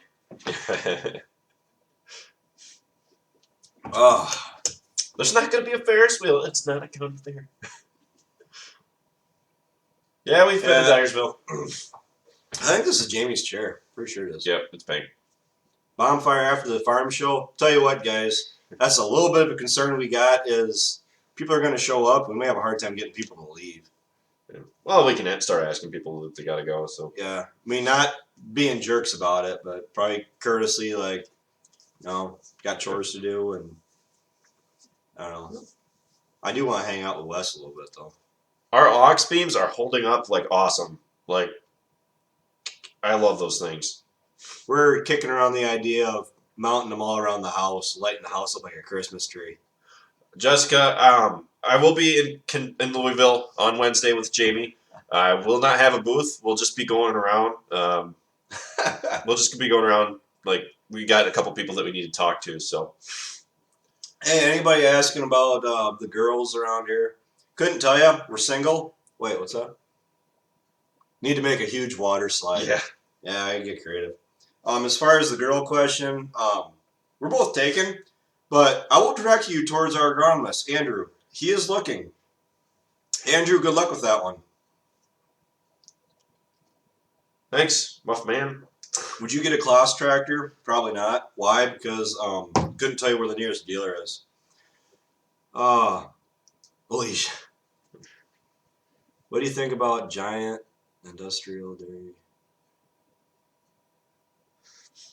Oh, there's not going to be a Ferris wheel. It's not a county fair. Yeah, we've been to Dyersville. I think this is Jamie's chair. Pretty sure it is. Yep, it's pink. Bonfire after the farm show. Tell you what, guys, that's a little bit of a concern we got is people are going to show up and we have a hard time getting people to leave. Yeah. Well, we can start asking people if they got to go. So yeah, I mean, not being jerks about it, but probably courtesy, like, no, got chores to do, and I don't know. I do want to hang out with Wes a little bit, though. Our aux beams are holding up like awesome. Like, I love those things. We're kicking around the idea of mounting them all around the house, lighting the house up like a Christmas tree. Jessica, I will be in Louisville on Wednesday with Jamie. I will not have a booth. We'll just be going around. We'll just be going around. Like, we got a couple people that we need to talk to. So, hey, anybody asking about the girls around here? Couldn't tell you. We're single. Wait, what's that? Need to make a huge water slide. Yeah, I can get creative. As far as the girl question, we're both taken, but I will direct you towards our agronomist, Andrew. He is looking. Andrew, good luck with that one. Thanks, Muff Man. Would you get a Claas tractor? Probably not. Why? Because couldn't tell you where the nearest dealer is. Please. What do you think about giant industrial dairy?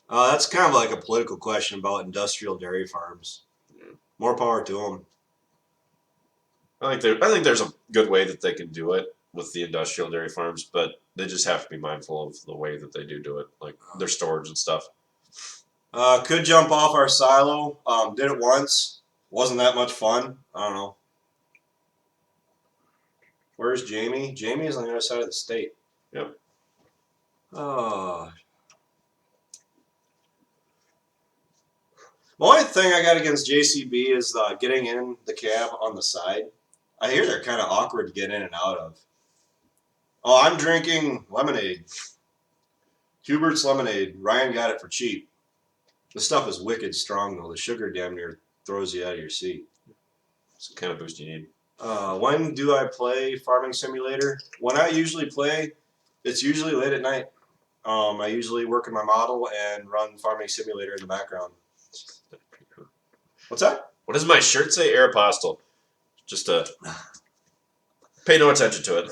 That's kind of like a political question about industrial dairy farms. More power to them. I think there's a good way that they can do it with the industrial dairy farms, but they just have to be mindful of the way that they do it, like their storage and stuff. Could jump off our silo. Did it once. Wasn't that much fun. I don't know. Where's Jamie? Jamie is on the other side of the state. Yep. The only thing I got against JCB is getting in the cab on the side. I hear they're kind of awkward to get in and out of. Oh, I'm drinking lemonade. Hubert's lemonade. Ryan got it for cheap. The stuff is wicked strong, though. The sugar damn near throws you out of your seat. It's the kind of boost you need. When do I play Farming Simulator? When I usually play, it's usually late at night. I usually work in my model and run Farming Simulator in the background. What's that? What does my shirt say? Aeropostale. Just pay no attention to it.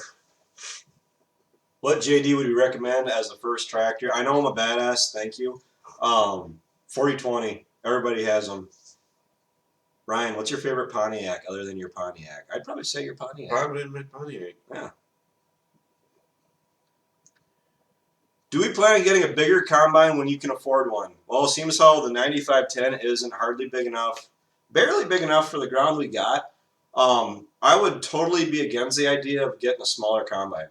What JD would you recommend as the first tractor? I know I'm a badass. Thank you. 4020. Everybody has them. Ryan, what's your favorite Pontiac other than your Pontiac? I'd probably say your Pontiac. Probably in my Pontiac. Yeah. Do we plan on getting a bigger combine when you can afford one? Well, it seems how the 9510 isn't hardly big enough, barely big enough for the ground we got. I would totally be against the idea of getting a smaller combine.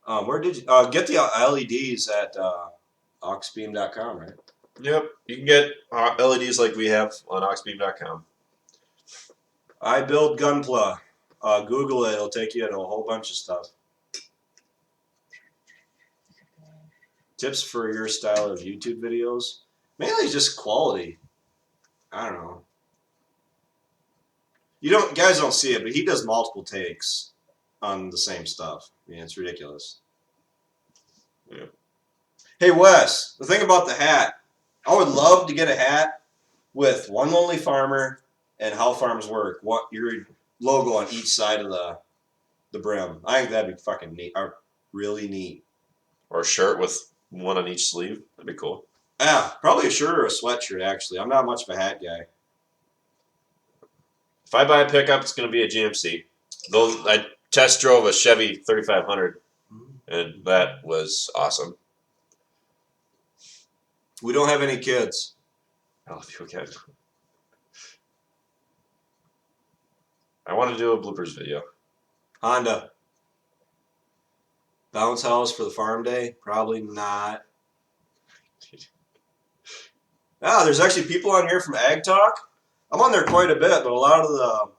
Where did you get the LEDs at oxbeam.com, right? Yep, you can get LEDs like we have on oxbeam.com. I build Gunpla. Google it; it'll take you to a whole bunch of stuff. Tips for your style of YouTube videos? Mainly just quality. I don't know. Guys don't see it, but he does multiple takes on the same stuff. I mean, it's ridiculous. Yeah. Hey Wes, the thing about the hat, I would love to get a hat with One Lonely Farmer and How Farms Work. What your logo on each side of the brim. I think that'd be fucking neat. Or really neat. Or a shirt with one on each sleeve. That'd be cool. Yeah, probably a shirt or a sweatshirt. Actually, I'm not much of a hat guy. If I buy a pickup, it's going to be a GMC. Though I test drove a Chevy 3500, and that was awesome. We don't have any kids. Oh, if you can. I want to do a bloopers video. Honda. Bounce house for the farm day? Probably not. Ah, there's actually people on here from Ag Talk. I'm on there quite a bit, but a lot of the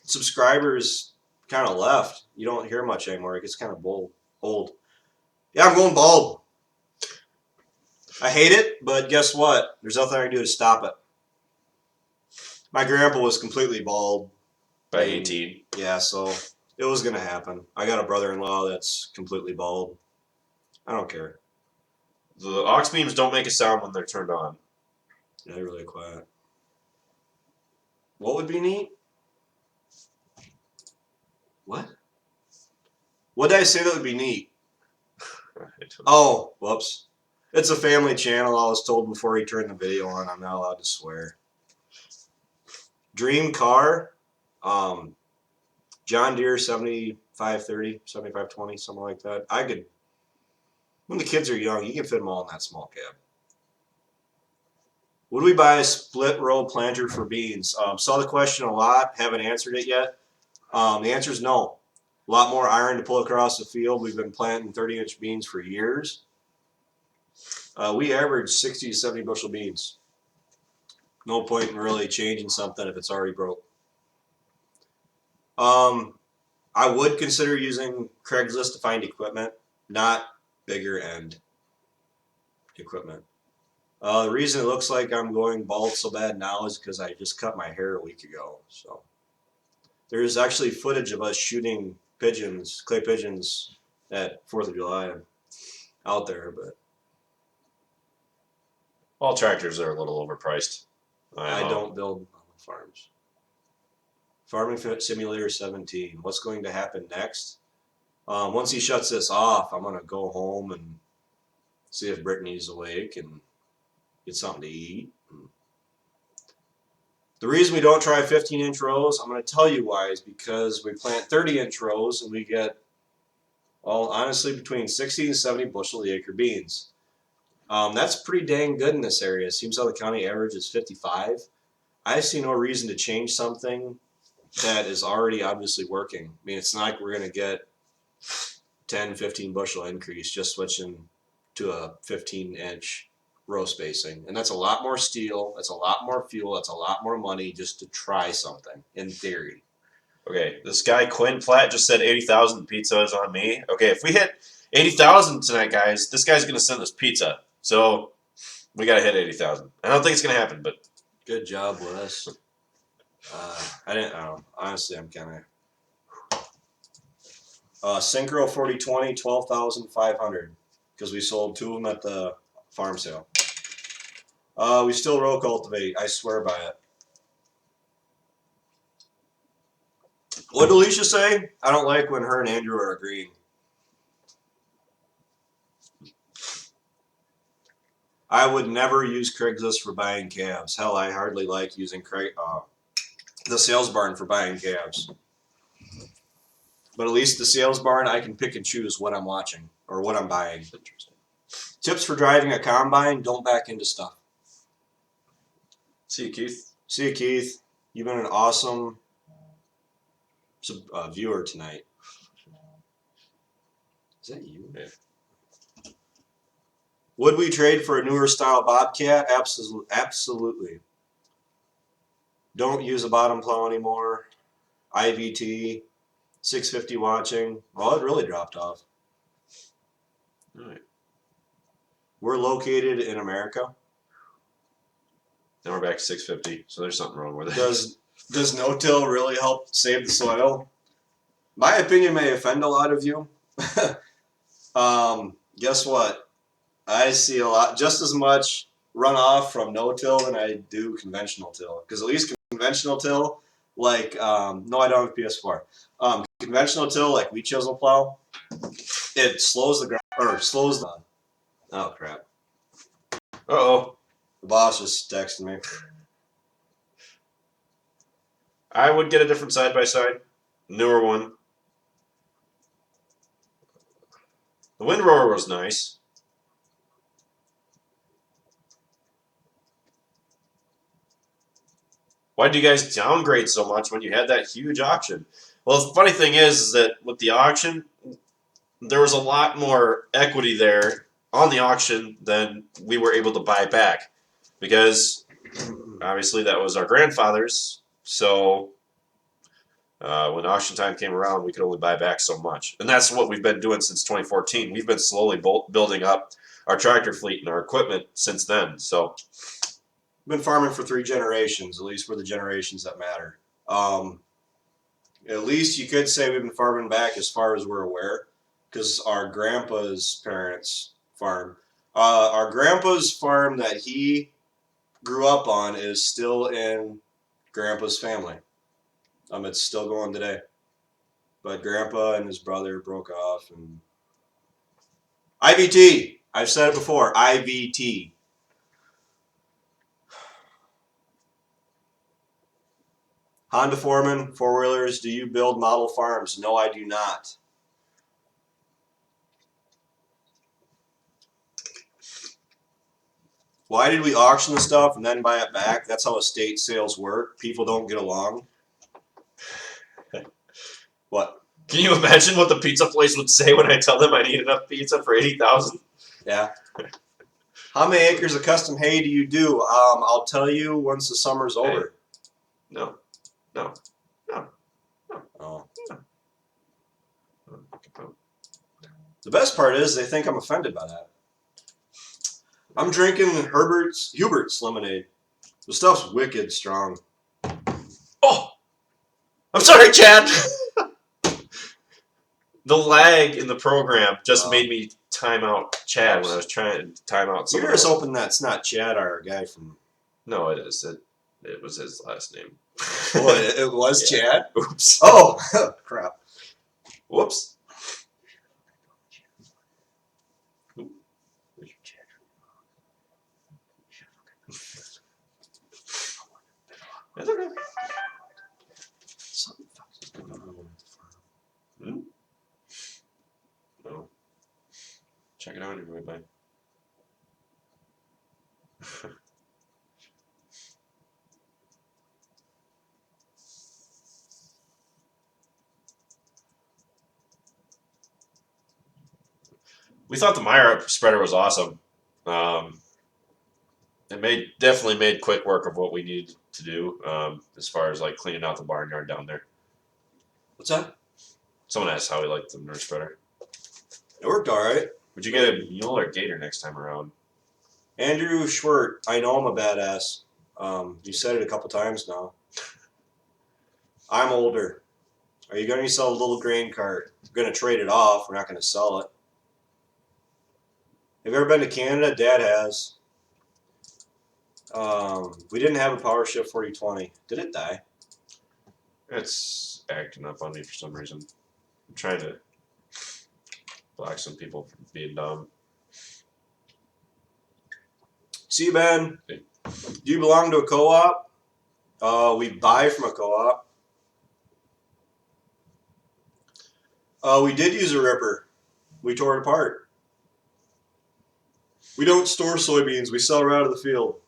subscribers kind of left. You don't hear much anymore. It gets kind of old. Yeah, I'm going bald. I hate it, but guess what? There's nothing I can do to stop it. My grandpa was completely bald. By 18. Yeah, so it was going to happen. I got a brother-in-law that's completely bald. I don't care. The aux beams don't make a sound when they're turned on. Yeah, they're really quiet. What would be neat? What? What did I say that would be neat? Oh, whoops. It's a family channel. I was told before he turned the video on. I'm not allowed to swear. Dream car. John Deere 7530, 7520, something like that. I could, when the kids are young, you can fit them all in that small cab. Would we buy a split row planter for beans? Saw the question a lot. Haven't answered it yet. The answer is no. A lot more iron to pull across the field. We've been planting 30-inch beans for years. We average 60 to 70 bushel beans. No point in really changing something if it's already broke. I would consider using Craigslist to find equipment, not bigger end equipment. The reason it looks like I'm going bald so bad now is because I just cut my hair a week ago. So there's actually footage of us shooting pigeons, clay pigeons, at 4th of July out there, but All tractors are a little overpriced. I don't build farms. Farming Simulator 17. What's going to happen next? Once he shuts this off, I'm going to go home and see if Brittany's awake and get something to eat. The reason we don't try 15-inch rows, I'm going to tell you why, is because we plant 30-inch rows and we get, well, honestly, between 60 and 70 bushel the acre beans. That's pretty dang good in this area. It seems how the county average is 55. I see no reason to change something that is already obviously working. I mean, it's not like we're going to get 10, 15 bushel increase just switching to a 15-inch row spacing. And that's a lot more steel. That's a lot more fuel. That's a lot more money just to try something, in theory. Okay, this guy Quinn Platt just said 80,000 pizza is on me. Okay, if we hit 80,000 tonight, guys, this guy's going to send us pizza. So we got to hit 80,000. I don't think it's going to happen, but good job, Wes. I don't know. Honestly, I'm kind of Synchro 4020, 12,500 because we sold 2 of them at the farm sale. We still row cultivate. I swear by it. What did Alicia say? I don't like when her and Andrew are agreeing. I would never use Craigslist for buying calves. Hell, I hardly like using the sales barn for buying calves. But at least the sales barn, I can pick and choose what I'm watching or what I'm buying. Interesting. Tips for driving a combine: don't back into stuff. See you, Keith. See you, Keith. You've been an awesome viewer tonight. Is that you? Yeah. Would we trade for a newer style Bobcat? Absolutely. Don't use a bottom plow anymore. IVT, 650 watching. Well, it really dropped off. All right. We're located in America. Now we're back to 650, so there's something wrong with it. Does no-till really help save the soil? My opinion may offend a lot of you. Guess what? I see a lot, just as much runoff from no-till than I do conventional till. Because at least conventional till, like, no, I don't have PS4. Conventional till, like wheat chisel plow, it slows the ground, or slows the, oh crap. Uh-oh. The boss just texted me. I would get a different side-by-side. Newer one. The windrower was nice. Why did you guys downgrade so much when you had that huge auction? Well, the funny thing is that with the auction, there was a lot more equity there on the auction than we were able to buy back. Because obviously that was our grandfather's. So when auction time came around, we could only buy back so much. And that's what we've been doing since 2014. We've been slowly building up our tractor fleet and our equipment since then. So Been farming for 3 generations, at least for the generations that matter. At least you could say we've been farming back as far as we're aware, because our grandpa's parents farm. Our grandpa's farm that he grew up on is still in grandpa's family. It's still going today. But grandpa and his brother broke off, and IVT. I've said it before. IVT. Honda Foreman, 4-wheelers. Do you build model farms? No, I do not. Why did we auction the stuff and then buy it back? That's how estate sales work. People don't get along. What? can you imagine what the pizza place would say when I tell them I need enough pizza for 80,000? Yeah. How many acres of custom hay do you do? I'll tell you once the summer's over. No. No. No. No. Oh. No. The best part is they think I'm offended by that. I'm drinking Hubert's lemonade. The stuff's wicked strong. Oh! I'm sorry, Chad! The lag in the program just made me time out Chad when I was trying to time out someone You're just else. hoping that's not Chad, our guy from... No, it is. It was his last name. Oh, it was Yeah. Chad? Oops. Oh, crap. Whoops. That's okay. Something fucking going on with the farm. No. Check it out on your way by. We thought the Meyer spreader was awesome. It definitely made quick work of what we needed to do as far as like cleaning out the barnyard down there. What's that? Someone asked how we liked the nurse spreader. It worked all right. Would you get a mule or gator next time around? Andrew Schwert, I know I'm a badass. You said it a couple times now. I'm older. Are you going to sell a little grain cart? We're going to trade it off. We're not going to sell it. Have you ever been to Canada? Dad has. We didn't have a Power Shift 4020. Did it die? It's acting up on me for some reason. I'm trying to block some people from being dumb. See, Ben, do you belong to a co-op? We buy from a co-op. We did use a ripper. We tore it apart. We don't store soybeans. We sell right out of the field.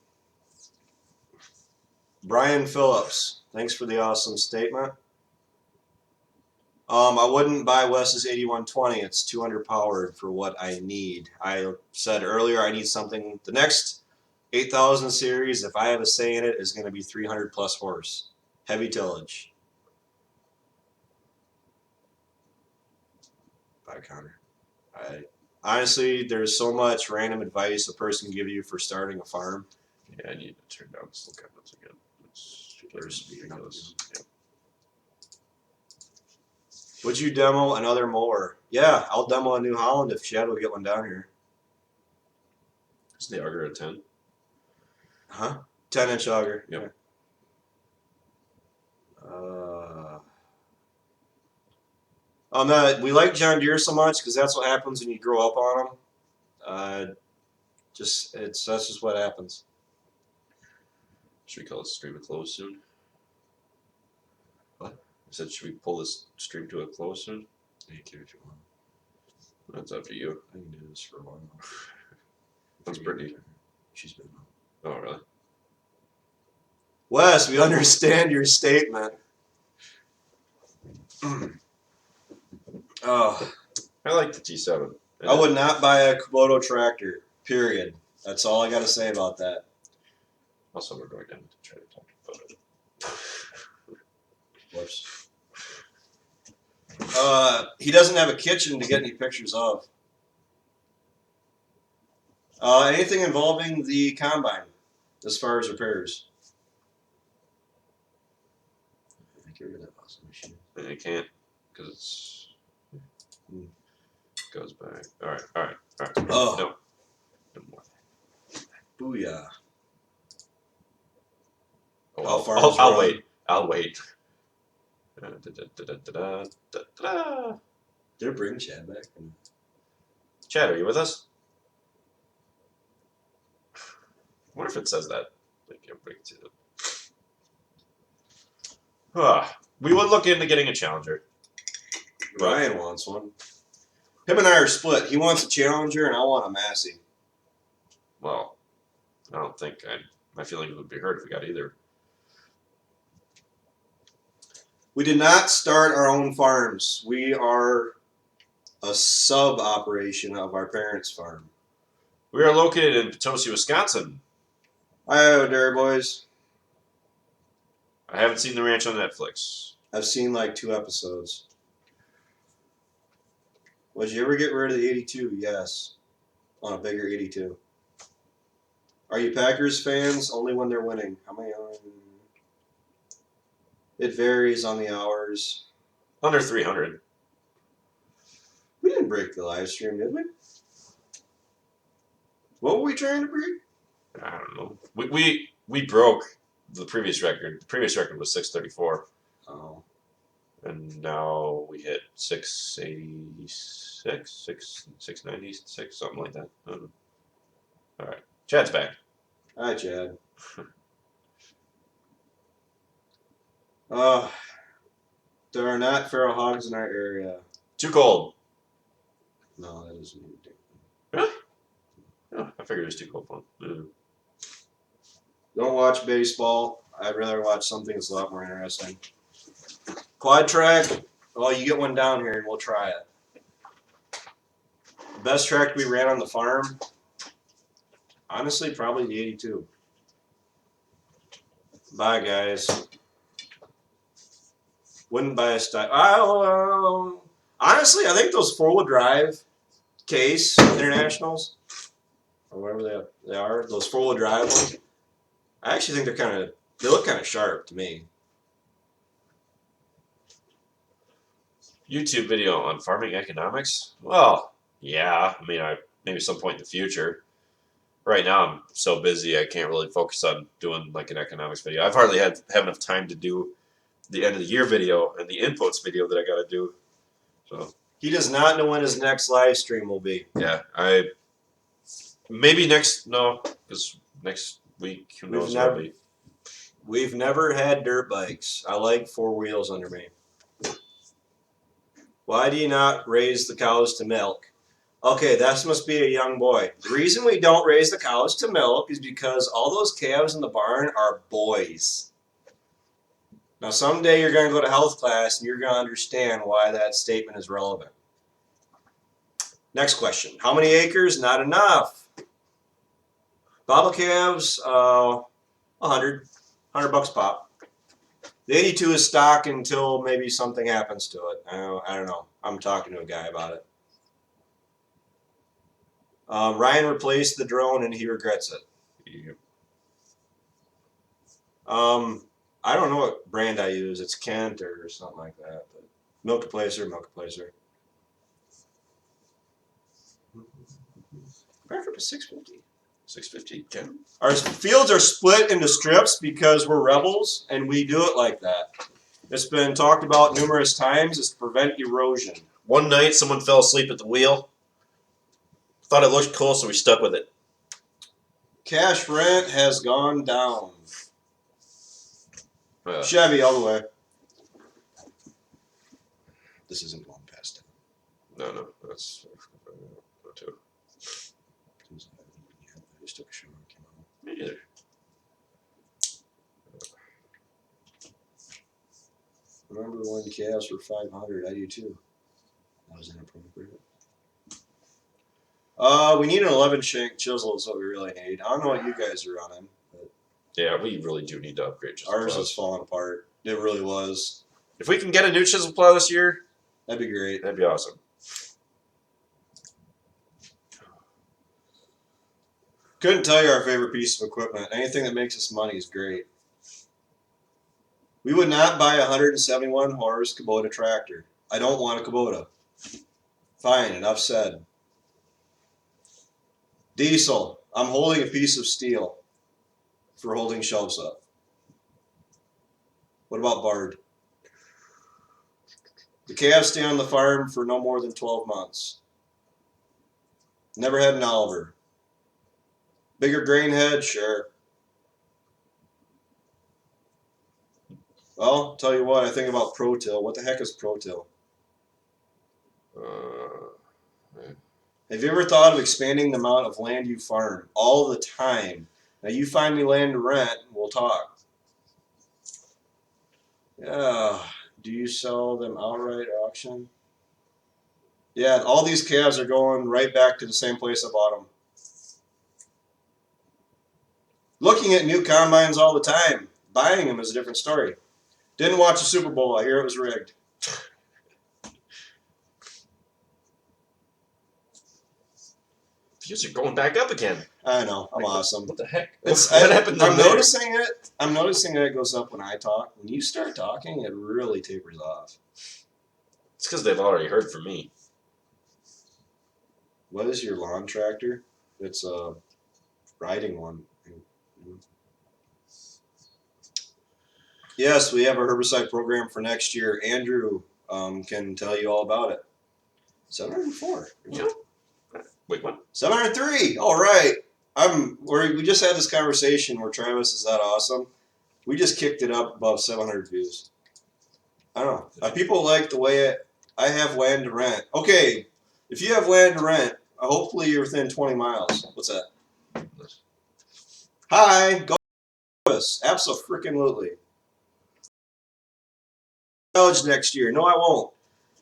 Brian Phillips, thanks for the awesome statement. I wouldn't buy Wes's 8120. It's too underpowered for what I need. I said earlier I need something. The next 8000 series, if I have a say in it, is going to be 300 plus horse. Heavy tillage. Bye, Connor. Honestly, there's so much random advice a person can give you for starting a farm. Yeah, I need to turn down the still comments again. It's ridiculous. Yeah. Would you demo another mower? Yeah, I'll demo a New Holland if Chad will get one down here. Is the auger a 10? Huh? 10-inch auger. Yep. We like John Deere so much because that's what happens when you grow up on them. That's just what happens. Should we call this stream a close soon? What? I said, should we pull this stream to a close soon? You can if you want. That's up to you. I can do this for a while. That's Brittany. She's been. Oh, really? Wes, we understand your statement. Oh, I like the T7. I would not buy a Kubota tractor. Period. That's all I got to say about that. Also, we're going down to try to talk about it. Whoops. He doesn't have a kitchen to get any pictures of. Anything involving the combine, as far as repairs. Get rid of that awesome machine. I can't, because it's goes back. All right. Oh. No more. Booyah. Oh, I'll wait. Did it bring Chad back? Chad, are you with us? I wonder if it says that. We would look into getting a Challenger. Ryan wants one. Him and I are split. He wants a Challenger, and I want a Massey. Well, I don't think my feelings would be hurt if we got either. We did not start our own farms. We are a sub-operation of our parents' farm. We are located in Potosi, Wisconsin. Hi, Dairy Boys. I haven't seen the ranch on Netflix. I've seen like 2 episodes. Would you ever get rid of the 82? Yes. On a bigger 82. Are you Packers fans? Only when they're winning. How many? It varies on the hours. Under 300. We didn't break the live stream, did we? What were we trying to break? I don't know. We broke the previous record. The previous record was 634. Oh. And now we hit 686, 696, something like that. I don't know. All right. Chad's back. Hi, Chad. There are not feral hogs in our area. Too cold. No, that isn't anything. Really? Oh, I figured it was too cold for him. Don't watch baseball. I'd rather watch something that's a lot more interesting. Quad track. Well, you get one down here and we'll try it. The best track we ran on the farm, honestly, probably the 82. Bye, guys. Wouldn't buy a style. Honestly, I think those 4-wheel drive Case Internationals, or whatever they are, those 4-wheel drive ones, I actually think they look kind of sharp to me. YouTube video on farming economics? Well, yeah. I mean, maybe some point in the future. Right now, I'm so busy I can't really focus on doing like an economics video. I've hardly have enough time to do the end of the year video and the inputs video that I got to do. So he does not know when his next live stream will be. Yeah, maybe because next week who knows what it'll be. We've never had dirt bikes. I like 4 wheels under me. Why do you not raise the cows to milk? Okay, that must be a young boy. The reason we don't raise the cows to milk is because all those calves in the barn are boys. Now, someday you're going to go to health class and you're going to understand why that statement is relevant. Next question. How many acres? Not enough. Bobble calves, 100 bucks pop. The 82 is stock until maybe something happens to it. I don't know. I'm talking to a guy about it. Ryan replaced the drone and he regrets it. Yep. I don't know what brand I use. It's Kent or something like that. But Milk-a-Placer. Perfect for 650. 650, Ken. Our fields are split into strips because we're rebels and we do it like that. It's been talked about numerous times. It's to prevent erosion. One night, someone fell asleep at the wheel. Thought it looked cool, so we stuck with it. Cash rent has gone down. Chevy all the way. This isn't going past it. No, that's not too. I just took a shower and came out. Me neither. Remember when calves were 500? I do too. That was inappropriate. We need an 11 shank chisel is what we really need. I don't know what you guys are running. But Yeah, we really do need to upgrade chisel ours plows. is falling apart. It really was. If we can get a new chisel plow this year, that'd be great. That'd be awesome. Couldn't tell you our favorite piece of equipment. Anything that makes us money is great. We would not buy a 171 horse Kubota tractor. I don't want a Kubota. Fine, enough said. Diesel. I'm holding a piece of steel for holding shelves up. What about Bard? The calves stay on the farm for no more than 12 months. Never had an Oliver. Bigger grain head? Sure. Well, tell you what, I think about Pro-Till. What the heck is Pro-Till? Have you ever thought of expanding the amount of land you farm all the time? Now you find me land to rent, we'll talk. Yeah. Do you sell them outright at auction? Yeah, all these calves are going right back to the same place I bought them. Looking at new combines all the time. Buying them is a different story. Didn't watch the Super Bowl. I hear it was rigged. Views are going back up again. I know. I'm awesome. What the heck? What happened to I'm noticing it. I'm noticing that it goes up when I talk. When you start talking, it really tapers off. It's because they've already heard from me. What is your lawn tractor? It's a riding one. Yes, we have a herbicide program for next year. Andrew can tell you all about it. 704. Yeah. Wait, what? 703. All right. We just had this conversation where Travis is that awesome. We just kicked it up above 700 views. I don't know. People like the way I have land to rent. Okay, if you have land to rent, hopefully you're within 20 miles. What's that? Hi, go to us. Absolutely. College next year. No, I won't.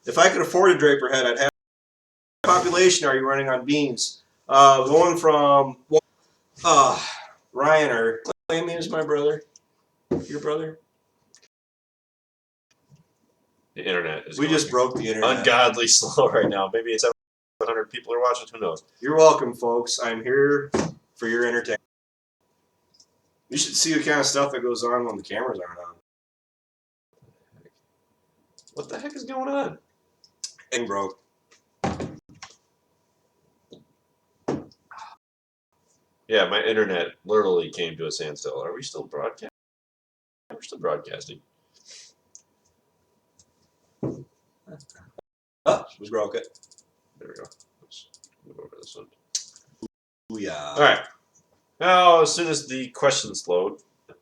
If I could afford a Draper head, I'd have. Population are you running on beans? Going from Ryan or claim me as my brother. Your brother? The internet is. We just broke the internet. Ungodly slow right now. Maybe it's 700 people are watching. Who knows? You're welcome, folks. I'm here for your entertainment. You should see the kind of stuff that goes on when the cameras aren't on. What the heck is going on? Thing broke. Yeah, my internet literally came to a standstill. Are we still broadcasting? We're still broadcasting. Oh, we broke it. There we go. Let's move over this one. Ooh, yeah. All right. Now, as soon as the questions load, I'm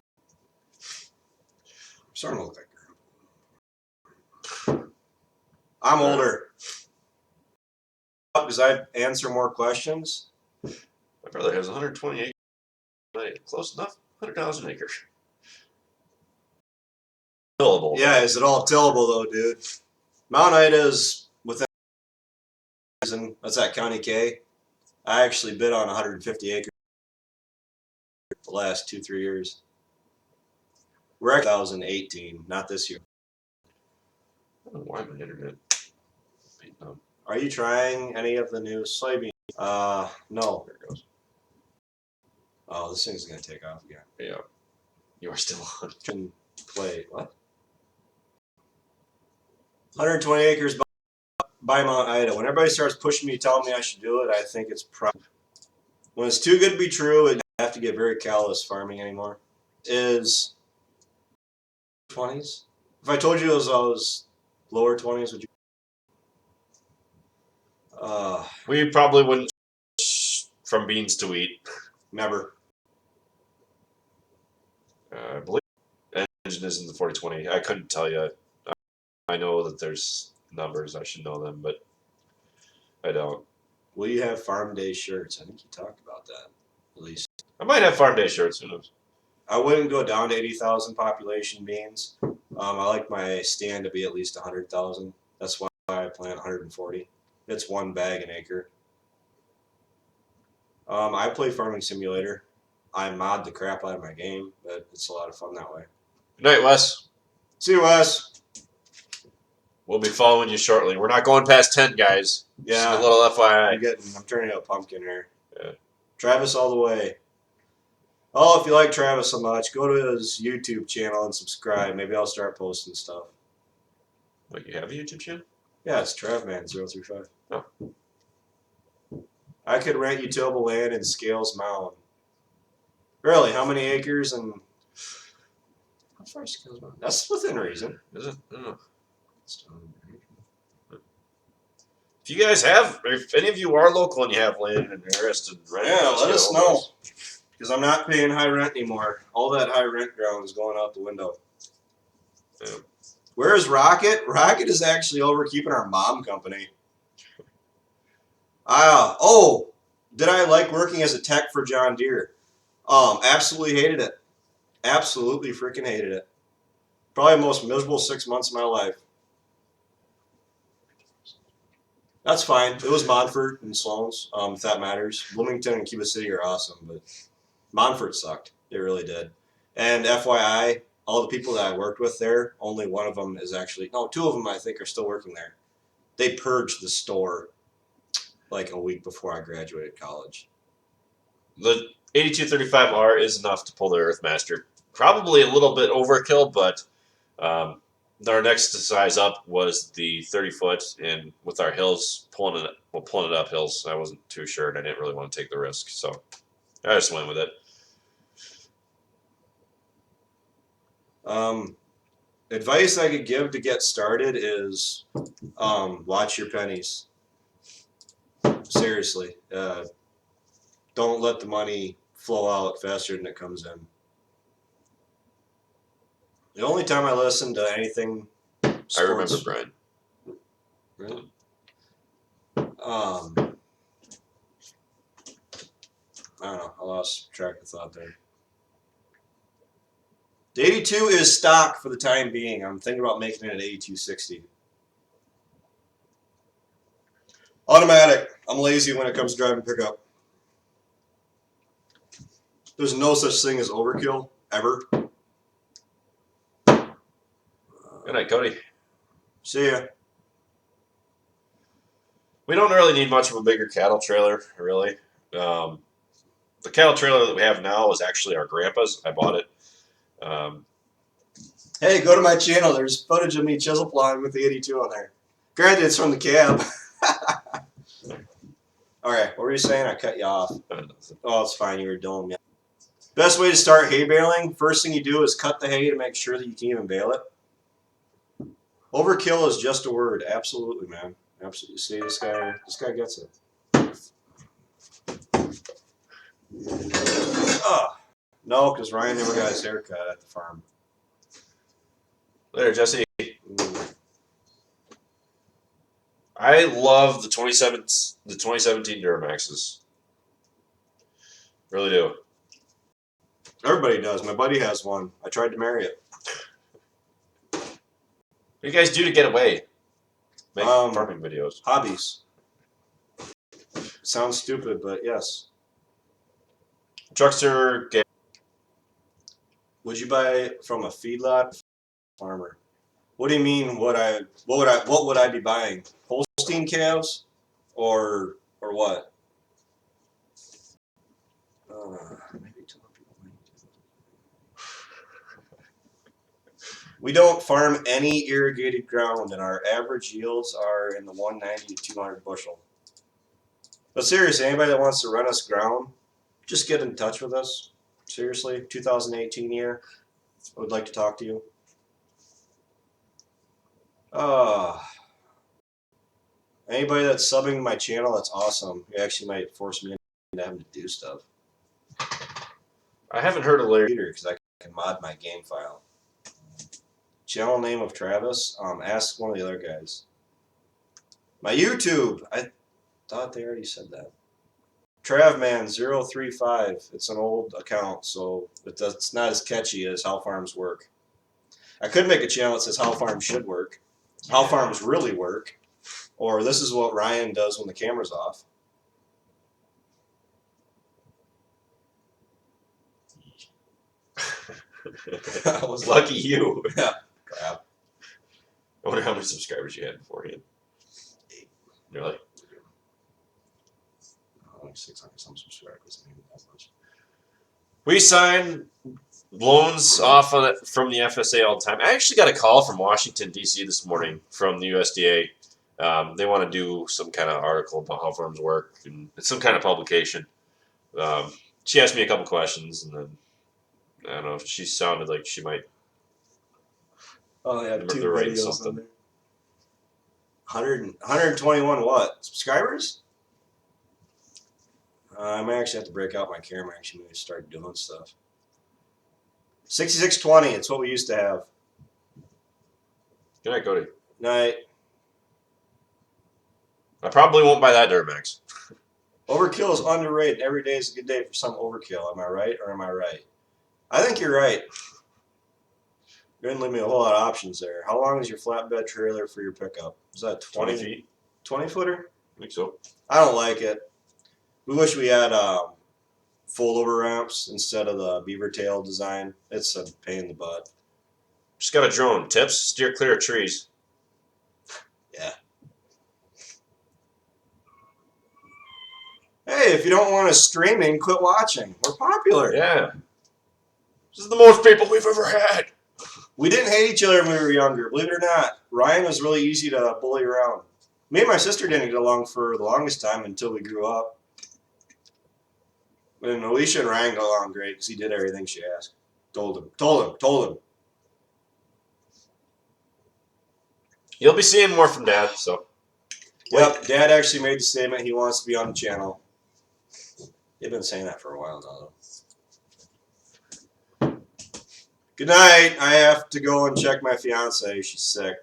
starting to look like her. I'm older. Because I answer more questions. my brother has 120 acres. Close enough. $100 an acre. Tillable. Yeah, is it all tillable though, dude? Mount Ida is within reason. That's at County K. I actually bid on 150 acres the last 2-3 years. We're at 2018, not this year. I don't know why my internet. Are you trying any of the new soybean? No. There it goes. Oh, this thing's gonna take off again. Yeah. You are still on. Can play what? 120 acres by Mount Ida. When everybody starts pushing me, telling me I should do it, I think it's when it's too good to be true. I have to get very callous farming anymore. Is 20s? If I told you it was lower 20s, would you? We probably wouldn't from beans to wheat. Never. I believe the engine is in the 4020. I couldn't tell you. I know that there's numbers. I should know them, but I don't. Will you have farm day shirts? I think you talked about that, at least. I might have farm day shirts. Who knows? I wouldn't go down to 80,000 population beans. I like my stand to be at least 100,000. That's why I plant 140. It's one bag an acre. I play Farming Simulator. I mod the crap out of my game, but it's a lot of fun that way. Good night, Wes. See you, Wes. We'll be following you shortly. We're not going past 10, guys. Yeah. Just a little FYI. I'm turning into a pumpkin here. Yeah. Travis all the way. Oh, if you like Travis so much, go to his YouTube channel and subscribe. Maybe I'll start posting stuff. What, you have a YouTube channel? Yeah, it's TravMan035. Oh. I could rent you tillable land in Scales Mound. Really? How many acres and how far is Scales Mound? That's within reason. Is it? I don't know. If you guys have, if any of you are local and you have land and you're interested in renting, yeah, let us know. Because I'm not paying high rent anymore. All that high rent ground is going out the window. Yeah. Where is Rocket? Rocket is actually over keeping our mom company. Did I like working as a tech for John Deere? Absolutely hated it. Absolutely freaking hated it. Probably the most miserable 6 months of my life. That's fine. It was Montfort and Sloan's, if that matters. Bloomington and Cuba City are awesome, but Montfort sucked. They really did. And FYI, all the people that I worked with there, only one of them is actually, no, two of them I think are still working there. They purged the store like a week before I graduated college. The 8235R is enough to pull the Earthmaster. Probably a little bit overkill, but our next size up was the 30-foot, and with our hills pulling it up hills, I wasn't too sure, and I didn't really want to take the risk, so I just went with it. Advice I could give to get started is watch your pennies. Seriously. Don't let the money flow out faster than it comes in. The only time I listen to anything sports, I remember Brian. Really? I don't know. I lost track of thought there. The 82 is stock for the time being. I'm thinking about making it an 8260. Automatic. I'm lazy when it comes to driving pickup. There's no such thing as overkill, ever. Good night, Cody. See ya. We don't really need much of a bigger cattle trailer, really. The cattle trailer that we have now is actually our grandpa's. I bought it. Hey, go to my channel. There's footage of me chisel plowing with the 82 on there. Granted, it's from the cab. All right, what were you saying? I cut you off. Oh, it's fine. You were doing me. Best way to start hay baling, first thing you do is cut the hay to make sure that you can even bale it. Overkill is just a word. Absolutely, man. Absolutely. See, this guy gets it. No, because Ryan never got his hair cut at the farm. Later, Jesse. Ooh. I love the 2017 Duramaxes. Really do. Everybody does. My buddy has one. I tried to marry it. What do you guys do to get away? Make farming videos. Hobbies. Sounds stupid, but yes. Truckster. Would you buy from a feedlot farmer? What do you mean? What would I be buying? Holstein calves, or what? Maybe too much people might do. We don't farm any irrigated ground, and our average yields are in the 190 to 200 bushel. But seriously, anybody that wants to rent us ground, just get in touch with us. Seriously, 2018 year, I would like to talk to you. Anybody that's subbing my channel, that's awesome. You actually might force me into having to do stuff. I haven't heard of Larry Because I can mod my game file. Channel name of Travis. Ask one of the other guys. My YouTube. I thought they already said that. Travman035. It's an old account, so it's not as catchy as How Farms Work. I could make a channel that says How Farms Should Work, How Farms Really Work, or this is what Ryan does when the camera's off. Lucky you. Yeah. Crap. I wonder how many subscribers you had beforehand. 8. Really? Like 600 some subscribers. Maybe that much. We sign loans off on it from the FSA all the time. I actually got a call from Washington, D.C. this morning from the USDA. They want to do some kind of article about how farms work, and it's some kind of publication. She asked me a couple questions, and then I don't know if she sounded like she might. Oh, I have two They're writing videos something. on there. 121 what? Subscribers? I might actually have to break out my camera and actually maybe start doing stuff. 6620, it's what we used to have. Good night, Cody. Night. I probably won't buy that Duramax. Overkill is underrated. Every day is a good day for some overkill. Am I right or am I right? I think you're right. You didn't leave me a whole lot of options there. How long is your flatbed trailer for your pickup? Is that 20 feet? 20 footer? I think so. I don't like it. We wish we had fold-over ramps instead of the beaver tail design. It's a pain in the butt. Just got a drone. Tips: steer clear of trees. Yeah. Hey, if you don't want us streaming, quit watching. We're popular. Yeah. This is the most people we've ever had. We didn't hate each other when we were younger. Believe it or not, Ryan was really easy to bully around. Me and my sister didn't get along for the longest time until we grew up. And Alicia and Ryan got along great because he did everything she asked. Told him. You'll be seeing more from Dad, so. Yep, Dad actually made the statement he wants to be on the channel. They've been saying that for a while now, though. Good night. I have to go and check my fiance. She's sick.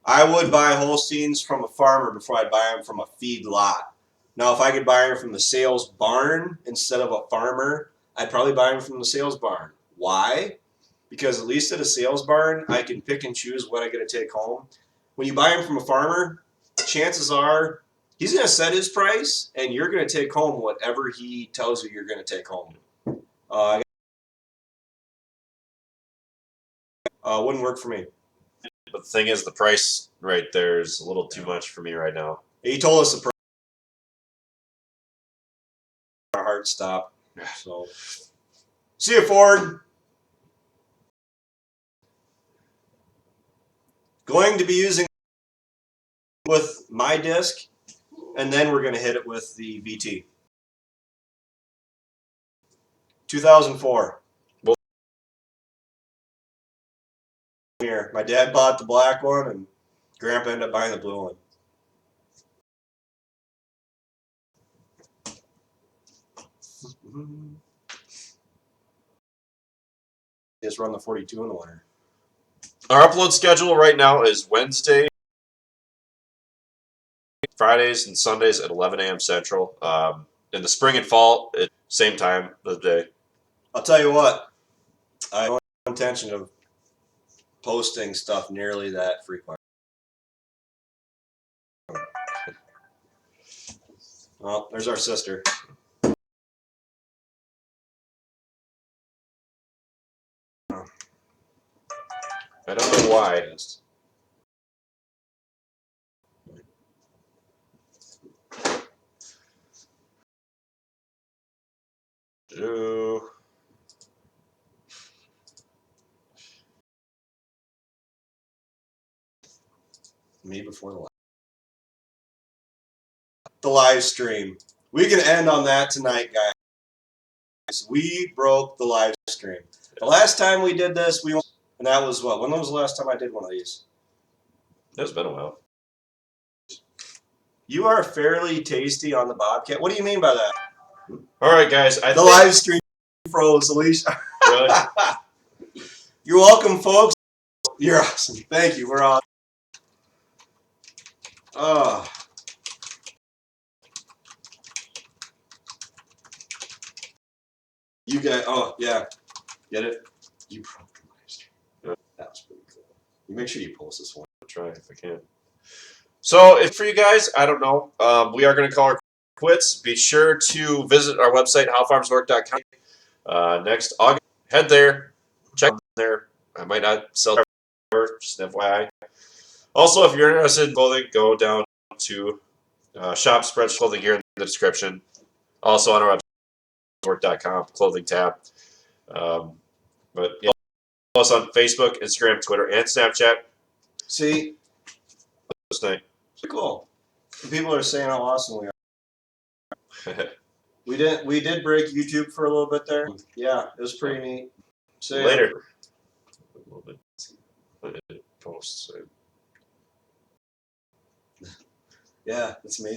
I would buy Holsteins from a farmer before I'd buy them from a feed lot. Now, if I could buy them from the sales barn instead of a farmer, I'd probably buy them from the sales barn. Why? Because at least at a sales barn, I can pick and choose what I get to take home. When you buy them from a farmer, chances are he's going to set his price, and you're going to take home whatever he tells you you're going to take home. Wouldn't work for me. But the thing is, the price right there is a little too much for me right now. He told us the price. Our heart stopped. So, see you, Ford. Going to be using with my disc, and then we're going to hit it with the VT. 2004. Here winner. My dad bought the black one, and Grandpa ended up buying the blue one. Just run the 42 in the winter. Our upload schedule right now is Wednesday, Fridays, and Sundays at 11 a.m. Central. In the spring and fall, at same time of the day. I'll tell you what, I have no intention of posting stuff nearly that frequent. Well, there's our sister. I don't know why. Me before the live stream. We can end on that tonight, guys. We broke the live stream. The last time we did this, and that was what? When was the last time I did one of these? It's been a while. You are fairly tasty on the Bobcat. What do you mean by that? All right, guys. The live stream froze, Alicia. Really? You're welcome, folks. You're awesome. Thank you. We're awesome. Oh. You guys, oh, yeah. Get it? You broke the live stream. That was pretty cool. You make sure you post this one. I'll try if I can. So, if for you guys, I don't know. We are going to call our quits. Be sure to visit our website, howfarmswork.com. Next August, head there. Check there. I might not sell just FYI. Also, if you're interested in clothing, go down to shop Spreadshirt clothing here in the description. Also on our website, work.com, clothing tab. But yeah, follow us on Facebook, Instagram, Twitter, and Snapchat. See? This night. Cool. People are saying how awesome we are. We did break YouTube for a little bit there. Yeah, it was pretty neat. So, later. A little bit posts. Yeah, it's amazing.